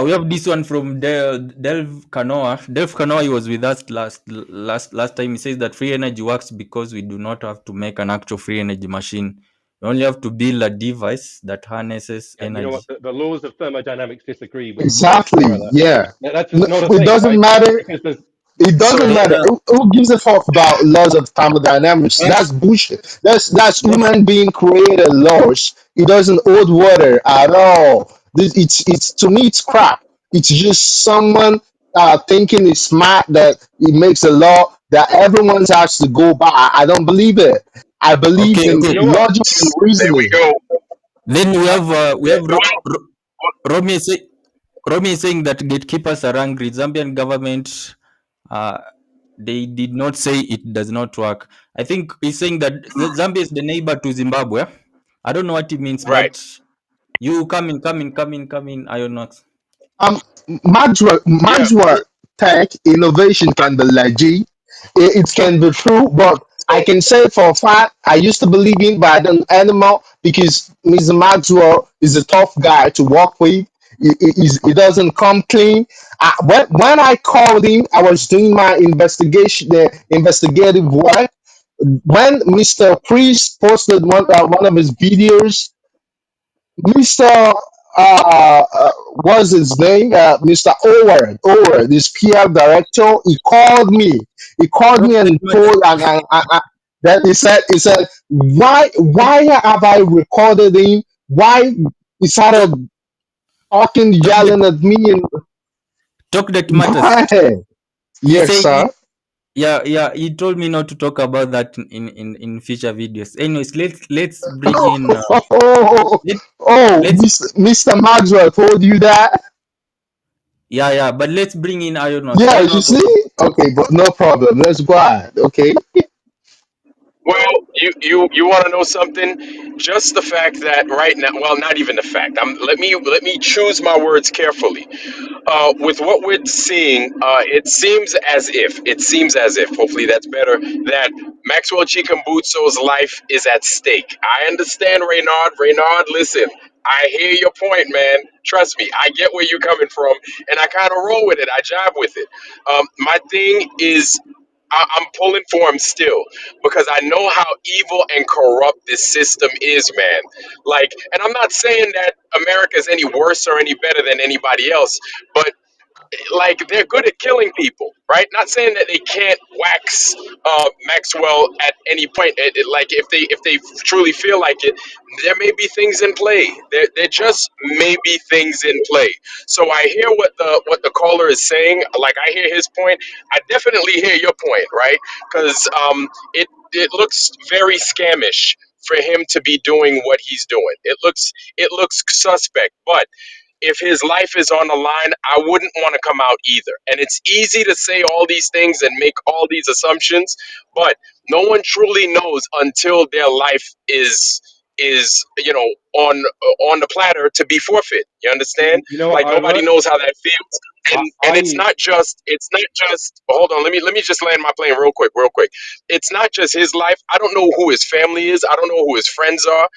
We have this one from Delv Kanoa. Delv Kanoa, he was with us last time. He says that free energy works because we do not have to make an actual free energy machine. We only have to build a device that harnesses You know what? energy. The laws of thermodynamics disagree with Exactly. Florida. Yeah. That's just No, not a it thing, doesn't right? matter. Because there's It doesn't so Then matter. Who gives a fuck about laws of thermodynamics? then, That's bullshit. That's then human being created laws. It doesn't hold water at all. It's to me it's crap. It's just someone thinking it's smart that it makes a law that everyone has to go by. I don't believe it. I believe okay, in okay. you know what? logic and there we reasoning. go. Then we have Well, Romy Romy is saying that gatekeepers are angry. Zambian government, uh, they did not say it does not work. I think he's saying that Zambia is the neighbor to Zimbabwe. I don't know what it means, right. but you come in, Ionox. Um, Yeah, Maxwell tech innovation can be legit. It can be true, but I so can say for a fact I used to believe in, but I don't anymore because Mr. Maxwell is a tough guy to work with. He doesn't come clean. When I called him, I was doing my investigation, the investigative work. When Mr. Priest posted one of his videos, Mr. What's his name? Mr. Ower, this PR director, he called me. He called Drop me that and matter. told, and then he said, why have I recorded him? Why he Talk, started talking, talk that, yelling at me, and talk that go matters. ahead. He Yes, say, sir. yeah, yeah. He told me not to talk about that in future videos. Anyways, let's bring in. Oh, Let, let's Mr. Maxwell told you that. yeah, yeah. But let's bring in Ionox. Yeah, you Ionox. see? Okay, but no problem. Let's go ahead. Okay. well, you want to know something? Just the fact that right now, well, not even the fact. Let me choose my words carefully. With what we're seeing, it seems as if, hopefully that's better, that Maxwell Chikumbutso's life is at stake. I understand, Reynard. Reynard, listen, I hear your point, man. Trust me, I get where you're coming from, and I kind of roll with it. I jive with it. My thing is, I'm pulling for him still because I know how evil and corrupt this system is, man. Like, and I'm not saying that America is any worse or any better than anybody else, but like they're good at killing people, right? Not saying that they can't wax Maxwell at any point. Like if they truly feel like it, there may be things in play. There just may be things in play. So I hear what the caller is saying. Like I hear his point. I definitely hear your point, right? Because it looks very scamish for him to be doing what he's doing. It looks suspect, but if his life is on the line, I wouldn't want to come out either. And it's easy to say all these things and make all these assumptions, but no one truly knows until their life is on the platter to be forfeit. You understand? You know what? Like nobody knows how that feels. And it's I not just hold on, let me just land my plane real quick. It's not just his life. I don't know who his family is. I don't know who his friends are.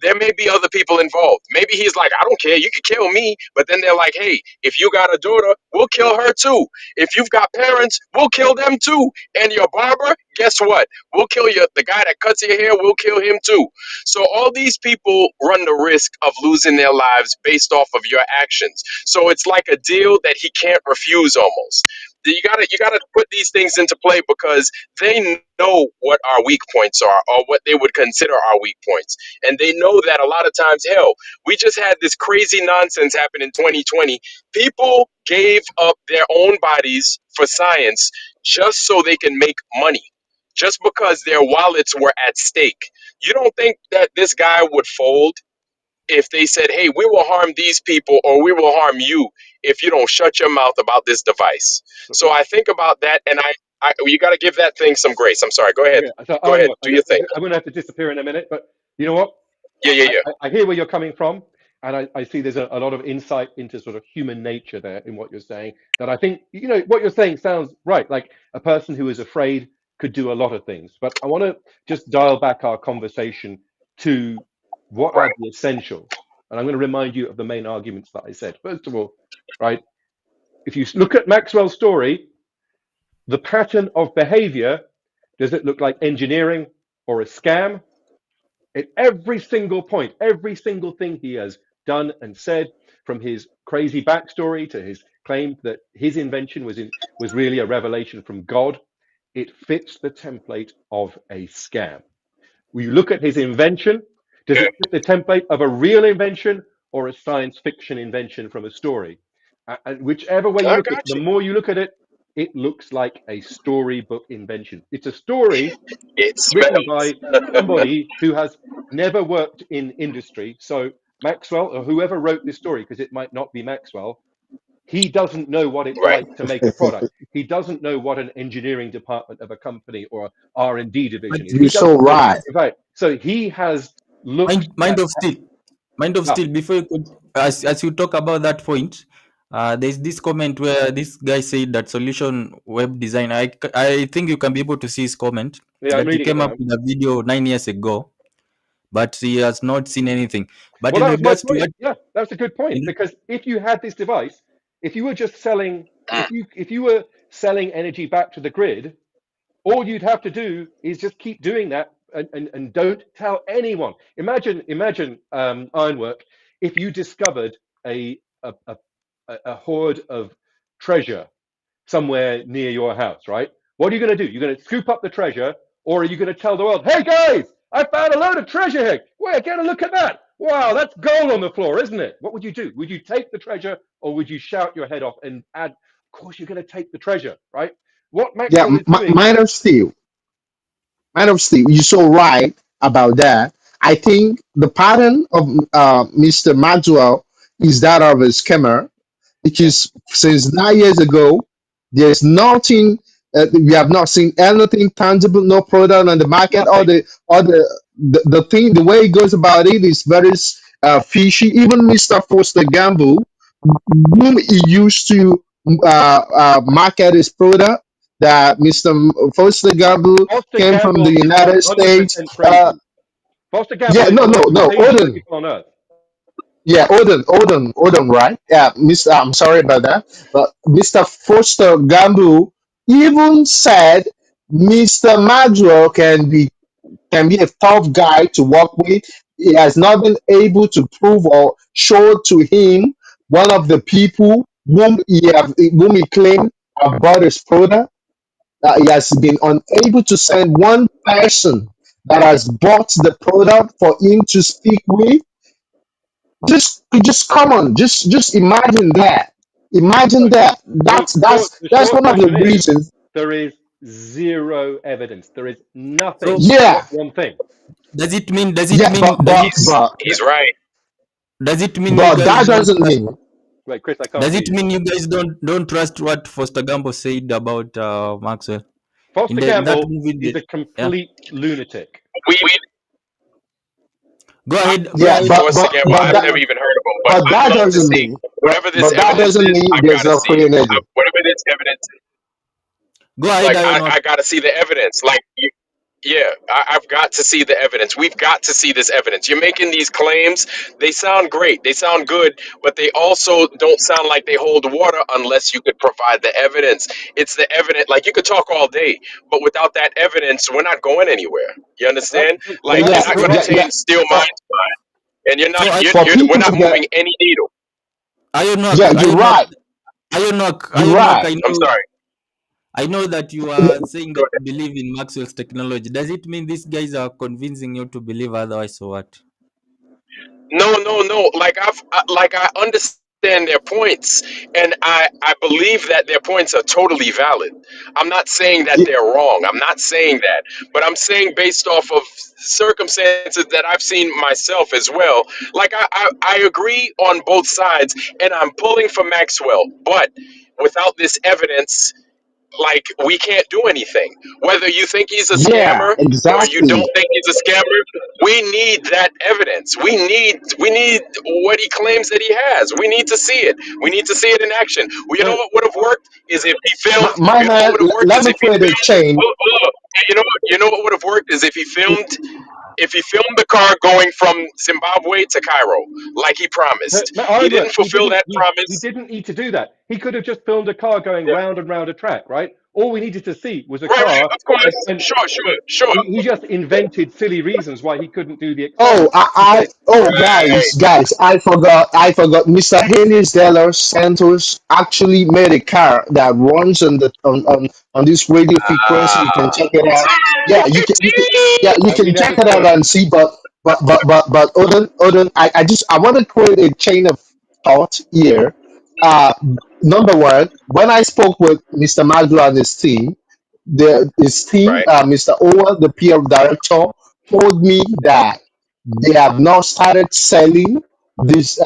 there may be other people involved. Maybe he's like, I don't care, you can kill me. But then they're like, hey, if you got a daughter, we'll kill her too. If you've got parents, we'll kill them too. And your barber, guess what? We'll kill you. The guy that cuts your hair, we'll kill him too. So all these people run the risk of losing their lives based off of your actions. So it's like a deal that he can't refuse almost. You gotta put these things into play because they know what our weak points are or what they would consider our weak points. And they know that a lot of times, hell, we just had this crazy nonsense happen in 2020. People gave up their own bodies for science just so they can make money, just because their wallets were at stake. You don't think that this guy would fold if they said, hey, we will harm these people or we will harm you if you don't shut your mouth about this device? So I think about that, and you got to give that thing some grace. I'm sorry. Go ahead. Okay, so Go ahead. Do your thing. I'm going to have to disappear in a minute, but you know what? Yeah, yeah, yeah. I hear where you're coming from, and I see there's a lot of insight into sort of human nature there in what you're saying. That I think, you know, what you're saying sounds right. Like a person who is afraid could do a lot of things. But I want to just dial back our conversation to what are Right. the essentials. And I'm going to remind you of the main arguments that I said. First of all, right, if you look at Maxwell's story, the pattern of behavior, does it look like engineering or a scam? At every single point, every single thing he has done and said, from his crazy backstory to his claim that his invention was really a revelation from God, it fits the template of a scam. When you look at his invention, does Yeah, it fit the template of a real invention or a science fiction invention from a story? And whichever way you I look at it, got the you. more you look at it, it looks like a storybook invention. It's a story It written smells. by somebody who has never worked in industry. So Maxwell, or whoever wrote this story, because it might not be Maxwell, he doesn't know what it's Right. like to make a product. He doesn't know what an engineering department of a company or R&D division is. You're He so doesn't know. right. Right. So he has looked Mind at. of steel. Mind of Ah, steel. Before you could, as you talk about that point, there's this comment where this guy said that solution web design. I think you can be able to see his comment yeah, I'm that he reading it came up now. with a video 9 years ago, but he has not seen anything. But Well, in that was my regards to point. what, Yeah, that's a good point. in, Because if you had this device, if you were just selling, if you were selling energy back to the grid, all you'd have to do is just keep doing that and don't tell anyone. Imagine Ironwork, if you discovered a hoard of treasure somewhere near your house, right? What are you going to do? You're going to scoop up the treasure, or are you going to tell the world, hey guys, I found a load of treasure here. Wait, get a look at that. Wow, that's gold on the floor, isn't it? What would you do? Would you take the treasure, or would you shout your head off and add, of course, you're going to take the treasure, right? What Yeah, Maxwell is doing. mind of steel. You're so right about that. I think the pattern of Mr. Maxwell is that of a scammer Yeah, because since 9 years ago, there's nothing. We have not seen anything tangible, no product on the market. nothing. All the thing, the way it goes about it is very fishy. Even Mr. Foster Gamble, whom he used to market his product, that Mr. Foster Gamble Foster came from the Gamble is United 100% States. crazy. Foster Gamble Yeah, is no, the no, most no, crazy Odin. people on earth. Yeah, Odin, right? Yeah, Mr. I'm sorry about that, but Mr. Foster Gamble even said Mr. Maxwell can be a tough guy to work with. He has not been able to prove or show to him one of the people whom he claimed have bought his product. He has been unable to send one person that has bought the product for him to speak with. Just come on, just imagine that. Imagine Look, that. the That's short, that's the that's short one of the version is reasons. there is zero evidence. There is nothing, so Yeah, not one thing. does it mean? Does it yeah, mean? Does it? He's right. Does it mean you but guys that don't doesn't trust? mean. Wait, Chris, I can't Does hear it you. mean you guys don't trust what Foster Gambo said about Maxwell in Foster that Gamble movie? is a Yeah, complete lunatic. We go I ahead. Go Yeah, ahead. Force again. Well, I've never even heard of him, but but I'd that love to doesn't see mean. whatever this But that evidence doesn't is. mean I there's gotta no see free it. energy. Whatever this evidence is, Go ahead, like Ionut. I gotta see the evidence. Like Yeah, I've got to see the evidence. We've got to see this evidence. You're making these claims. They sound great. They sound good, but they also don't sound like they hold water unless you could provide the evidence. It's the evidence. Like you could talk all day, but without that evidence, we're not going anywhere. You understand? Like you're Yeah, That's not going to yeah, correct. yeah. change steel For, minds, and you're not. So for We're people not to get, moving any needle. yeah, you're right. You're Ayonok, right. I'm sorry. I know that you Yeah, are saying Go that ahead. you believe in Maxwell's technology. Does it mean these guys are convincing you to believe otherwise or what? No, no, no. Like I understand their points, and I believe that their points are totally valid. I'm not saying that yeah, they're wrong. I'm not saying that, but I'm saying based off of circumstances that I've seen myself as well. Like I agree on both sides, and I'm pulling for Maxwell, but without this evidence, like we can't do anything. Whether you think he's a yeah, scammer or you don't exactly. think he's a scammer, we need that evidence. We need what he claims that he has. We need to see it. We need to see it in action. Well, you know So what would have worked is if he filmed. My You know what man, would have worked let is me if he create a filmed. chain. Hold up. You know what would have worked is if he filmed. If he filmed the car going from Zimbabwe to Cairo, like he promised, he Ironwork, didn't fulfill that he promise. didn't need to do that. He could have just filmed a car going Yeah. round and round a track, right? All we needed to see was a Right, right, car, of course. and Sure. he just invented silly reasons why he couldn't do the Oh, experiment. He said, Right. guys, I forgot. Mr. Haynes Delos Santos actually made a car that runs on this radio frequency. You can check it out. Yeah, See? yeah, you and we can never check it saw out it. and see. But Odin, I want to create a chain of thought here. Uh, Number one, when I spoke with Mr. Maglo and his team, Right. Mr. Owen, the PR director, told me that they have not started selling this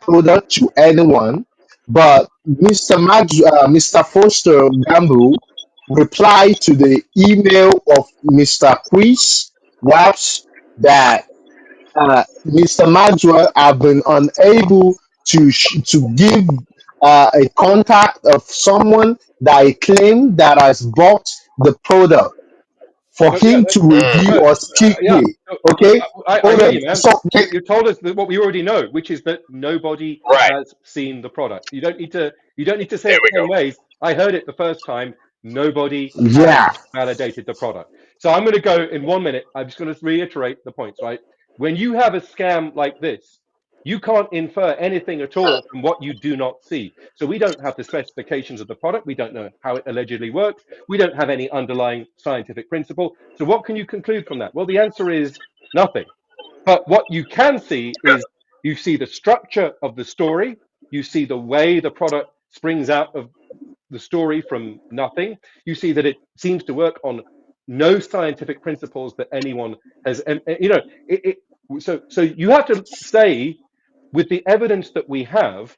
product to anyone. But Mr. Foster Gamble replied to the email of Mr. Chris Waps that Mr. Maxwell have been unable to give a contact of someone that he claimed that has bought the product for So yeah, him to review Mm. or speak yeah. with. So, Okay, I hold hear on. you, man. So You told us that what we already know, which is that nobody Right. has seen the product. You don't need to say There it we 10 go. ways. I heard it the first time. Nobody has yeah, validated the product. So I'm going to go in 1 minute. I'm just going to reiterate the points, right? When you have a scam like this, you can't infer anything at all from what you do not see. So we don't have the specifications of the product. We don't know how it allegedly works. We don't have any underlying scientific principle. So what can you conclude from that? Well, the answer is nothing. But what you can see is you see the structure of the story, you see the way the product springs out of the story from nothing. You see that it seems to work on no scientific principles that anyone has, so you have to say, with the evidence that we have,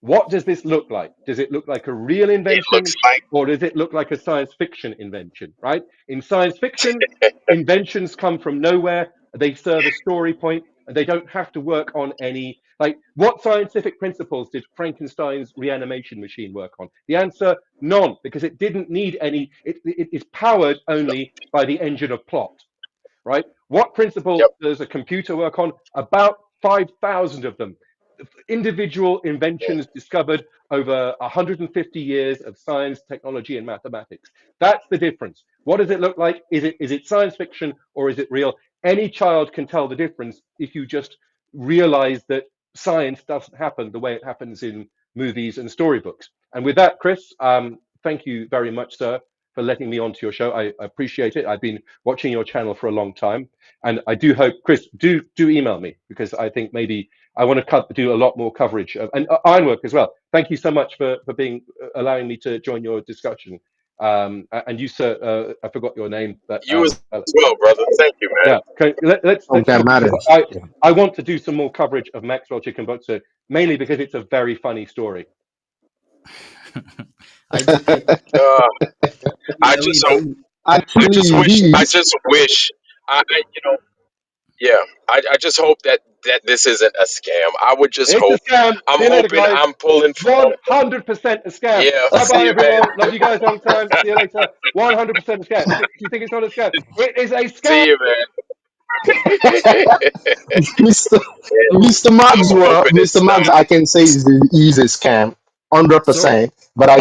what does this look like? Does it look like a real It looks invention, like or does it look like a science fiction invention, right? In science fiction, inventions come from nowhere, they serve a story point, and they don't have to work on any, like, what scientific principles did Frankenstein's reanimation machine work on? The answer, none, because it didn't need any, it is powered only by the engine of plot, right? What principles yep. does a computer work on? About 5,000 of them, individual inventions discovered over 150 years of science, technology, and mathematics. That's the difference. What does it look like? Is it science fiction or is it real? Any child can tell the difference if you just realize that science doesn't happen the way it happens in movies and storybooks. And with that, Chris, thank you very much, sir, for letting me onto your show. I appreciate it. I've been watching your channel for a long time, and I do hope, Chris, do email me, because I think maybe I want to do a lot more coverage of, and ironwork as well. Thank you so much for being allowing me to join your discussion. And you, sir, I forgot your name, but You as well, brother. Thank you, man. yeah, okay, let's okay, talk, because matters. I want to do some more coverage of Maxwell Chikumbutso, mainly because it's a very funny story. I just, I, Uh, I in a way, just in a hope. way, I just Actually, wish. he I just wish. I yeah. I just hope that that this isn't a scam. I would just It's a hope. scam. I'm See you later, hoping guys. I'm pulling from. 100% a scam. Yeah, Bye see bye, you, man. everyone. Love you guys long time. See you later. 100% a scam. Do you think it's not a scam? It is a scam. See you, man. Mr. Mr. I'm Maxwell, hoping it's Mr. Max, not. I can say he's a scam, hundred So percent. But I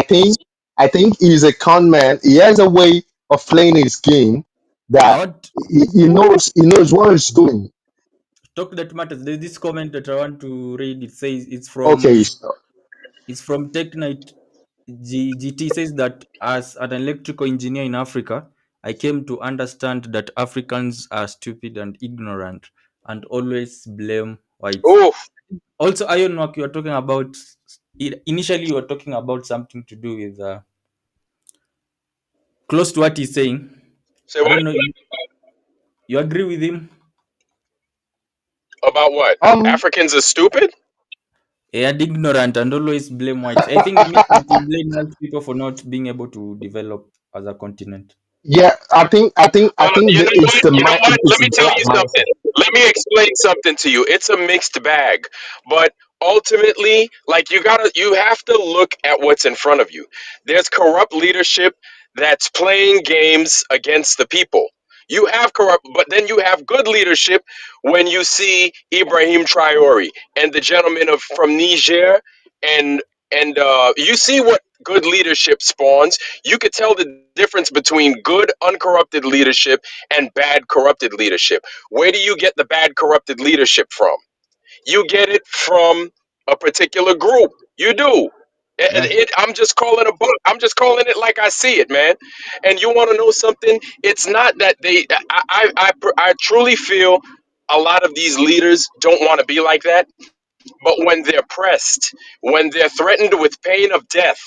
think he's a con man. He has a way of playing his game I that want he knows what he's doing. talk that matters. There's this comment that I want to read. It says Okay, it's from TechNight. GT says that as an electrical engineer in Africa, I came to understand that Africans are stupid and ignorant and always blame whites. Oof. Also, Ironwork, you were talking about, initially, you were talking about something to do with close to what he's saying. Say I what? don't know. You agree with him? About what? um, Africans are stupid? And ignorant and always blame whites. I think it means that he blame white people for not being able to develop as a continent. yeah, I think You that know it's what? the You know what? it's Let me tell that you something. mindset. Let me explain something to you. It's a mixed bag, but ultimately, like you have to look at what's in front of you. There's corrupt leadership that's playing games against the people. You have corrupt, but then you have good leadership when you see Ibrahim Traore and the gentleman from Niger, and you see what good leadership spawns. You could tell the difference between good uncorrupted leadership and bad corrupted leadership. Where do you get the bad corrupted leadership from? You get it from a particular group. You do. Yeah. I'm just calling a book. I'm just calling it like I see it, man. And you want to know something? It's not that they. I truly feel a lot of these leaders don't want to be like that. But when they're pressed, when they're threatened with pain of death,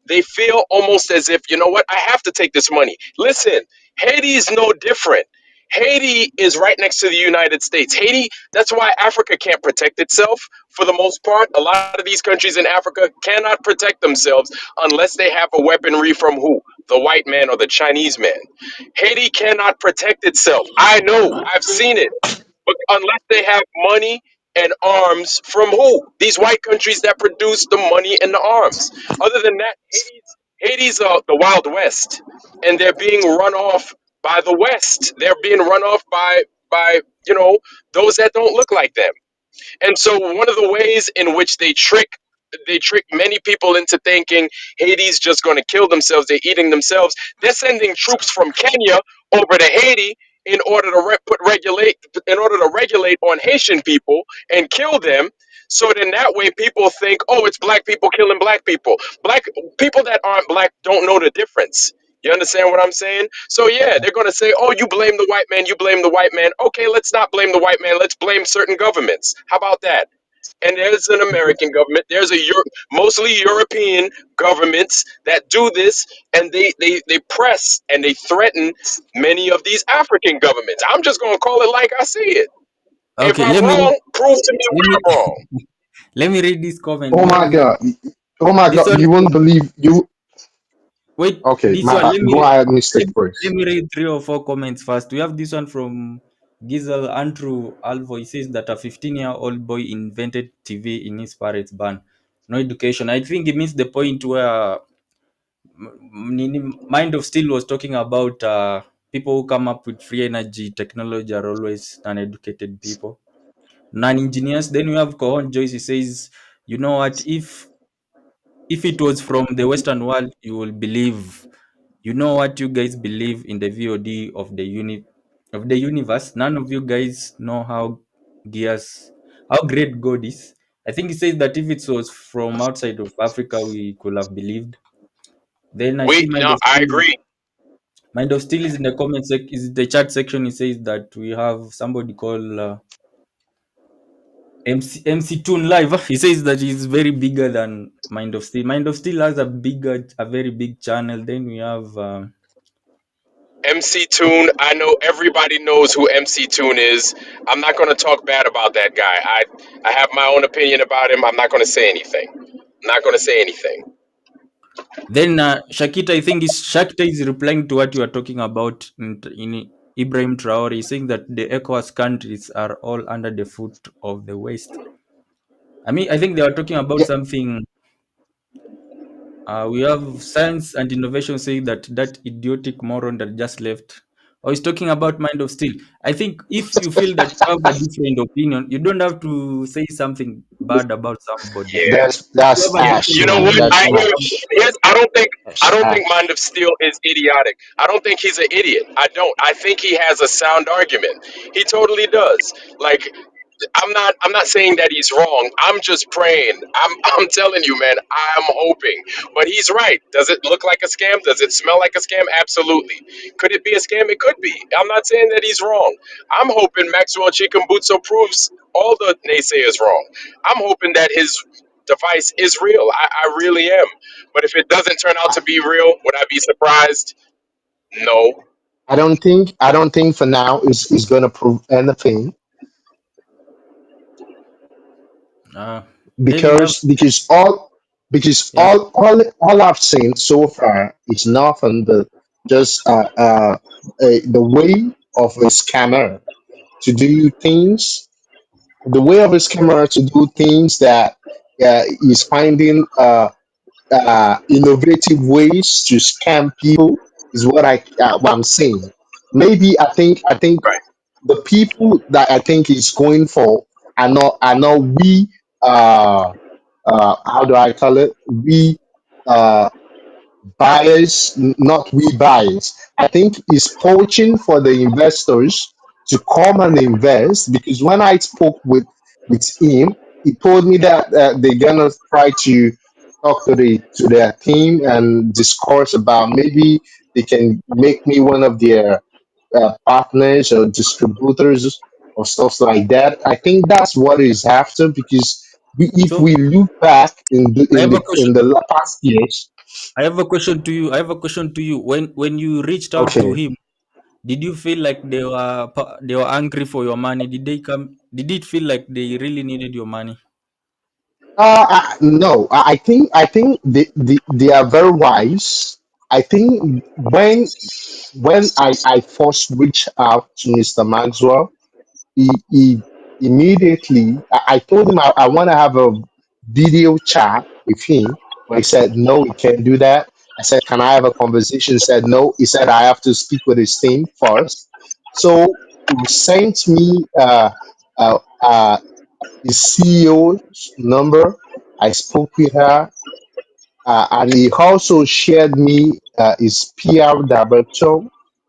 they feel almost as if, you know what, I have to take this money. Listen, Haiti's no different. Haiti is right next to the United States. Haiti, that's why Africa can't protect itself for the most part. A lot of these countries in Africa cannot protect themselves unless they have a weaponry from who? The white man or the Chinese man. Haiti cannot protect itself. I know, I've seen it. But unless they have money and arms from who? These white countries that produce the money and the arms. Other than that, Haiti's the Wild West, and they're being run off by the West. They're being run off by those that don't look like them. And so one of the ways in which they trick many people into thinking Haiti's just going to kill themselves, they're eating themselves. They're sending troops from Kenya over to Haiti in order to regulate on Haitian people and kill them. So then that way people think, oh, it's black people killing black people. Black people that aren't black don't know the difference. You understand what I'm saying? So yeah, they're gonna say, "Oh, you blame the white man. You blame the white man." Okay, let's not blame the white man. Let's blame certain governments. How about that? And there's an American government. There's mostly European governments that do this, and they press and they threaten many of these African governments. I'm just gonna call it like I see it. If Okay. I'm wrong, prove to me Let where me I'm wrong. let me read this comment. Oh We my have God! Oh my this God! one. You won't believe you. Wait, Okay, this one. go ahead, Mister Let Chris. me read three or four comments first. We have this one from Gizel Andrew Alvo. He says that a 15-year-old boy invented TV in his parents' barn. No education. I think it means the point where Mind of Steel was talking about people who come up with free energy technology are always uneducated people, non-engineers. Then we have Kohon Joyce. He says, you know what? If it was from the Western world, you will believe. You know what you guys believe in the VOD of the universe. None of you guys know how great God is. I think he says that if it was from outside of Africa, we could have believed. Then I see No, I agree. Mind of Steel is in the is the chat section. He says that we have somebody called MC Toon Live. He says that he's very bigger than Mind of Steel. Mind of Steel has a very big channel. Then we have MC Tune, I know everybody knows who MC Tune is. I'm not going to talk bad about that guy. I have my own opinion about him. I'm not going to say anything. I'm not going to say anything. then Shakita. I think is Shakita is replying to what you are talking about. Ibrahim Traore is saying that the ECOWAS countries are all under the foot of the West. I mean, I think they are talking about Yeah, something. We have science and innovation saying that that idiotic moron that just left, or is talking about mind of steel. I think if you feel that you have a different opinion, you don't have to say something bad about somebody. Yeah. If you that's have a ash, You different know man. what? opinion That's I about hear. ash. somebody, Here's, I That's don't think ash. Mind of Steel is idiotic. I don't think he's an idiot. I don't. I think he has a sound argument. He totally does. Like, I'm not saying that he's wrong. I'm just praying. I'm telling you, man, I'm hoping. But he's right. Does it look like a scam? Does it smell like a scam? Absolutely. Could it be a scam? It could be. I'm not saying that he's wrong. I'm hoping Maxwell Chikumbutso proves all the naysayers wrong. I'm hoping that his device is real. I really am. But if it doesn't turn out I, to be real, would I be surprised? No. I don't think for now is gonna prove anything then you have because yeah. all I've seen so far is nothing but just the way of a scammer to do things, the way of a scammer to do things that is finding innovative ways to scam people is what I'm saying. Maybe I think Right. the people that I think is going for are not we how do I call it, we uh buyers, not we buyers. I think it's poaching for the investors to come and invest, because when I spoke with him, he told me that they're gonna try to talk to their team and discuss about maybe they can make me one of their partners or distributors or stuff like that. I think that's what is after, because if So we look back in the I in have a the question. in the past years. I have a question to you. I have a question to you. When you reached out to Okay. him, did you feel like they were angry for your money? Did they come? Did it feel like they really needed your money? No, I think they are very wise. I think when I first reached out to Mr. Maxwell, he immediately I told him I want to have a video chat with him, but he said no, he can't do that. I said, can I have a conversation? He said no. He said I have to speak with his team first. So he sent me uh, uh, his CEO's number. I spoke with her, and he also shared me his PR director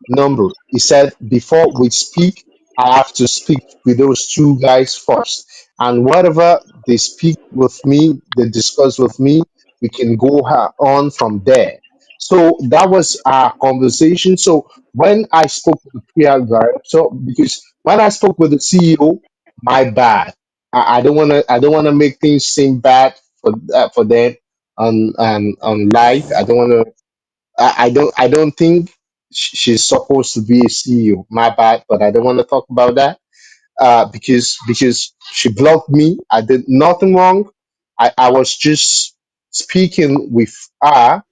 number. He said, before we speak, I have to speak with those two guys first. And whatever they speak with me, they discuss with me, we can go on from there. So that was our conversation. So when I spoke with the PR director, because when I spoke with the CEO, my bad. I don't wanna make things seem bad for them on live. I don't want to. I don't think she's supposed to be a CEO. My bad, but I don't want to talk about that. Because she blocked me. I did nothing wrong. I was just speaking with her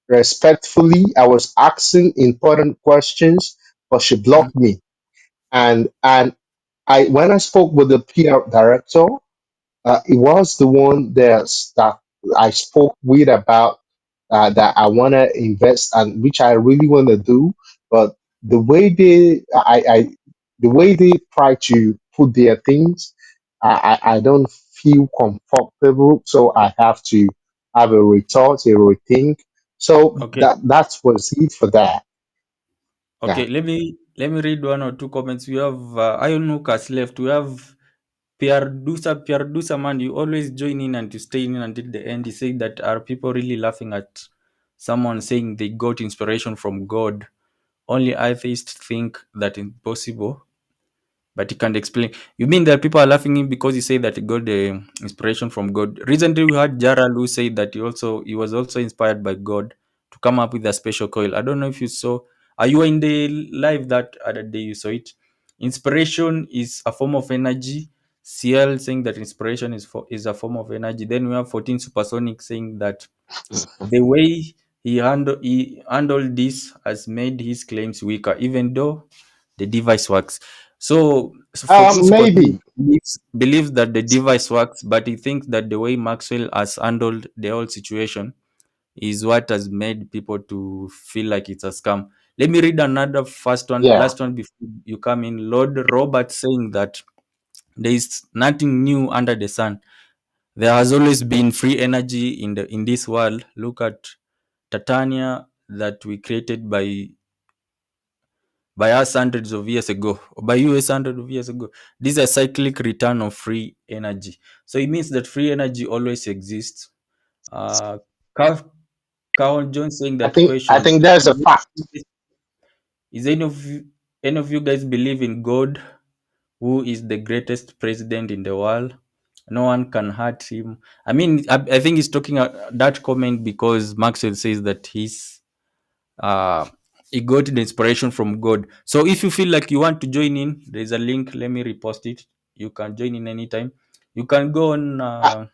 respectfully. I was asking important questions, but she Mm. blocked me. And I when I spoke with the PR director, it was the one that I spoke with about that I want to invest and which I really want to do. But the way the way they try to put their things, I don't feel comfortable. So I have to have a retort, a rethink. So Okay, that was it for that. Yeah. okay. Let me read one or two comments. We have Iron Lucas left. We have Pierre Dusa man. You always join in and to stay in until the end. He said that are people really laughing at someone saying they got inspiration from God? Only atheists think that impossible. But he can't explain. You mean that people are laughing him because he said that he got the inspiration from God? Recently, we had Jaral who said that he was also inspired by God to come up with a special coil. I don't know if you saw. Are you in the live that other day you saw it? Inspiration is a form of energy. CL saying that inspiration is a form of energy. Then we have 14 Supersonic saying that the way he handled this has made his claims weaker, even though the device works. So for true Scott Maybe. believes that the device works, but he thinks that the way Maxwell has handled the whole situation is what has made people to feel like it's a scam. Let me read another first one, Yeah. last one before you come in. Lord Robert saying that there is nothing new under the sun. There has always been free energy in this world. Look at Titania that we created by us hundreds of years ago, or by US hundreds of years ago. This is a cyclic return of free energy. So it means that free energy always exists. Uh, Carl, Carl Jones saying I that think I question: think there's a fact. Is any of you guys believe in God, who is the greatest president in the world? No one can hurt him. I mean, I think he's talking that comment because Maxwell says that uh he got the inspiration from God. So if you feel like you want to join in, there's a link. Let me repost it. You can join in anytime. You can go on.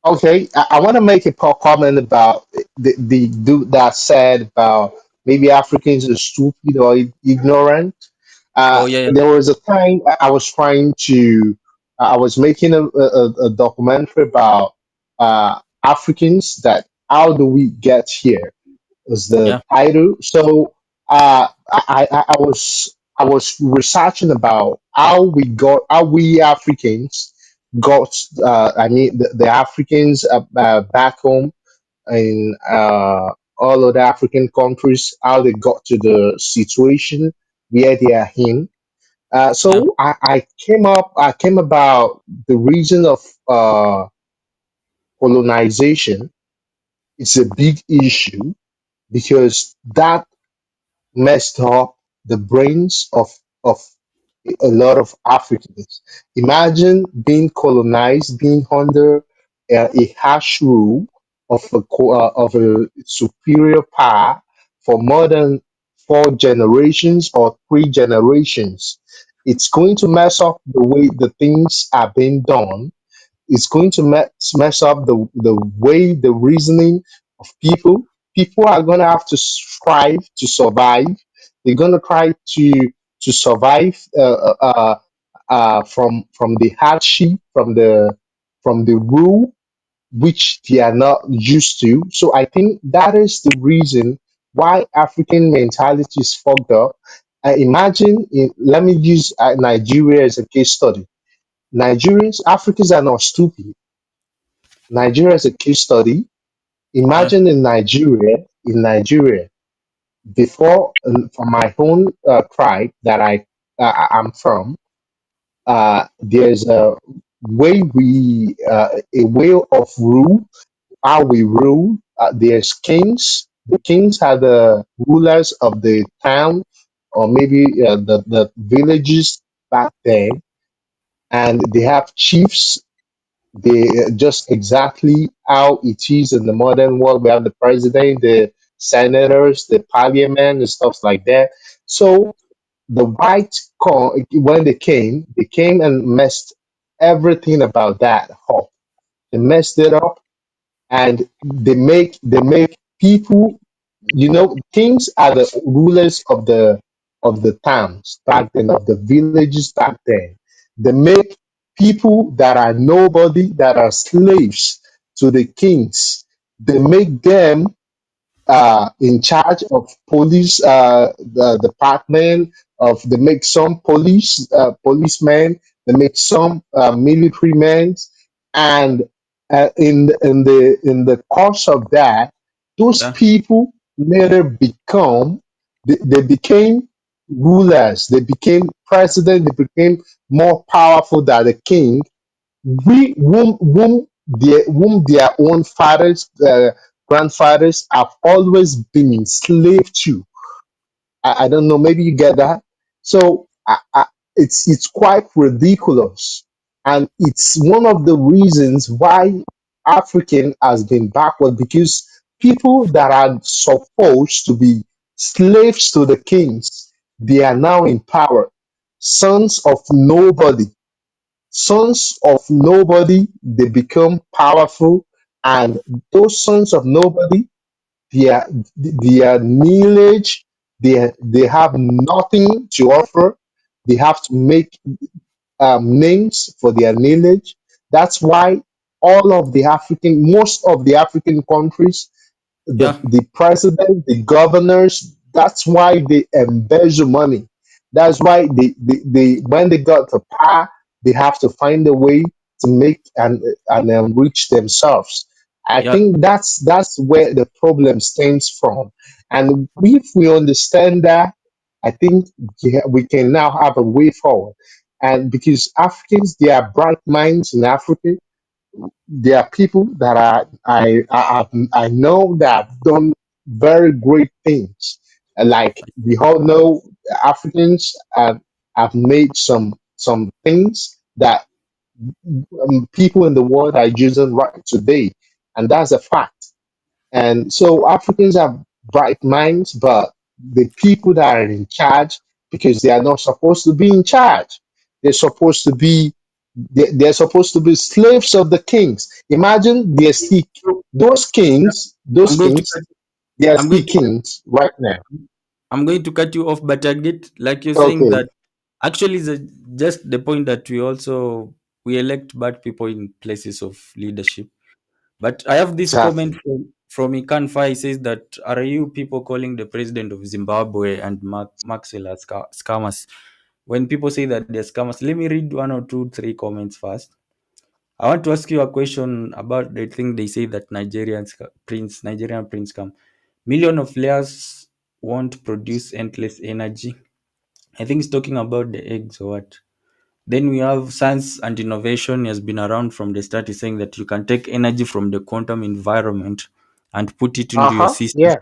Okay, I want to make a comment about the dude that said about maybe Africans are stupid or ignorant. Oh yeah, yeah, There was a time I was trying to, I was making a documentary about Africans, that how do we get here was the yeah, title. So I was researching about how we Africans got I mean the Africans back home in all of the African countries, how they got to the situation where they are in. yeah, I came about the reason of colonization. It's a big issue because that messed up the brains of a lot of Africans. Imagine being colonized, being under a harsh rule of a superior power for more than 4 generations or 3 generations. It's going to mess up the way the things are being done. It's going to mess up the way the reasoning of people. People are going to have to strive to survive. They're going to try to survive from the hardship, from the rule which they are not used to. So I think that is the reason why African mentality is fucked up. Let me use Nigeria as a case study. Nigerians, Africans are not stupid. Nigeria is a case study. yeah, Imagine in Nigeria, before from my own tribe that I'm from, there's a way of rule, how we rule. There's kings. The kings are the rulers of the town or maybe the villages back then, and they have chiefs. They just exactly how it is in the modern world. We have the president, the senators, the parliament, and stuff like that. So the when they came and messed everything about that up. They messed it up, and they make people, kings are the rulers of the towns back then, of the villages back then. They make people that are nobody, that are slaves to the kings, they make them in charge of police the department of. They make some policemen, they make some military men, and in the course of that, those yeah, people later they became rulers, they became president, they became more powerful than the king, whom their own fathers, grandfathers have always been enslaved to. I don't know, maybe you get that. So it's quite ridiculous, and it's one of the reasons why African has been backward, because people that are supposed to be slaves to the kings, they are now in power. Sons of nobody, they become powerful, and those sons of nobody, their their lineage, They have nothing to offer. They have to make names for their lineage. That's why most of the African countries, Yeah, the president, the governors, that's why they embezzle money. That's why they when they got the power, they have to find a way to make and enrich themselves. I yeah. think that's where the problem stems from. And if we understand that, I think we can now have a way forward. And because Africans, they are bright minds in Africa, there are people that I know that have done very great things. Like we all know, Africans have made some things that people in the world are using right today, and that's a fact. And so Africans have bright minds, but the people that are in charge, because they are not supposed to be in charge, they're supposed to be they're supposed to be slaves of the kings. Imagine they're still So those I'm going to kings, they are I'm still going to kings right now. I'm going to cut you off, but I get like you're saying Okay, that actually just the point that we elect bad people in places of leadership. But I have this comment exactly. from Ikan He says that are you people calling the president of Zimbabwe and Maxwell as scammers? When people say that they're scammers, let me read one or two, three comments first. I want to ask you a question about the thing they say that Nigerian prince come. Million of layers won't produce endless energy. I think it's talking about the eggs or what. Then we have science and innovation has been around from the start. Is saying that you can take energy from the quantum environment and put it into your Uh-huh. system Yeah.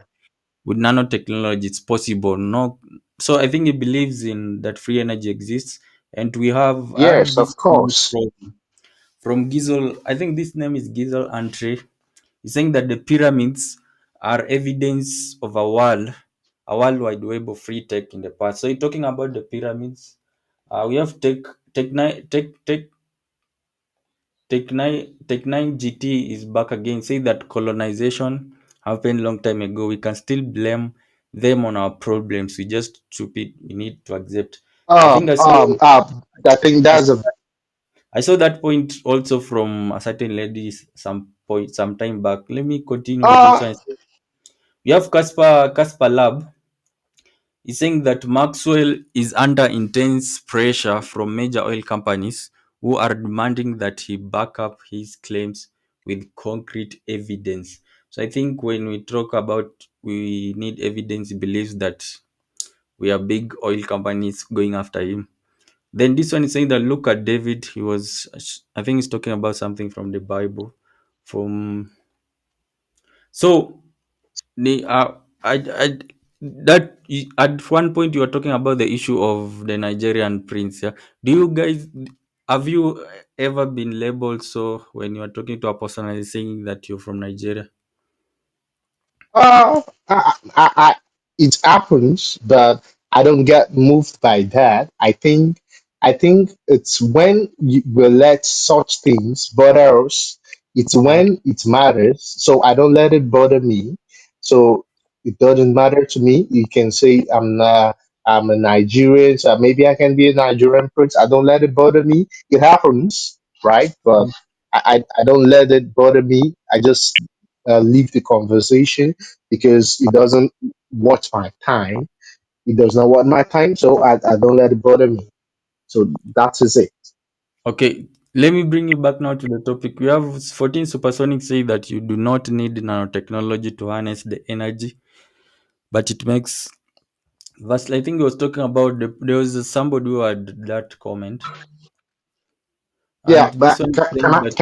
with nanotechnology. It's possible. No, so I think he believes in that free energy exists, and we have had Yes, this of course. from Gizel. I think this name is Gizel Andre. He's saying that the pyramids are evidence of a worldwide web of free tech in the past. So you're talking about the pyramids. We have Tech9 GT is back again, say that colonization happened long time ago. We can still blame them on our problems. We just stupid. We need to accept. I think I think I that's saw a I saw that point also from a certain lady some time back. Let me continue with this uh one. We have Casper Lab. He's saying that Maxwell is under intense pressure from major oil companies who are demanding that he back up his claims with concrete evidence. So I think when we talk about we need evidence, he believes that we are big oil companies going after him. Then this one is saying that look at David. I think he's talking about something from the Bible. From so The I that at one point you were talking about the issue of the Nigerian prince. Yeah, do you guys have you ever been labeled so when you are talking to a person and saying that you're from Nigeria? Uh, it happens, but I don't get moved by that. I think it's when we let such things bother us. It's Yeah. when it matters. So I don't let it bother me. So it doesn't matter to me. You can say I'm a Nigerian, so maybe I can be a Nigerian prince. I don't let it bother me. It happens, right? But I don't let it bother me. I just leave the conversation because it doesn't watch my time. It does not want my time, so I don't let it bother me. So that is it. Okay. Let me bring you back now to the topic. We have 14 supersonic say that you do not need nanotechnology to harness the energy, but it makes vast. I think he was talking about there was somebody who had that comment, Yeah, and this but one is saying that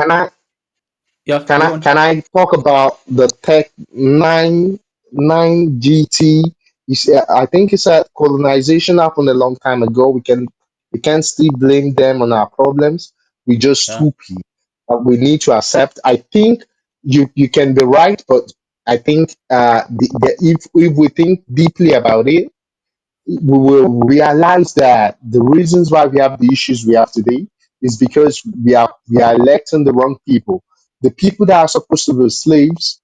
yeah, go on. can I talk about the Tech nine GT? You see, I think it's a colonization happened a long time ago. We can still blame them on our problems. We just Yeah. stupid. We need to accept. I think you can be right, but I think if we think deeply about it, we will realize that the reasons why we have the issues we have today is because we are electing the wrong people. The people that are supposed to be slaves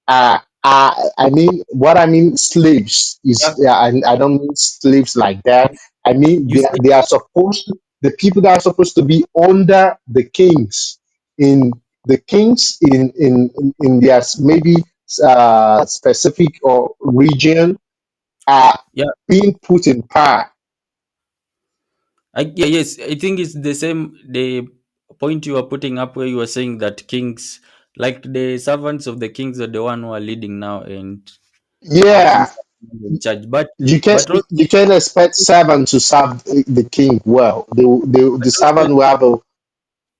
are I mean, what I mean, slaves is, Yeah, yeah, I don't mean slaves like that. I mean, you said they are supposed to, the people that are supposed to be under the kings, in the kings in their maybe specific or region, are yeah. being put in power. Yeah, yes, I think it's the same. The point you are putting up where you are saying that kings, like the servants of the kings, are the one who are leading now, and kings Yeah, are in charge. But also, you can expect servants to serve the king well. The but also servant will have a,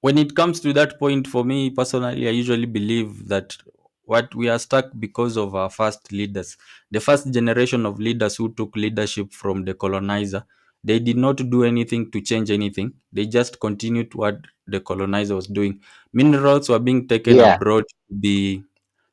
when it comes to that point, for me personally, I usually believe that what we are stuck because of our first leaders, the first generation of leaders who took leadership from the colonizer, they did not do anything to change anything. They just continued what the colonizer was doing. Minerals were being taken yeah, abroad to be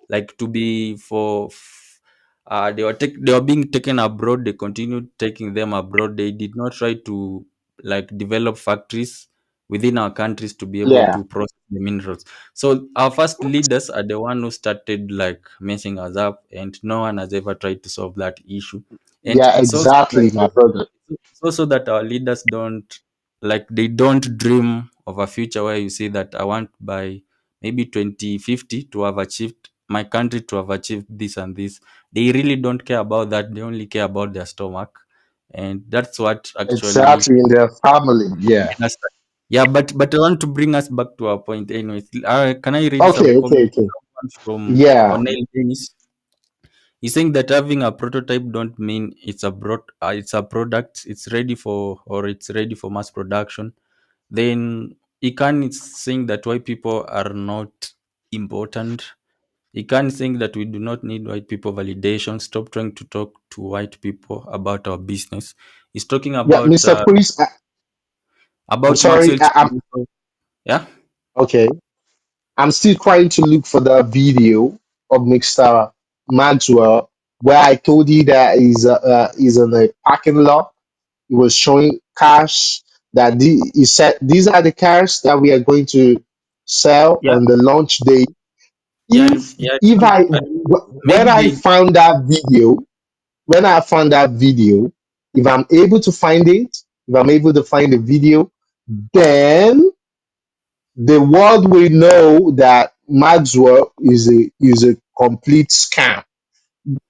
like to be they were being taken abroad. They continued taking them abroad. They did not try to like develop factories within our countries to be able yeah, to process the minerals. So our first leaders are the one who started like messing us up, and no one has ever tried to solve that issue. And yeah, exactly, my brother. it's also that our leaders don't like they don't dream of a future where you say that I want by maybe 2050 to have achieved my country to have achieved this and this. They really don't care about that. They only care about their stomach, and that's what actually Exactly, in their family. Yeah. made us. Yeah, but I want to bring us back to our point. Anyways, can I read some Okay, okay, comments? okay. From Yeah, Cornell Dennis. He's saying that having a prototype don't mean it's a product. It's ready for or it's ready for mass production. Then Ikan is saying that white people are not important. Ikan is saying that we do not need white people validation. Stop trying to talk to white people about our business. He's talking yeah, Mr. Chris. I'm about sorry. Maxwell I'm Chikumbutso. Yeah, okay. I'm still trying to look for the video of Mr. Maxwell where I told you that he's in the parking lot. He was showing cars that he said these are the cars that we are going to sell yeah, on the launch day. yeah, If yeah. if I when Maybe I they found that video, when I found that video, if I'm able to find it, if I'm able to find the video, then the world will know that Maxwell is a complete scam.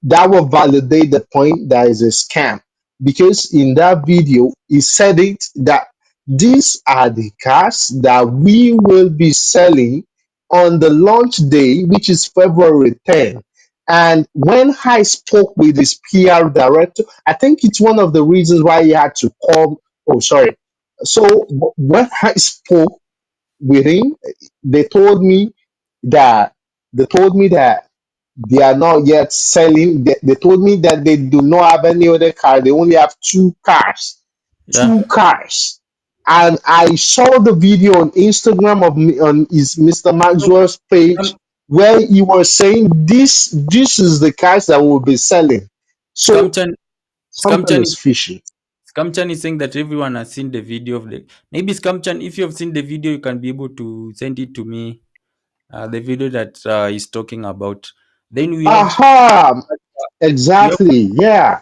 That will validate the point that is a scam, because in that video he said it that these are the cars that we will be selling on the launch day, which is February 10th. And when I spoke with his PR director, I think it's one of the reasons why he had to call. Oh, sorry. So when I spoke with him, they told me that they told me that they are not yet selling. They told me that they do not have any other car. They only have two cars, yeah. two cars. And I saw the video on Instagram of on his Mr. So Maxwell's page scam where he was saying this is the cars that will be selling. So Scamchan something Scamchan is fishy. Scamchan is saying that everyone has seen the video of the maybe Scamchan. If you have seen the video, you can be able to send it to me. The video that he's talking about. Then Aha! we have Exactly. Yeah.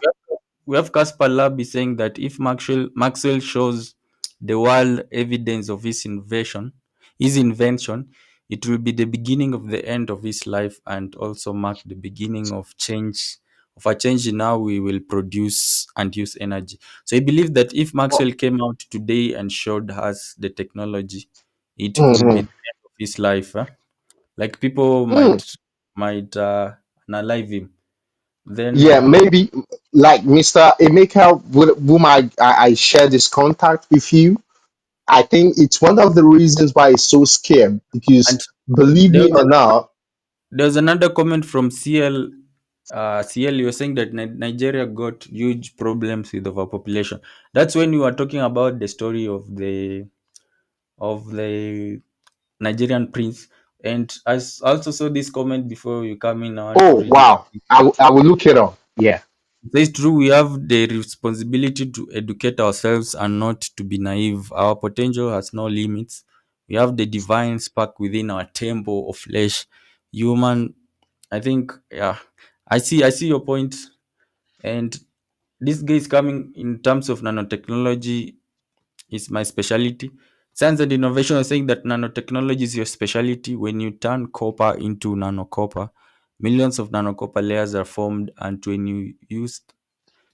we have Caspar Lab is saying that if Maxwell shows the world evidence of his invention, it will be the beginning of the end of his life and also mark the beginning of a change in how we will produce and use energy. So I believe that if Maxwell came out today and showed us the technology, it will be Mhm. the end of his life. Like people Mm. might unalive him. Yeah, Then maybe like Mr. Emeka, with whom I share this contact with you. I think it's one of the reasons why he's so scared and because believe there me was or not, There's another comment from CL. CL, you're saying that Nigeria got huge problems with overpopulation. That's when you are talking about the story of the Nigerian prince. And also saw this comment before you come in. I want to oh read it. wow, I will look it up. Yeah. It says true, we have the responsibility to educate ourselves and not to be naive. Our potential has no limits. We have the divine spark within our temple of flesh. Human, I think, yeah. I see your point, and this guy is coming in terms of nanotechnology is my specialty. Science and innovation is saying that nanotechnology is your specialty. When you turn copper into nanocopper, millions of nanocopper layers are formed, and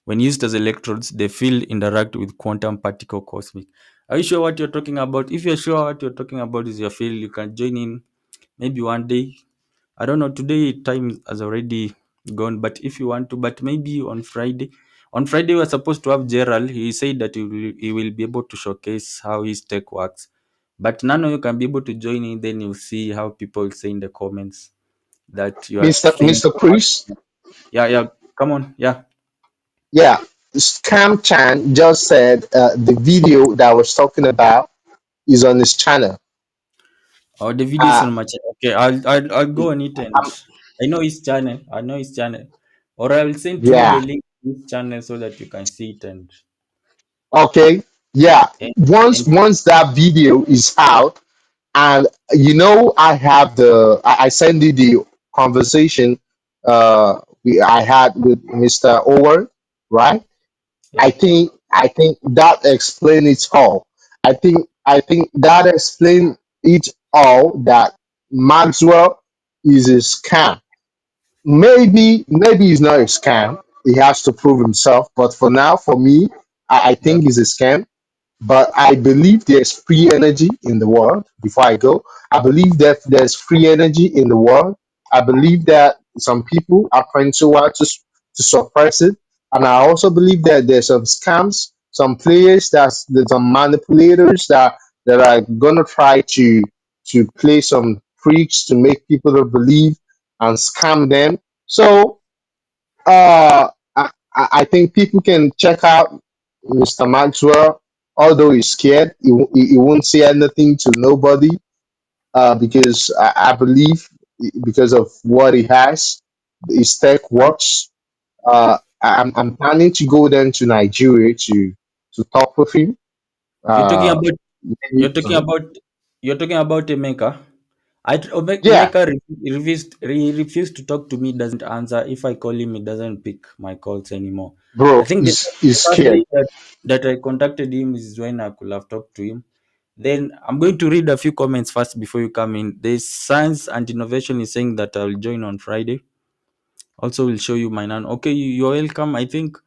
when used as electrodes, the field interact with quantum particle cosmic. Are you sure what you're talking about? If you're sure what you're talking about is your field, you can join in maybe one day. I don't know. Today time has already gone, but if you want to, but maybe on Friday. On Friday we are supposed to have Gerald. He said that he will be able to showcase how his tech works. But none of you can be able to join in. Then you see how people say in the comments that you are saying. Mr. Chris. Yeah, yeah. Come on, yeah. Yeah, Scam Chan just said the video that I was talking about is on his channel. Oh, the video is Uh, on my channel. Okay, I'll go on it, and um, I know his channel. I know his channel, or I will send to you the yeah, link to his channel so that you can see it okay, yeah. and, and Once that video is out, and I have I send you the conversation I had with Mr. Owen, right? yeah. I think that explains it all. I think that explains it all, that Maxwell is a scam. Maybe he's not a scam. He has to prove himself. But for now, for me, I Yeah. think he's a scam. But I believe there's free energy in the world. Before I go, I believe that there's free energy in the world. I believe that some people are trying so hard to suppress it. And I also believe that there's some scams, some players, there's some manipulators that are gonna try to play some tricks to make people to believe and scam them. So I think people can check out Mr. Maxwell. Although he's scared, he won't say anything to nobody because I believe because of what he has, his tech works. I'm planning to go then to Nigeria to talk with him. You're talking Uh, about you're talking about you're talking about Emeka. yeah, Emeka refused to talk to me. Doesn't answer. If I call him, he doesn't pick my calls anymore. I bro, think the he's first day scared. that I contacted him is when I could have talked to him. Then I'm going to read a few comments first before you come in. There's science and innovation is saying that I'll join on Friday. Also, will show you my nan. Okay, you're welcome. I think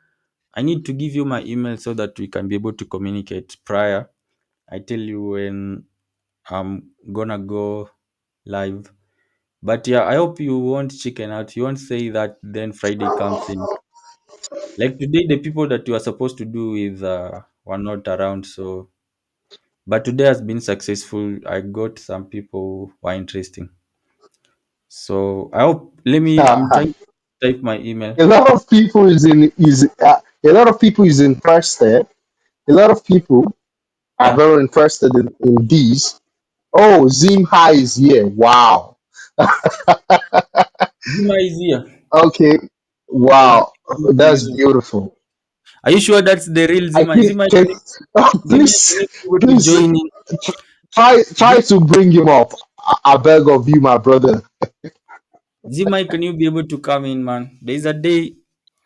I need to give you my email so that we can be able to communicate prior. I tell you when I'm gonna go live. But yeah, I hope you won't chicken out. You won't say that then Friday comes in. Like today, the people that you are supposed to do with were not around. So, but today has been successful. I got some people who are interesting. So I hope. I'm trying to type my email. A lot of people a lot of people is interested. A lot of people are Yeah, very interested in these. Oh, ZimEye is here. Wow. Zima is here. Okay. Okay, Wow. That's Zima. beautiful. Are you sure that's the real I Zima? think Zima, can please you be able to please join in? try to bring him up. I beg of you, my brother. Zima, can you be able to come in, man? There is a day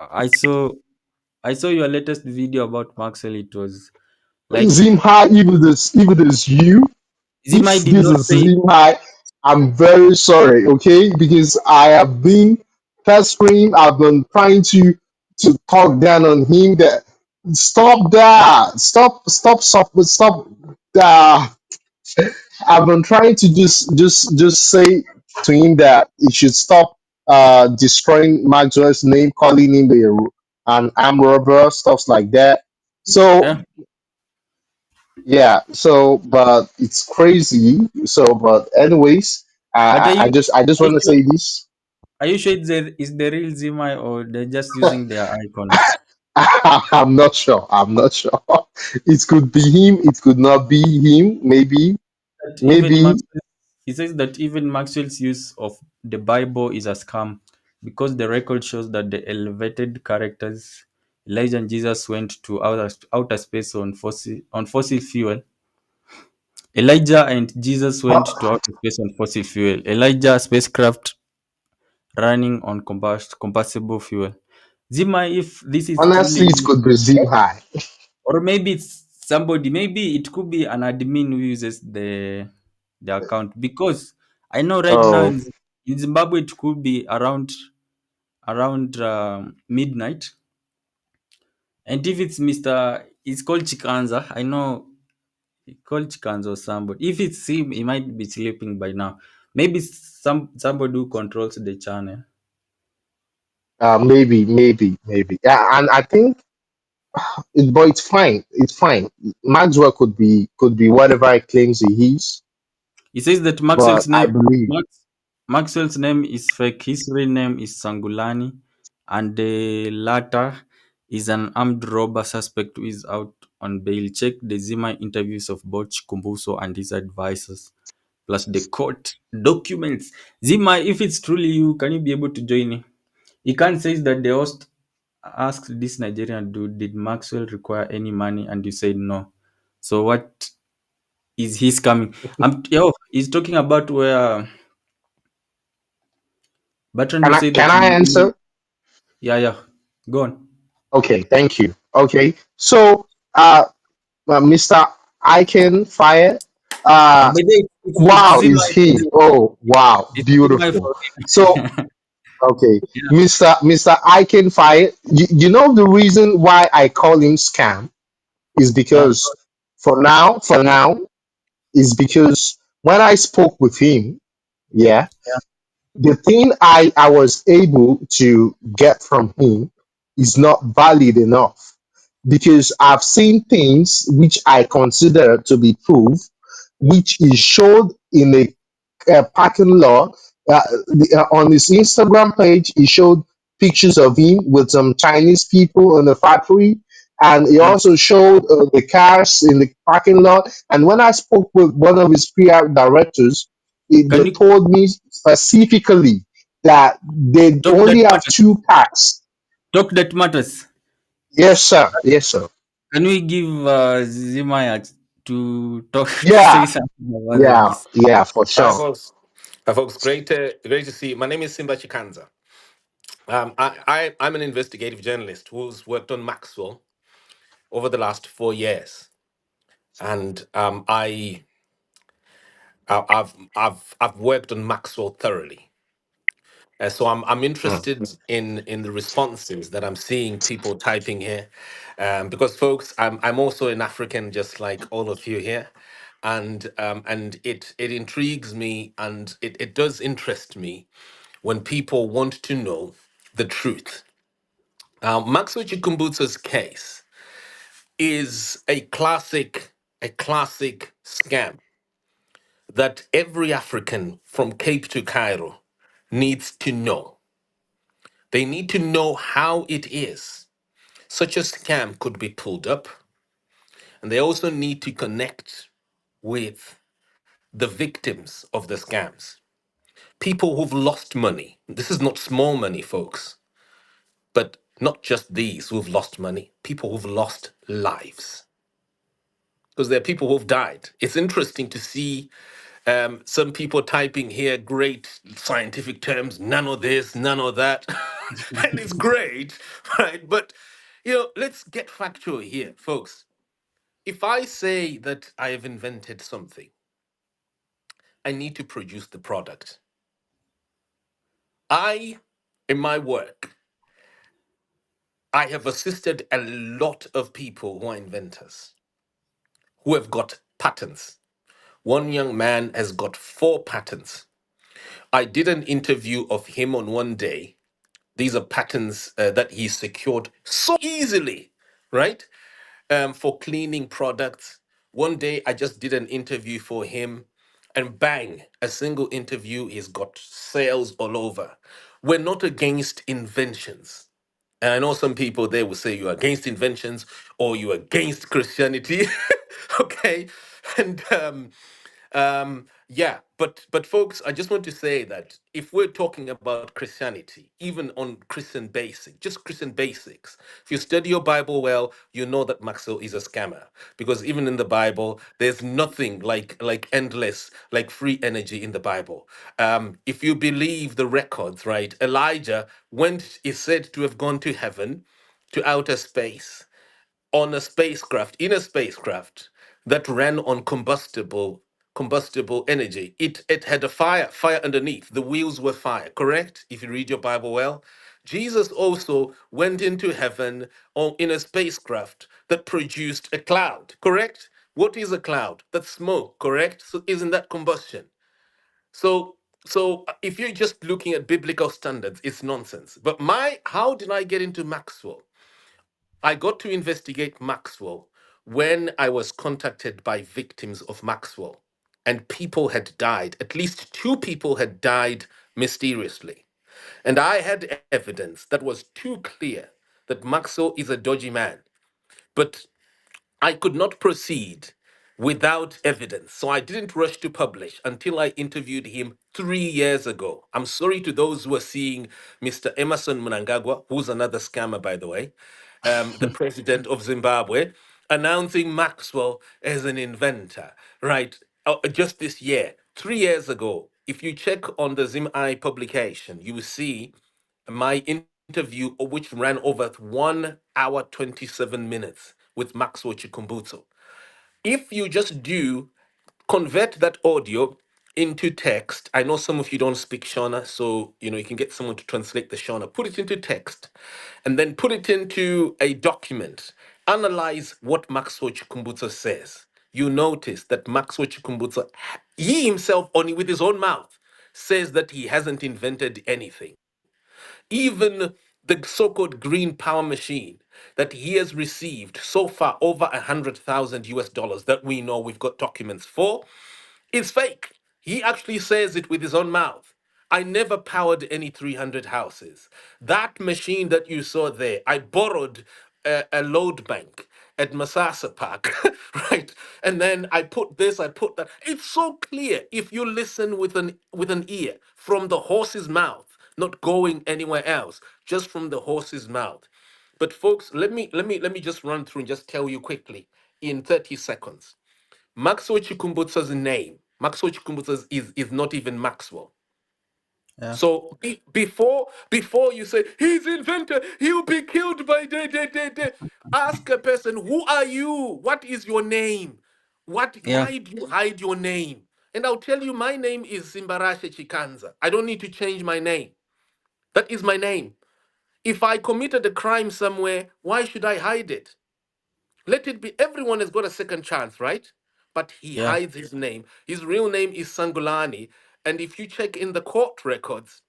I saw I saw your latest video about Maxwell. It was like ZimEye, if it is you, Zima if did this not is say ZimEye, I'm very sorry, okay? Because I have been pestering, I've been trying to talk down on him that stop that, stop. Uh, I've been trying to just say to him that he should stop destroying Maxwell's name, calling him an arm robber, stuff like that. So yeah. yeah, so but it's crazy. So but anyways, But I just are you want to sure say this. it's the real Zima or they're just using their icon? I'm not sure. I'm not sure. It could be him. It could not be him. That even Maybe. Maxwell He says that even Maxwell's use of the Bible is a scam because the record shows that the elevated characters Elijah and Jesus went to outer space on fossil fuel. Elijah and Jesus went to outer space on fossil fuel. Elijah spacecraft running on combustible fuel. ZimEye, if this is truly Honestly, it you, could be ZimEye. or maybe it's somebody, maybe it could be an admin who uses the account, because I know right now Oh, in Zimbabwe it could be around midnight, and if it's it's called Chikanza. I know he called Chikanza or somebody. If it's him, he might be sleeping by now. Maybe somebody who controls the channel. maybe. Yeah, and I think but it's fine. It's fine. Maxwell could be whatever he claims he is, He says that but I believe. Maxwell's name is fake. His real name is Sangulani, and the latter is an armed robber suspect who is out on bail. Check the Zima interviews of both Chikumbutso and his advisors, plus the court documents. Zima, if it's truly you, can you be able to join in? He can't say that the host asked this Nigerian dude, did Maxwell require any money? And you said no. So what is his coming? He's talking about where Bertrand Can will I say can that I answer? yeah, yeah. Go on. Okay, thank you. Okay, so Mr. Icon Fire, uh, By the way, it's wow, is Zima for he? real. Oh, wow, It's Zima beautiful. for So real. okay, Yeah. Mr. Icon Fire, you know the reason why I call him scam is Yeah. because for now is because when I spoke with him, yeah, Yeah. the thing I was able to get from him is not valid enough because I've seen things which I consider to be proof, which is showed in a parking lot. On his Instagram page, he showed pictures of him with some Chinese people in the factory, and he Yeah. also showed the cars in the parking lot. And when I spoke with one of his PR directors, Can they you told me specifically that they talk that only have matters? two cars. Talk that matters. Yes, sir. Yes, sir. Can we give Zima to talk to say Yeah, something about that, yeah, please? yeah, for Hi, sure. folks. Hi, folks. Great to see you. My name is Simba Chikanza. I'm an investigative journalist who's worked on Maxwell over the last 4 years, and I've worked on Maxwell thoroughly. So I'm Mm. interested in the responses that I'm seeing people typing here, because folks, I'm also an African, just like all of you here, and it intrigues me and it does interest me when people want to know the truth. Maxwell Chikumbutso's case is a classic scam that every African from Cape to Cairo needs to know. They need to know how it is such a scam could be pulled up, and they also need to connect with the victims of the scams. People who've lost money. This is not small money, folks, but not just these who've lost money, people who've lost lives. Because there are people who've died. It's interesting to see some people typing here great scientific terms, none of this, none of that. And it's great, right? But, let's get factual here, folks. If I say that I have invented something, I need to produce the product. In my work, I have assisted a lot of people who are inventors, who have got patents. One young man has got 4 patents. I did an interview of him on one day. These are patents that he secured so easily, right? For cleaning products. One day I just did an interview for him, and bang, a single interview, he's got sales all over. We're not against inventions. And I know some people they will say you're against inventions or you're against Christianity. Okay. And Yeah, but folks, I just want to say that if we're talking about Christianity, even on Christian basic, just Christian basics, if you study your Bible well, you know that Maxwell is a scammer because even in the Bible, there's nothing like endless, like free energy in the Bible. If you believe the records, right? Elijah went is said to have gone to heaven, to outer space on a spacecraft, in a spacecraft that ran on combustible energy. It had a fire underneath. The wheels were fire, correct? If you read your Bible well. Jesus also went into heaven in a spacecraft that produced a cloud, correct? What is a cloud? That's smoke, correct? So isn't that combustion? So if you're just looking at biblical standards, it's nonsense. But my how did I get into Maxwell? I got to investigate Maxwell when I was contacted by victims of Maxwell, and people had died. At least two people had died mysteriously. And I had evidence that was too clear that Maxwell is a dodgy man. But I could not proceed without evidence. So I didn't rush to publish until I interviewed him 3 years ago. I'm sorry to those who are seeing Mr. Emerson Mnangagwa, who's another scammer, by the way, the president of Zimbabwe, announcing Maxwell as an inventor, right? Just this year, 3 years ago. If you check on the ZimEye publication, you will see my interview, which ran over 1 hour 27 minutes with Maxwell Chikumbutso. If you just do convert that audio into text, I know some of you don't speak Shona, so you can get someone to translate the Shona. Put it into text, and then put it into a document. Analyze what Maxwell Chikumbutso says. You notice that Maxwell Chikumbutso, he himself, only with his own mouth, says that he hasn't invented anything. Even the so-called green power machine that he has received so far, over 100,000 US dollars that we know we've got documents for, is fake. He actually says it with his own mouth. I never powered any 300 houses. That machine that you saw there, I borrowed a load bank at Masasa Park, right? And then I put this, I put that. It's so clear if you listen with an ear from the horse's mouth, not going anywhere else, just from the horse's mouth. But folks, let me just run through and just tell you quickly in 30 seconds. Maxwell Chikumbutso's name, Maxwell Chikumbutso is not even Maxwell. Yeah. So before you say he's inventor, he'll be killed by the. Ask a person, who are you? What is your name? Yeah. Why do you hide your name? And I'll tell you, my name is Simbarashe Chikanza. I don't need to change my name. That is my name. If I committed a crime somewhere, why should I hide it? Let it be. Everyone has got a second chance, right? But he Yeah. hides his name. His real name is Sangulani. And if you check in the court records,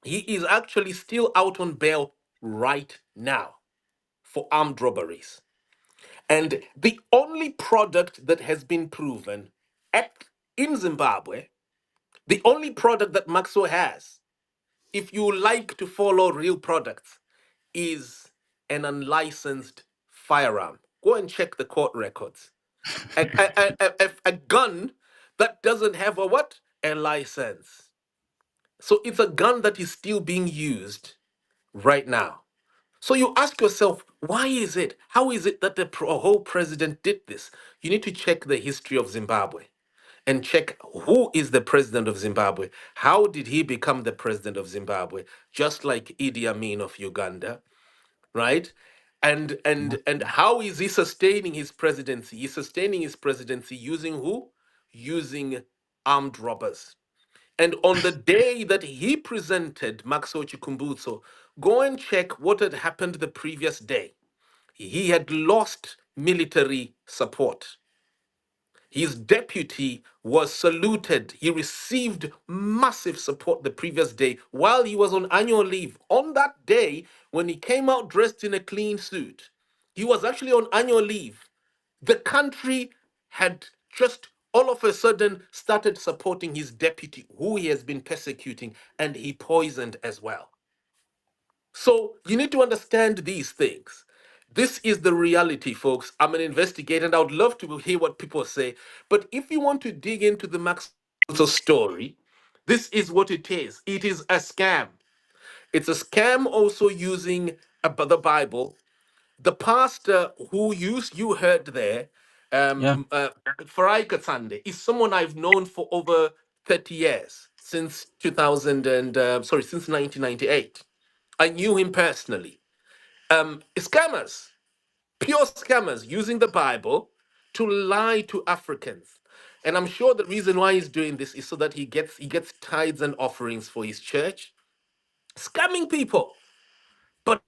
he is actually still out on bail right now for armed robberies. And the only product that has been proven at, in Zimbabwe, the only product that Maxwell has, if you like to follow real products, is an unlicensed firearm. Go and check the court records. A gun that doesn't have a what? A license. So it's a gun that is still being used right now. So you ask yourself, why is it? How is it that the whole president did this? You need to check the history of Zimbabwe and check who is the president of Zimbabwe. How did he become the president of Zimbabwe? Just like Idi Amin of Uganda, right? And how is he sustaining his presidency? He's sustaining his presidency using who? Using armed robbers. And on the day that he presented Maxwell Chikumbutso, go and check what had happened the previous day. He had lost military support. His deputy was saluted. He received massive support the previous day while he was on annual leave. On that day, when he came out dressed in a clean suit, he was actually on annual leave. The country had just all of a sudden started supporting his deputy, who he has been persecuting, and he poisoned as well. So you need to understand these things. This is the reality, folks. I'm an investigator and I would love to hear what people say. But if you want to dig into the Maxwell story, this is what it is. It is a scam. It's a scam also using the Bible. The pastor who you heard there, Yeah. Farai Katsande, is someone I've known for over 30 years, since 2000 and since 1998. I knew him personally. Scammers, pure scammers, using the Bible to lie to Africans. And I'm sure the reason why he's doing this is so that he gets tithes and offerings for his church, scamming people. But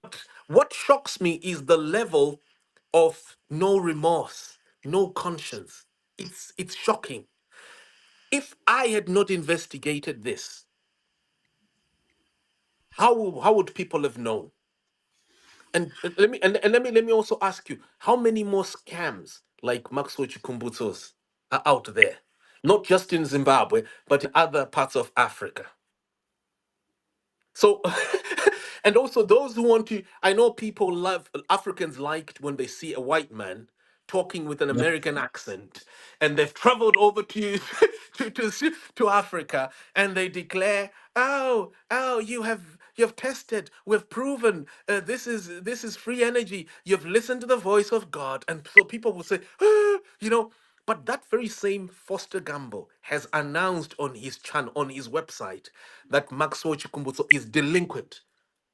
what shocks me is the level of no remorse, no conscience. It's shocking. If I had not investigated this, how would people have known? And let me also ask you, how many more scams like Maxwell Chikumbutsos are out there? Not just in Zimbabwe, but in other parts of Africa. So, and also those who want to, I know people love, Africans liked when they see a white man talking with an Yep. American accent, and they've traveled over to to Africa, and they declare, "Oh, you have tested, we've proven, this is free energy. You've listened to the voice of God," and so people will say, "Ah," But that very same Foster Gamble has announced on his channel, on his website, that Maxwell Chikumbutso is delinquent.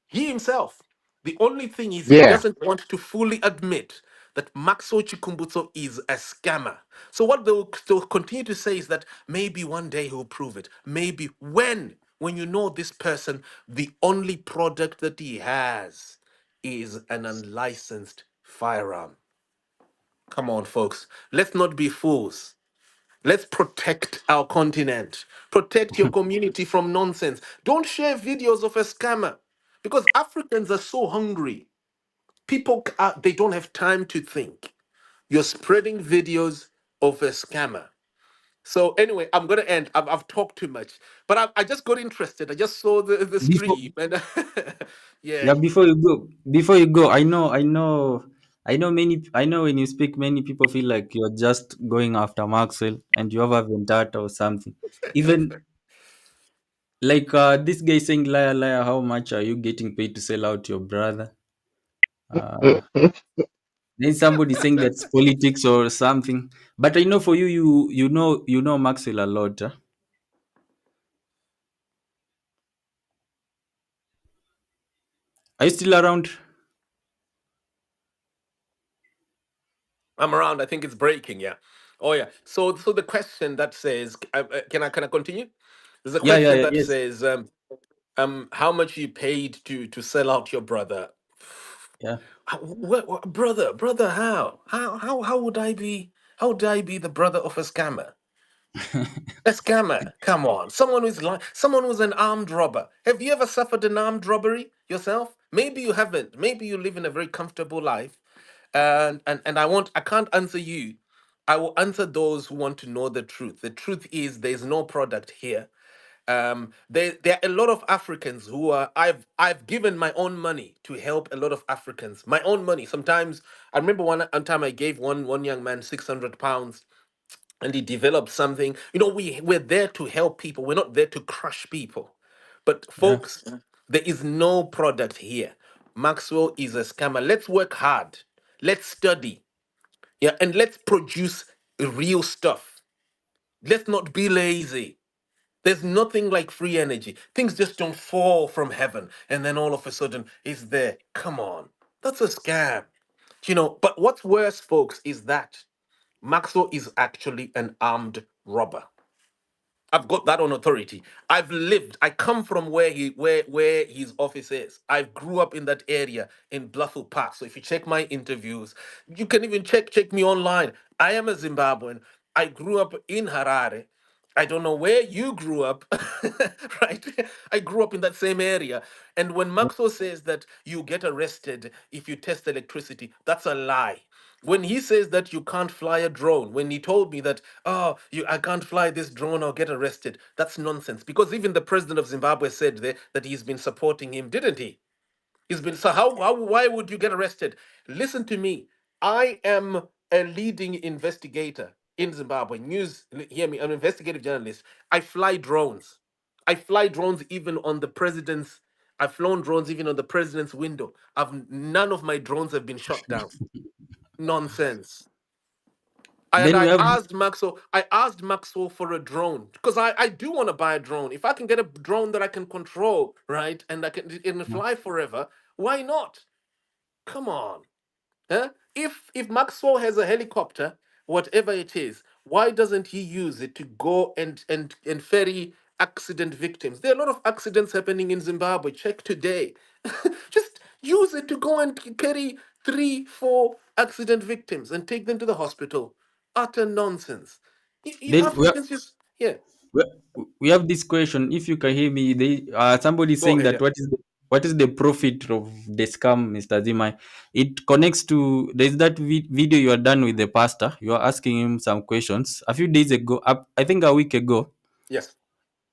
He himself. The only thing is he Yeah, doesn't want to fully admit that Maxwell Chikumbutso is a scammer. So what they'll continue to say is that maybe one day he'll prove it. Maybe when? When you know this person, the only product that he has is an unlicensed firearm. Come on, folks. Let's not be fools. Let's protect our continent. Protect your community from nonsense. Don't share videos of a scammer because Africans are so hungry. They don't have time to think. You're spreading videos of a scammer. So anyway, I'm gonna end. I've talked too much, but I just got interested. I just saw the Before stream, and yeah, yeah, before you go, I know when you speak, many people feel like you're just going after Maxwell and you have a vendetta or something. Even like this guy saying, liar, liar, how much are you getting paid to sell out your brother? Uh, then somebody saying that's politics or something. But I know for you, you know Maxwell a lot. Huh? Are you still around? I'm around. I think it's breaking. Yeah. Oh yeah. So the question that says, can I continue? There's a Yeah, yeah, question yeah, that yes. says, how much you paid to sell out your brother? Yeah. Brother, how would I be? How would I be the brother of a scammer? A scammer, come on. Someone who's an armed robber. Have you ever suffered an armed robbery yourself? Maybe you haven't. Maybe you live in a very comfortable life. And I can't answer you. I will answer those who want to know the truth. The truth is there's no product here. There are a lot of Africans who are I've given my own money to help a lot of Africans. My own money. Sometimes I remember one time I gave one young man £600 and he developed something. We're there to help people. We're not there to crush people. But Yeah. folks, there is no product here. Maxwell is a scammer. Let's work hard. Let's study. Yeah, and let's produce real stuff. Let's not be lazy. There's nothing like free energy. Things just don't fall from heaven and then all of a sudden it's there. Come on. That's a scam. But what's worse, folks, is that Maxwell is actually an armed robber. I've got that on authority. I come from where his office is. I grew up in that area in Bluffel Park. So if you check my interviews, you can even check me online. I am a Zimbabwean. I grew up in Harare. I don't know where you grew up, right? I grew up in that same area. And when Maxwell says that you get arrested if you test electricity, that's a lie. When he says that you can't fly a drone, when he told me that, I can't fly this drone or get arrested, that's nonsense. Because even the president of Zimbabwe said that he's been supporting him, didn't he? So why would you get arrested? Listen to me. I am a leading investigator in Zimbabwe. News, hear me, I'm an investigative journalist. I fly drones. I fly drones even on the president's. I've flown drones even on the president's window. None of my drones have been shot down. Nonsense. And Then we I have asked Maxwell. I asked Maxwell for a drone because I do want to buy a drone. If I can get a drone that I can control, right, and I can fly forever, why not? Come on. Huh? If Maxwell has a helicopter, whatever it is, why doesn't he use it to go and ferry accident victims? There are a lot of accidents happening in Zimbabwe. Check today. Just use it to go and carry 3, 4 accident victims and take them to the hospital. Utter nonsense. You then Africans just yeah. we we have this question. If you can hear me, they somebody Go saying ahead. that Yeah. what is the profit of the scam, Mr. Zimai? It connects to there's that video you are done with the pastor. You are asking him some questions a few days ago. I think a week ago. Yes.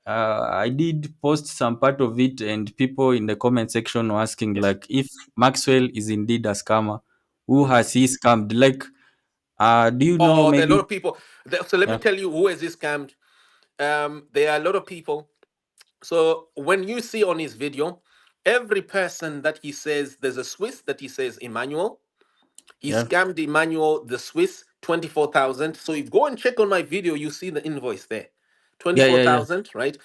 I did post some part of it, and people in the comment section were asking Yes. like if Maxwell is indeed a scammer, who Mhm. has he scammed? Like, do you know Oh, there are a lot maybe? of people. So let me Yeah, tell you who has this scammed. There are a lot of people. So when you see on his video, every person that he says there's a Swiss that he says Emmanuel, he yeah, scammed Emmanuel the Swiss 24,000. So if you go and check on my video, you see the invoice there, yeah, yeah, yeah, 24,000, right?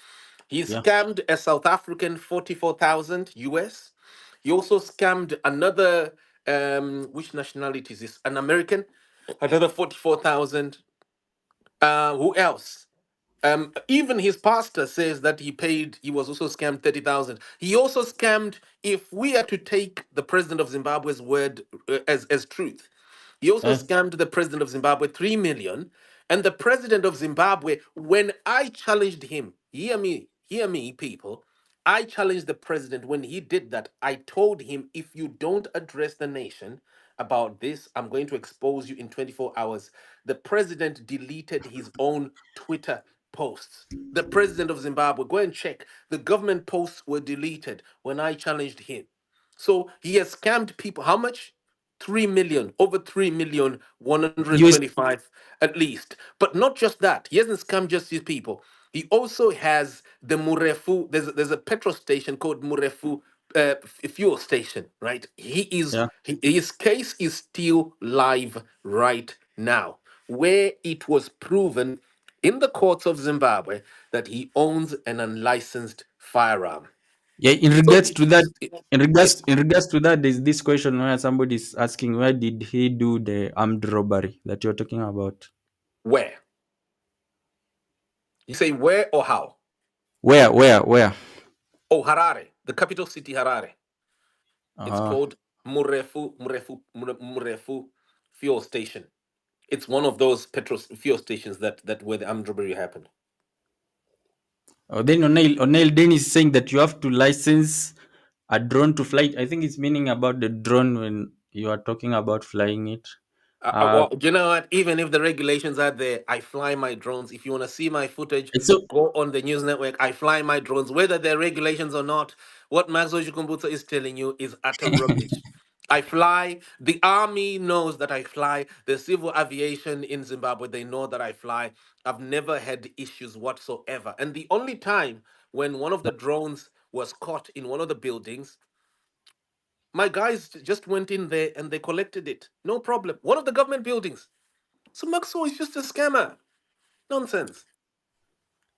He yeah, scammed a South African 44,000 US. He also scammed another which nationality is this? An American, another 44,000. Who else? Even his pastor says that he was also scammed 30,000. He also scammed, if we are to take the president of Zimbabwe's word as truth, he also yeah. scammed the president of Zimbabwe 3 million. And the president of Zimbabwe, when I challenged him, hear me, people. I challenged the president when he did that. I told him, if you don't address the nation about this, I'm going to expose you in 24 hours. The president deleted his own Twitter posts. The president of Zimbabwe, go and check. The government posts were deleted when I challenged him. So he has scammed people. How much? 3 million, over 3 million, You 125 at least. But not just that. He hasn't scammed just these people. He also has the Murefu. There's a petrol station called Murefu fuel station, right? yeah. His case is still live right now, where it was proven in the courts of Zimbabwe that he owns an unlicensed firearm. Yeah, So, yeah, in regards to that, there's this question where somebody is asking where did he do the armed robbery that you're talking about? where? You say where or how? Where? Oh, Harare, the capital city, Harare. It's Uh, called Murefu fuel station. It's one of those petrol fuel stations that where the armed robbery happened. then O'Neill then is saying that you have to license a drone to fly it. I think it's meaning about the drone when you are talking about flying it. Uh, Well, you know what? Even if the regulations are there, I fly my drones. If you want to see my footage, it's so go on the news network. I fly my drones, whether there are regulations or not. What Maxwell Chikumbutso is telling you is utter rubbish. I fly. The army knows that I fly. The civil aviation in Zimbabwe, they know that I fly. I've never had issues whatsoever. And the only time when one of the drones was caught in one of the buildings, my guys just went in there and they collected it. No problem. One of the government buildings. So Maxwell is just a scammer. Nonsense.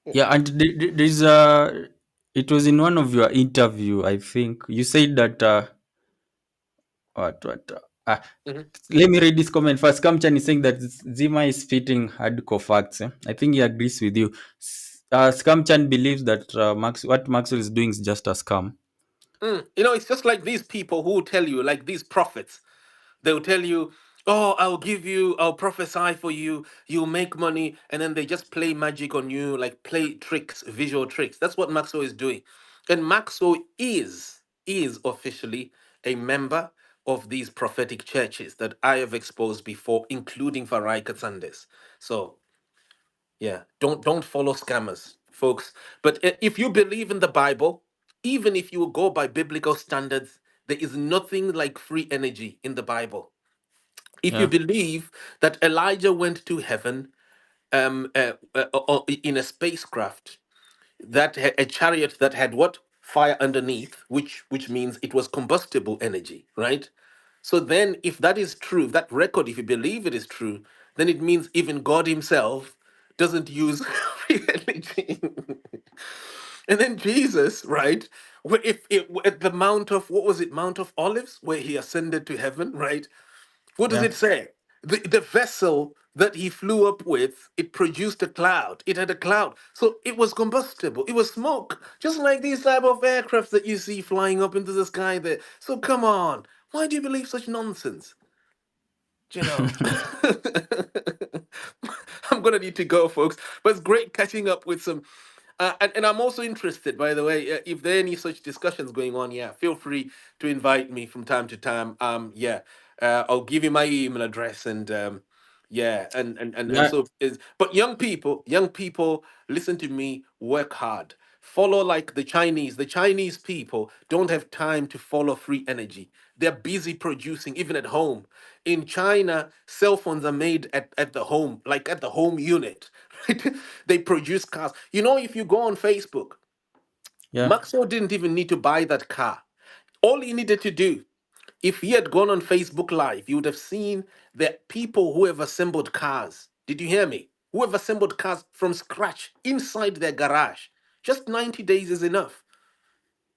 Yeah. yeah, and there's it was in one of your interview, I think. You said that what Mhm. let me read this comment first. Kamchan is saying that Zima is spitting hardcore facts. I think he agrees with you. Scamchan believes that what Maxwell is doing is just a scam. It's just like these people who tell you, like these prophets. They'll tell you, "Oh, I'll prophesy for you. You'll make money," and then they just play magic on you, like play tricks, visual tricks. That's what Maxwell is doing, and Maxwell is officially a member of these prophetic churches that I have exposed before, including Farai Katsandes. So yeah, don't follow scammers, folks. But if you believe in the Bible, even if you go by biblical standards, there is nothing like free energy in the Bible. If you Yeah. believe that Elijah went to heaven in a spacecraft that a chariot that had what fire underneath, which means it was combustible energy, right? So then, if that is true, if that record, if you believe it is true, then it means even God Himself doesn't use free energy. And then Jesus, right? If at the Mount of, what was it, Mount of Olives, where He ascended to heaven, right? What does Yeah. it say? The vessel that he flew up with, it produced a cloud. It had a cloud. So it was combustible. It was smoke. Just like these type of aircrafts that you see flying up into the sky there. So come on. Why do you believe such nonsense? You know. I'm gonna need to go, folks. But it's great catching up with some. And I'm also interested, by the way, if there are any such discussions going on. Yeah, feel free to invite me from time to time. Yeah, I'll give you my email address, and yeah, and Yeah. so is. But young people, listen to me. Work hard. Follow like the Chinese. The Chinese people don't have time to follow free energy. They're busy producing, even at home. In China, cell phones are made at the home, like at the home unit. Right? They produce cars. You know, if you go on Facebook, Yeah. Maxwell didn't even need to buy that car. All he needed to do, if he had gone on Facebook Live, you would have seen the people who have assembled cars. Did you hear me? Who have assembled cars from scratch inside their garage. Just 90 days is enough.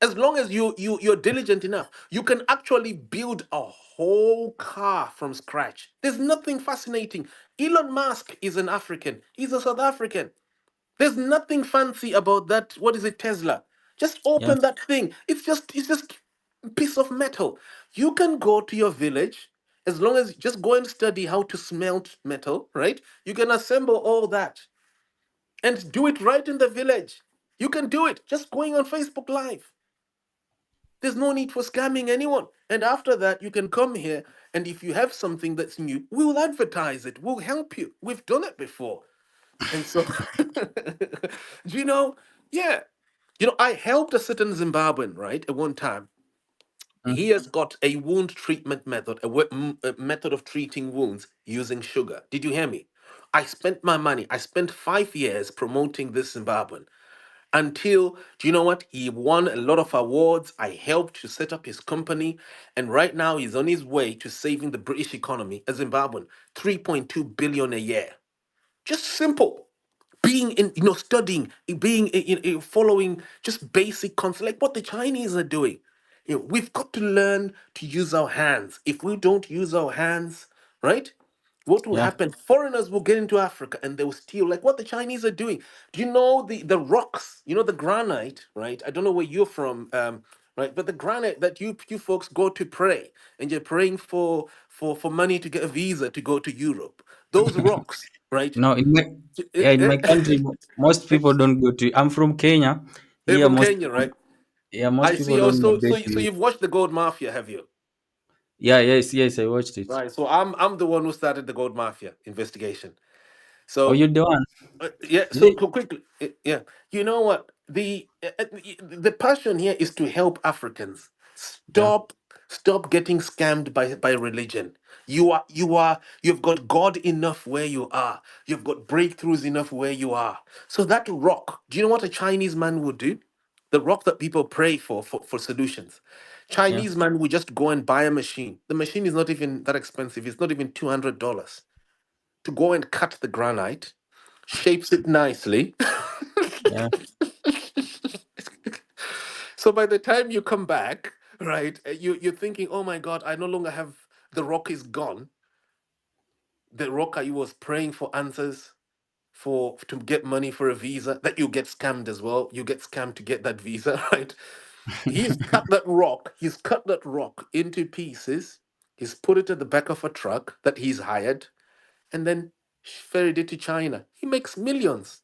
As long as you're diligent enough, you can actually build a whole car from scratch. There's nothing fascinating. Elon Musk is an African. He's a South African. There's nothing fancy about that. What is it, Tesla? Just Yeah. open that thing. It's just a piece of metal. You can go to your village as long as just go and study how to smelt metal, right? You can assemble all that and do it right in the village. You can do it just going on Facebook Live. There's no need for scamming anyone. And after that, you can come here, and if you have something that's new, we'll advertise it. We'll help you. We've done it before. And so, do you know? Yeah. You know, I helped a certain Zimbabwean, right, at one time. Mm. He has got a wound treatment method, a method of treating wounds using sugar. Did you hear me? I spent my money. I spent 5 years promoting this Zimbabwean until, do you know what? He won a lot of awards. I helped to set up his company. And right now he's on his way to saving the British economy, a Zimbabwean, 3.2 billion a year. Just simple. Being in, studying, being following just basic concepts like what the Chinese are doing. We've got to learn to use our hands. If we don't use our hands, right? What will Yeah. happen? Foreigners will get into Africa and they will steal, like what the Chinese are doing. Do you know the rocks? You know the granite, right? I don't know where you're from, right? But the granite that you folks go to pray, and you're praying for money to get a visa to go to Europe. Those rocks, right? No, in my country, most people don't go to. I'm from Kenya. They're Here, from most Kenya, right? most I people see. don't Also, migrate so to. you've watched the Gold Mafia, have you? Yeah. Yes. Yes. I watched it. Right. So I'm the one who started the Gold Mafia investigation. Oh, So you're the one. yeah. Is So it? quickly, yeah. You know what? The passion here is to help Africans Yeah. stop getting scammed by religion. You've got God enough where you are. You've got breakthroughs enough where you are. So that rock. Do you know what a Chinese man would do? The rock that people pray for solutions. Yeah. Chinese man would just go and buy a machine. The machine is not even that expensive. It's not even $200 to go and cut the granite, shapes it nicely. Yeah. So by the time you come back, right, you're thinking, oh my God, I no longer have, the rock is gone. The rock I was praying for answers for to get money for a visa, that you get scammed as well. You get scammed to get that visa, right? He's cut that rock into pieces. He's put it at the back of a truck that he's hired, and then ferried it to China. He makes millions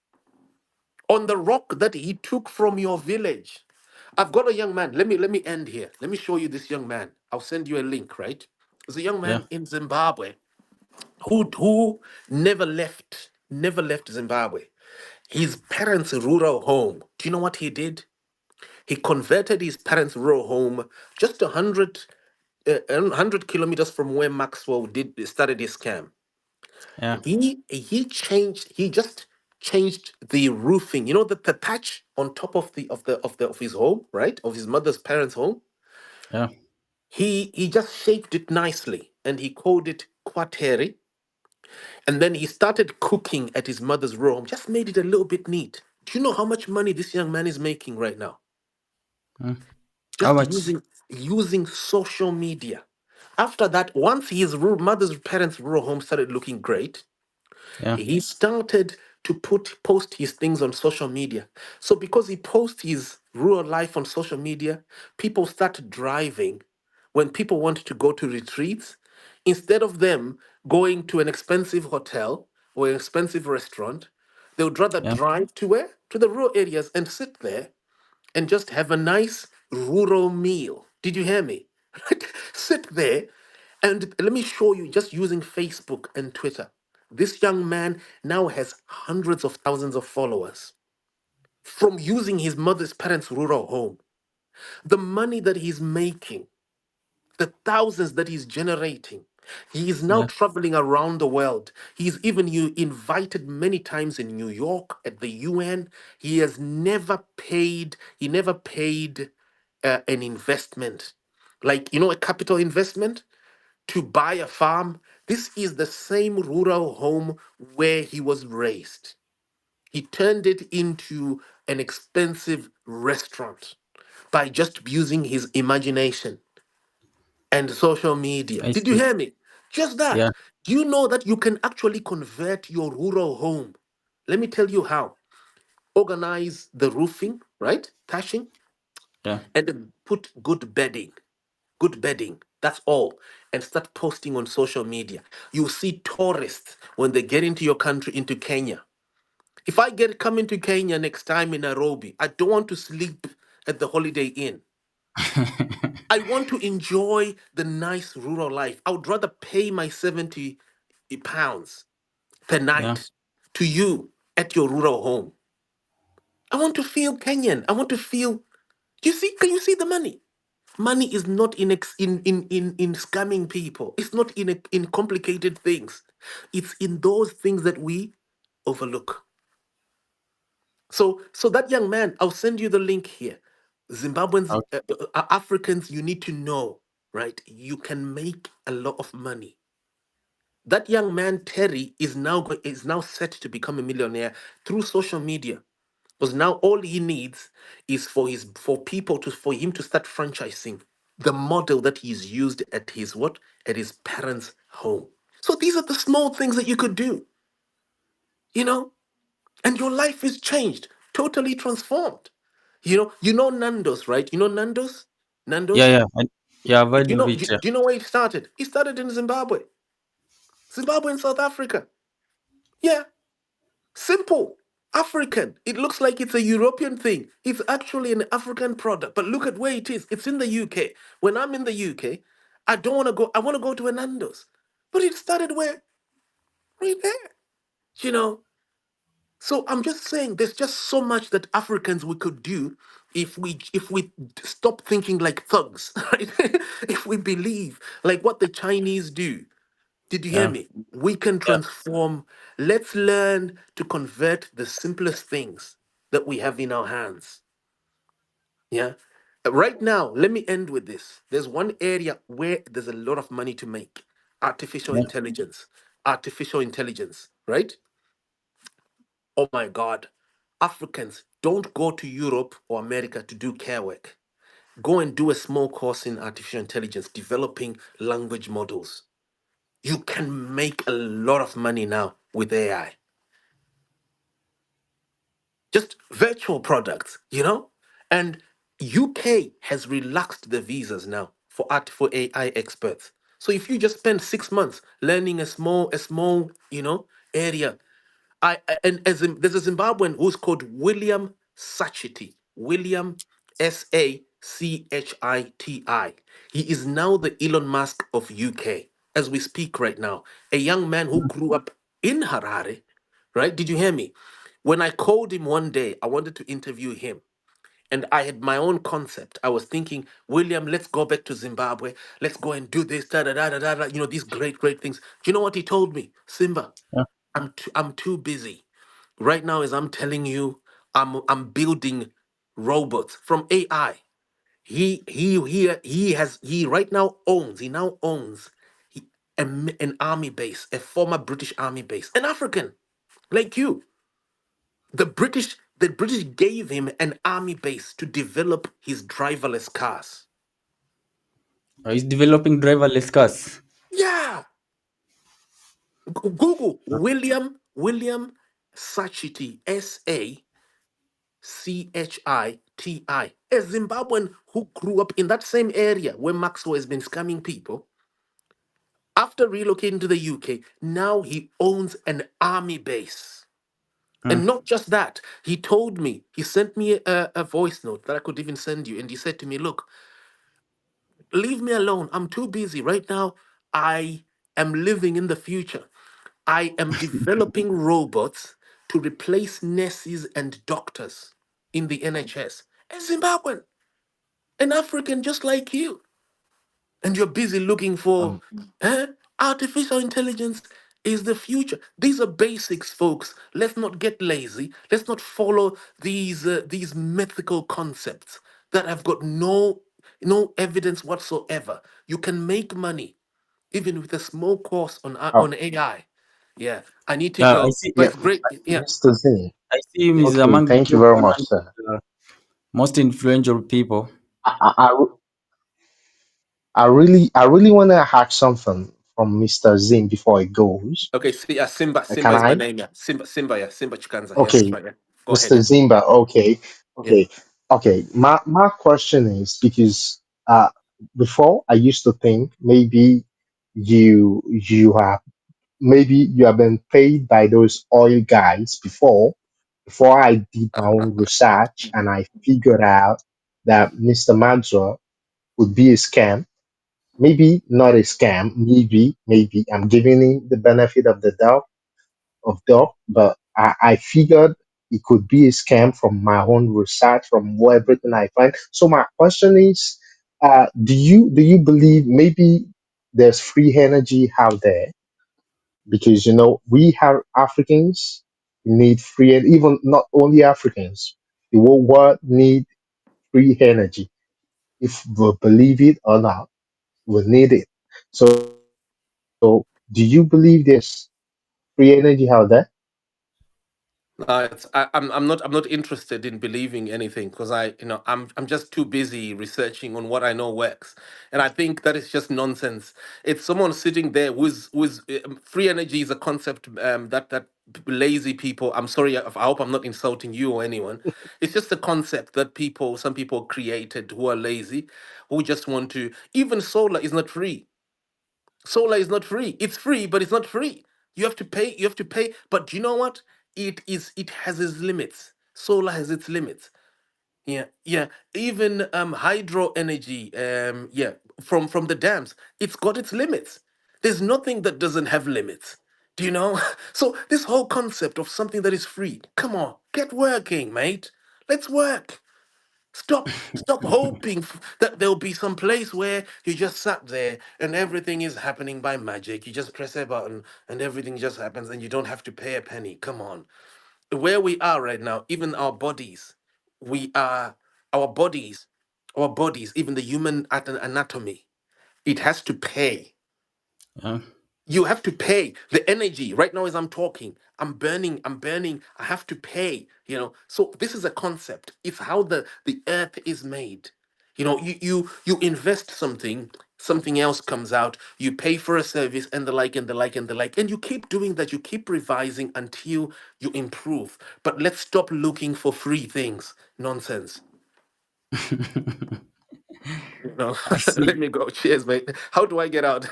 on the rock that he took from your village. I've got a young man. Let me end here. Let me show you this young man. I'll send you a link, right? There's a young Yeah. man in Zimbabwe who never left Zimbabwe. His parents' rural home. Do you know what he did? He converted his parents' rural home just 100 kilometers from where Maxwell did started his scam. Yeah. He just changed the roofing. You know the thatch on top of of his home, right? Of his mother's parents' home. Yeah. He just shaped it nicely and he called it Quateri. And then he started cooking at his mother's room, just made it a little bit neat. Do you know how much money this young man is making right now? Mm. How Just much? using social media. After that, once his mother's parents' rural home started looking great, Yeah. he started to post his things on social media. So because he posts his rural life on social media, people start driving. When people want to go to retreats, instead of them going to an expensive hotel or an expensive restaurant, they would rather Yeah. drive to where? To the rural areas and sit there and just have a nice rural meal. Did you hear me? Sit there and let me show you just using Facebook and Twitter. This young man now has hundreds of thousands of followers from using his mother's parents' rural home. The money that he's making, the thousands that he's generating. He is now Yeah. traveling around the world. He's even you invited many times in New York at the UN. He never paid an investment, like a capital investment to buy a farm. This is the same rural home where he was raised. He turned it into an expensive restaurant by just using his imagination and social media. I Did you see. hear me? Just Yeah. that. Do you know that you can actually convert your rural home? Let me tell you how. Organize the roofing, right? Tashing, Yeah. and then put good bedding. Good bedding. That's all. And start posting on social media. You see tourists when they get into your country, into Kenya. If I get come into Kenya next time in Nairobi, I don't want to sleep at the Holiday Inn. I want to enjoy the nice rural life. I would rather pay my 70 pounds per Yeah. night to you at your rural home. I want to feel Kenyan. I want to feel. Do you see? Can you see the money? Money is not in scamming people. It's not in complicated things. It's in those things that we overlook. So that young man, I'll send you the link here. Zimbabweans, Okay. Africans, you need to know, right? You can make a lot of money. That young man Terry is now set to become a millionaire through social media. Because now all he needs is for him to start franchising the model that he's used at his what? At his parents' home. So these are the small things that you could do, you know, and your life is changed, totally transformed. You know Nando's, right? You know Nando's? Yeah. Nando's? Yeah. Yeah. I've Do heard you of know it. do, Yeah. do you know where it started? It started in Zimbabwe. Zimbabwe and South Africa. Yeah. Simple. African. It looks like it's a European thing. It's actually an African product. But look at where it is. It's in the UK. When I'm in the UK, I don't want to go. I want to go to a Nando's. But it started where? Right there. You know? So I'm just saying there's just so much that Africans we could do if we stop thinking like thugs, right? If we believe like what the Chinese do. Did you hear Yeah. me? We can Yeah. transform. Let's learn to convert the simplest things that we have in our hands. Yeah. Right now, let me end with this. There's one area where there's a lot of money to make. Artificial Yeah. intelligence. Artificial intelligence, right? Oh my God. Africans, don't go to Europe or America to do care work. Go and do a small course in artificial intelligence, developing language models. You can make a lot of money now with AI. Just virtual products, you know? And UK has relaxed the visas now for AI experts. So if you just spend 6 months learning a small, area. And there's a Zimbabwean who's called William Sachiti. William Sachiti. He is now the Elon Musk of UK as we speak right now. A young man who grew up in Harare, right? Did you hear me? When I called him one day, I wanted to interview him. And I had my own concept. I was thinking, William, let's go back to Zimbabwe. Let's go and do this, da da da da da. You know, these great, great things. Do you know what he told me? Simba, Yeah. I'm too busy. Right now, as I'm telling you, I'm building robots from AI. He right now owns, he now owns an army base, a former British army base, an African like you. The British gave him an army base to develop his driverless cars. He's developing driverless cars. Yeah. Google William Sachiti, Sachiti, a Zimbabwean who grew up in that same area where Maxwell has been scamming people. After relocating to the UK, now he owns an army base. Hmm. And not just that, he told me, he sent me a voice note that I could even send you. And he said to me, look, leave me alone. I'm too busy. Right now, I am living in the future. I am developing robots to replace nurses and doctors in the NHS. A Zimbabwean, an African just like you. And you're busy looking for Um, eh? Artificial intelligence is the future. These are basics, folks. Let's not get lazy. Let's not follow these mythical concepts that have got no evidence whatsoever. You can make money even with a small course oh, on AI. Yeah, I need to I go, see. but yeah, it's great. Yeah, Mr. Z. I see him is Okay, among the thank you top very much, 100 sir. most influential people. I, I really want to hack something from Mr. Zim before it goes. okay. See, Simba. Can Simba is my I? name. Yeah, Simba. Yeah, Simba Chikanza. Yeah, that's Okay, right. Yeah, go ahead. Mr. Yeah, Zimba. Okay, yeah. okay, okay. My question is because before I used to think maybe you have been paid by those oil guys before I did my own research and I figured out that Mr. Maxwell would be a scam. Maybe not a scam. Maybe I'm giving him the benefit of the doubt, but I figured it could be a scam from my own research, from everything I find. So my question is, do you believe maybe there's free energy out there? Because we have Africans need free, and even not only Africans, the whole world need free energy. If we believe it or not, we need it. So do you believe there's free energy out there? I'm not interested in believing anything because I'm just too busy researching on what I know works, and I think that is just nonsense. It's someone sitting there who's free energy is a concept that lazy people. I'm sorry, I hope I'm not insulting you or anyone. It's just a concept that some people created who are lazy, who just want to. Even solar is not free. Solar is not free. It's free, but it's not free. You have to pay. You have to pay. But you know what? It has its limits. Solar has its limits. Yeah, yeah. Even hydro energy, yeah, from the dams, it's got its limits. There's nothing that doesn't have limits. Do you know? So this whole concept of something that is free, come on, get working, mate. Let's work. Stop hoping that there'll be some place where you just sat there and everything is happening by magic. You just press a button and everything just happens and you don't have to pay a penny. Come on. Where we are right now, even our bodies, we are our bodies, even the human anatomy, it has to pay. Yeah. You have to pay the energy right now as I'm talking. I'm burning, I have to pay, so this is a concept. It's how the earth is made. You invest something else comes out, you pay for a service and the like and the like and the like, and you keep doing that, you keep revising until you improve. But let's stop looking for free things. Nonsense. I Let see. me go. Cheers, mate. How do I get out?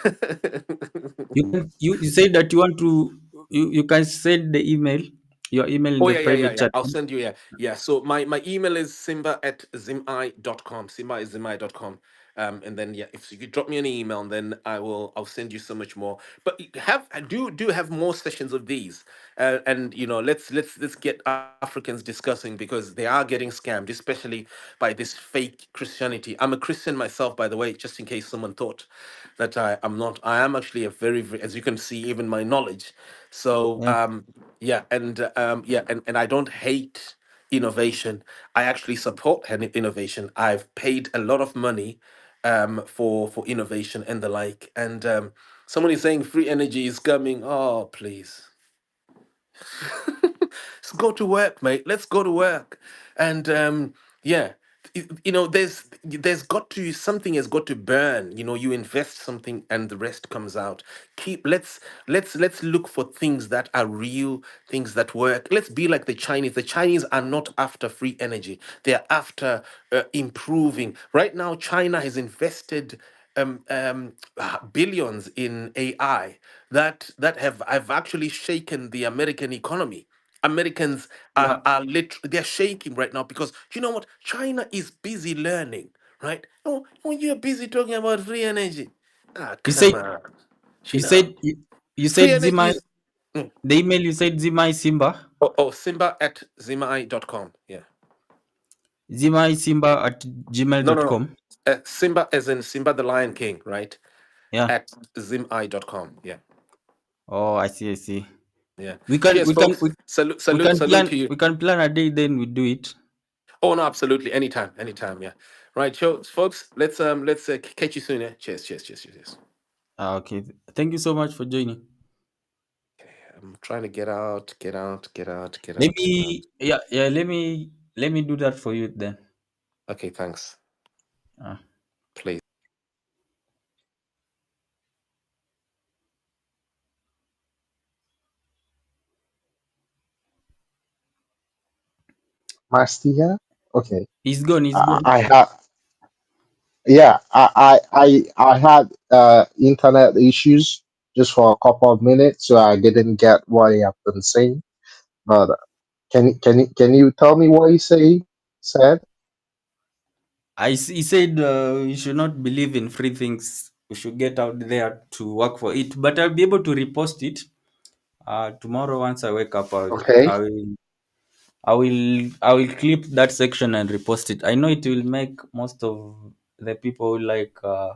You say that you want to you can send the email, your email in Oh the yeah. private chat. I'll send you. Yeah. So my email is simba@zimeye.com. Simba is zimeye.com. And then yeah, if you could drop me an email, and then I'll send you so much more. But do have more sessions of these, and let's get Africans discussing, because they are getting scammed, especially by this fake Christianity. I'm a Christian myself, by the way, just in case someone thought that I'm not. I am actually a very, as you can see, even my knowledge. So Yeah. and I don't hate innovation. I actually support innovation. I've paid a lot of money for innovation and the like. And someone is saying free energy is coming. Oh, please. Let's go to work, mate. Let's go to work. And yeah, there's got to something has got to burn. You invest something and the rest comes out. Keep let's look for things that are real, things that work. Let's be like the Chinese. The Chinese are not after free energy. They are after improving. Right now, China has invested billions in AI that have actually shaken the American economy. Americans Yeah. they're shaking right now, because you know what? China is busy learning, right? Oh, you're busy talking about free energy. Ah, You come said on. you You said know, you free said energy ZimEye. is. Mm. The email you said ZimEye Simba. Simba at ZimEye.com. Yeah. ZimEye Simba at No, no, no. gmail.com. Simba as in Simba the Lion King, right? Yeah. At ZimEye.com. Yeah. Oh, I see. I see. Yeah. We can Cheers, we can folks. we, Salute, we salute, can salute to plan you. we can plan a day. Then we do it. Oh no, absolutely. Anytime, anytime. Yeah. Right, so folks, let's catch you soon. Yeah. Cheers, cheers, cheers, cheers. Cheers. Okay. Thank you so much for joining. I'm trying to get out, get out, get out, get Let out, get out. me yeah. Let me do that for you then. Okay, thanks. Uh, Please. Mastia? Okay. he's gone. He's I, gone. I had yeah, I had internet issues just for a couple of minutes, so I didn't get what you have been saying. But can you tell me what said? He said we should not believe in free things. We should get out there to work for it. But I'll be able to repost it tomorrow once I wake up. Okay. I will clip that section and repost it. I know it will make most of the people who like uh,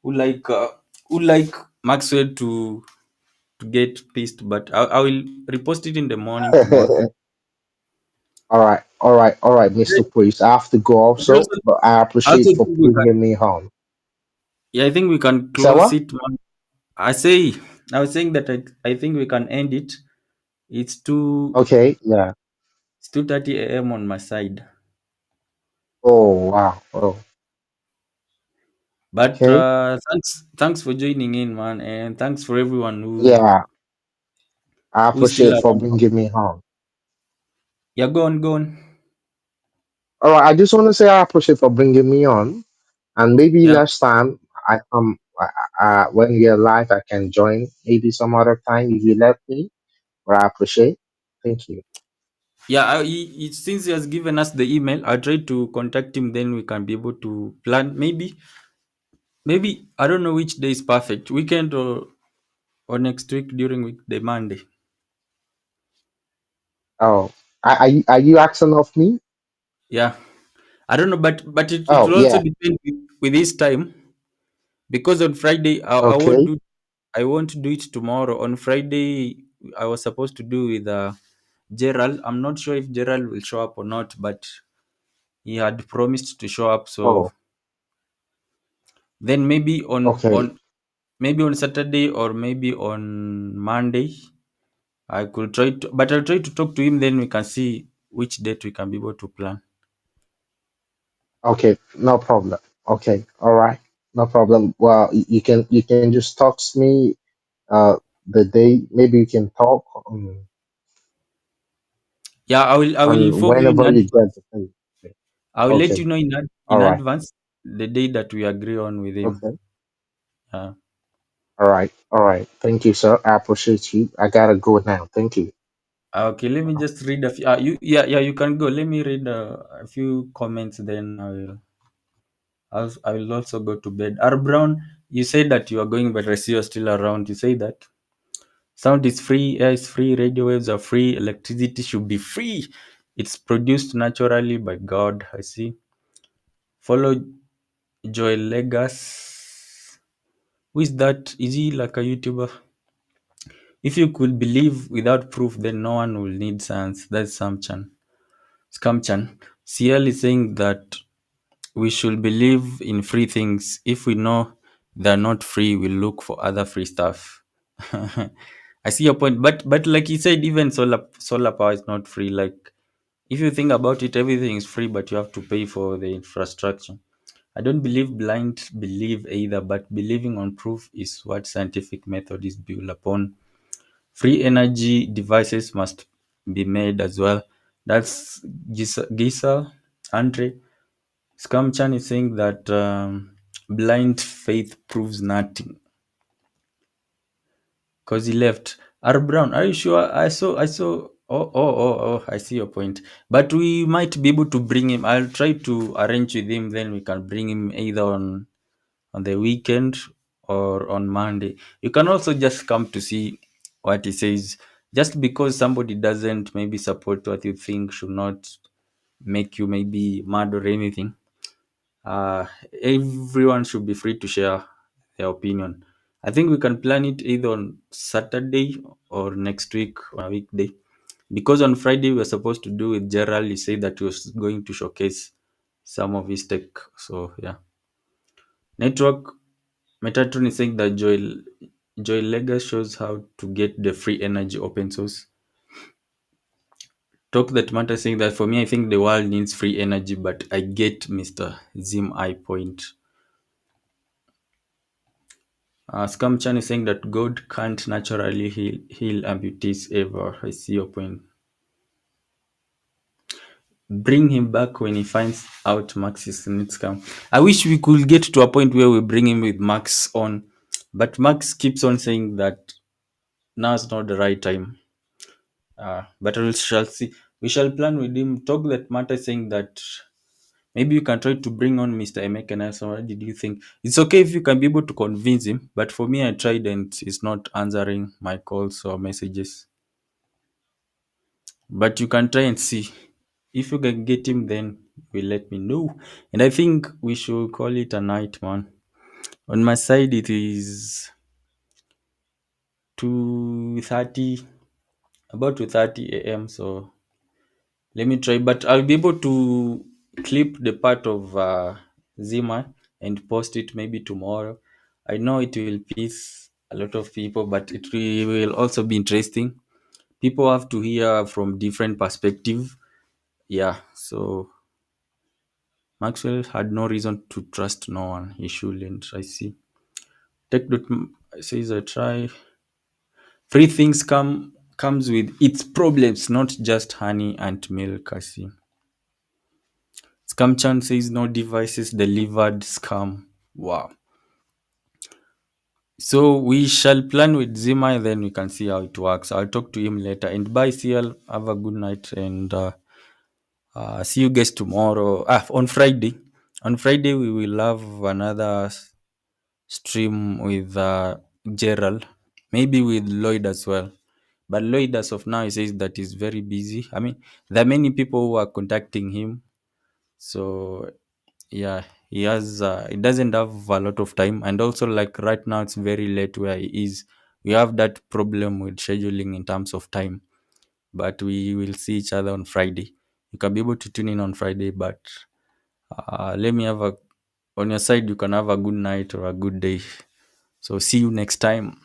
who like Maxwell to get pissed. But I will repost it in the morning tomorrow. All right, Mr. Priest. I have to go I also, also, but I I also appreciate for think we can. bringing me home. Yeah, I think we can Say close what? it. I say. I was saying that I think we can end it. It's two. Okay, yeah. It's 2:30 a.m. on my side. Oh wow. Oh, But okay. thanks for joining in, man, and thanks for everyone Yeah, I who's still appreciate for around. bringing me home. Yeah, go on, go on. All right, I just want to say I appreciate for bringing me on, and maybe Yeah, next time I come, when you're live, I can join. Maybe some other time if you let me. But I appreciate. Thank you. yeah. Since he has given us the email, I try to contact him. Then we can be able to plan. Maybe I don't know which day is perfect. Weekend or next week during weekday Monday. Oh, are you asking of me? Yeah, I don't know, but it Oh will also yeah. depend with this time, because on Friday Okay. I won't do it tomorrow. On Friday I was supposed to do with Gerald. I'm not sure if Gerald will show up or not, but he had promised to show up. So Oh, then okay. maybe on Saturday or maybe on Monday I could try to, but I'll try to talk to him. Then we can see which date we can be able to plan. Okay. No problem. Okay. All right. No problem. Well, you can just text me the day. Maybe you can talk Yeah, I will on inform you whenever you get the thing. Okay. I will let Okay. you know All in right. advance the day that we agree on with him. Okay. Uh, All right. All right. Thank you, sir. I appreciate you. I gotta go now. Thank you. okay, let me just read a few. You can go. Let me read a few comments. Then I will also go to bed. R. Brown, you said that you are going, but I see you're still around. You say that sound is free, air is free, radio waves are free, electricity should be free. It's produced naturally by God. I see. Follow Joy Legas. Who is that? Is he like a YouTuber? If you could believe without proof, then no one will need science. That's Samchan. Scamchan. CL is saying that we should believe in free things. If we know they're not free, we look for other free stuff. I see your point, but like you said, even solar power is not free. Like if you think about it, everything is free, but you have to pay for the infrastructure. I don't believe blind believe either, but believing on proof is what scientific method is built upon. Free energy devices must be made as well. That's Gisa Andre. Scamchan is saying that blind faith proves nothing because he left. R. Brown, are you sure? I saw. Oh, I see your point. But we might be able to bring him. I'll try to arrange with him. Then we can bring him either on the weekend or on Monday. You can also just come to see what he says. Just because somebody doesn't maybe support what you think should not make you maybe mad or anything. Uh, Everyone should be free to share their opinion. I think we can plan it either on Saturday or next week on a weekday. Because on Friday we were supposed to do with Gerald. He said that he was going to showcase some of his tech. So yeah. Network Metatron is saying that Joy Lega shows how to get the free energy open source. Talk that matter saying that for me I think the world needs free energy, but I get Mr. ZimEye point. Scamchan is saying that God can't naturally heal amputees ever. I see your point. Bring him back when he finds out Max is in its camp. I wish we could get to a point where we bring him with Max on, but Max keeps on saying that now's not the right time. But we shall see. We shall plan with him. Talk that matter saying that maybe you can try to bring on Mr. Emeka Nelson. What did you think? It's okay if you can be able to convince him, but for me, I tried and he's not answering my calls or messages. But you can try and see. If you can get him, then will let me know. And I think we should call it a night, man. On my side, it is 2:30, about 2:30 a.m. So let me try, but I'll be able to clip the part of Zima and post it maybe tomorrow. I know it will piss a lot of people, but it will also be interesting. People have to hear from different perspective. Yeah, so Maxwell had no reason to trust no one. He shouldn't. I see. Tech dot says I try. Free things comes with its problems, not just honey and milk. I see. Scamchan says no devices delivered scam. Wow. So we shall plan with Zima, then we can see how it works. I'll talk to him later. And bye, CL. Have a good night and see you guys tomorrow. On Friday. On Friday we will have another stream with Gerald, maybe with Lloyd as well. But Lloyd, as of now, he says that he's very busy. I mean, there are many people who are contacting him. So yeah, he doesn't have a lot of time, and also like right now it's very late where he is. We have that problem with scheduling in terms of time, but we will see each other on Friday. You can be able to tune in on Friday, but let me have a on your side. You can have a good night or a good day. So see you next time.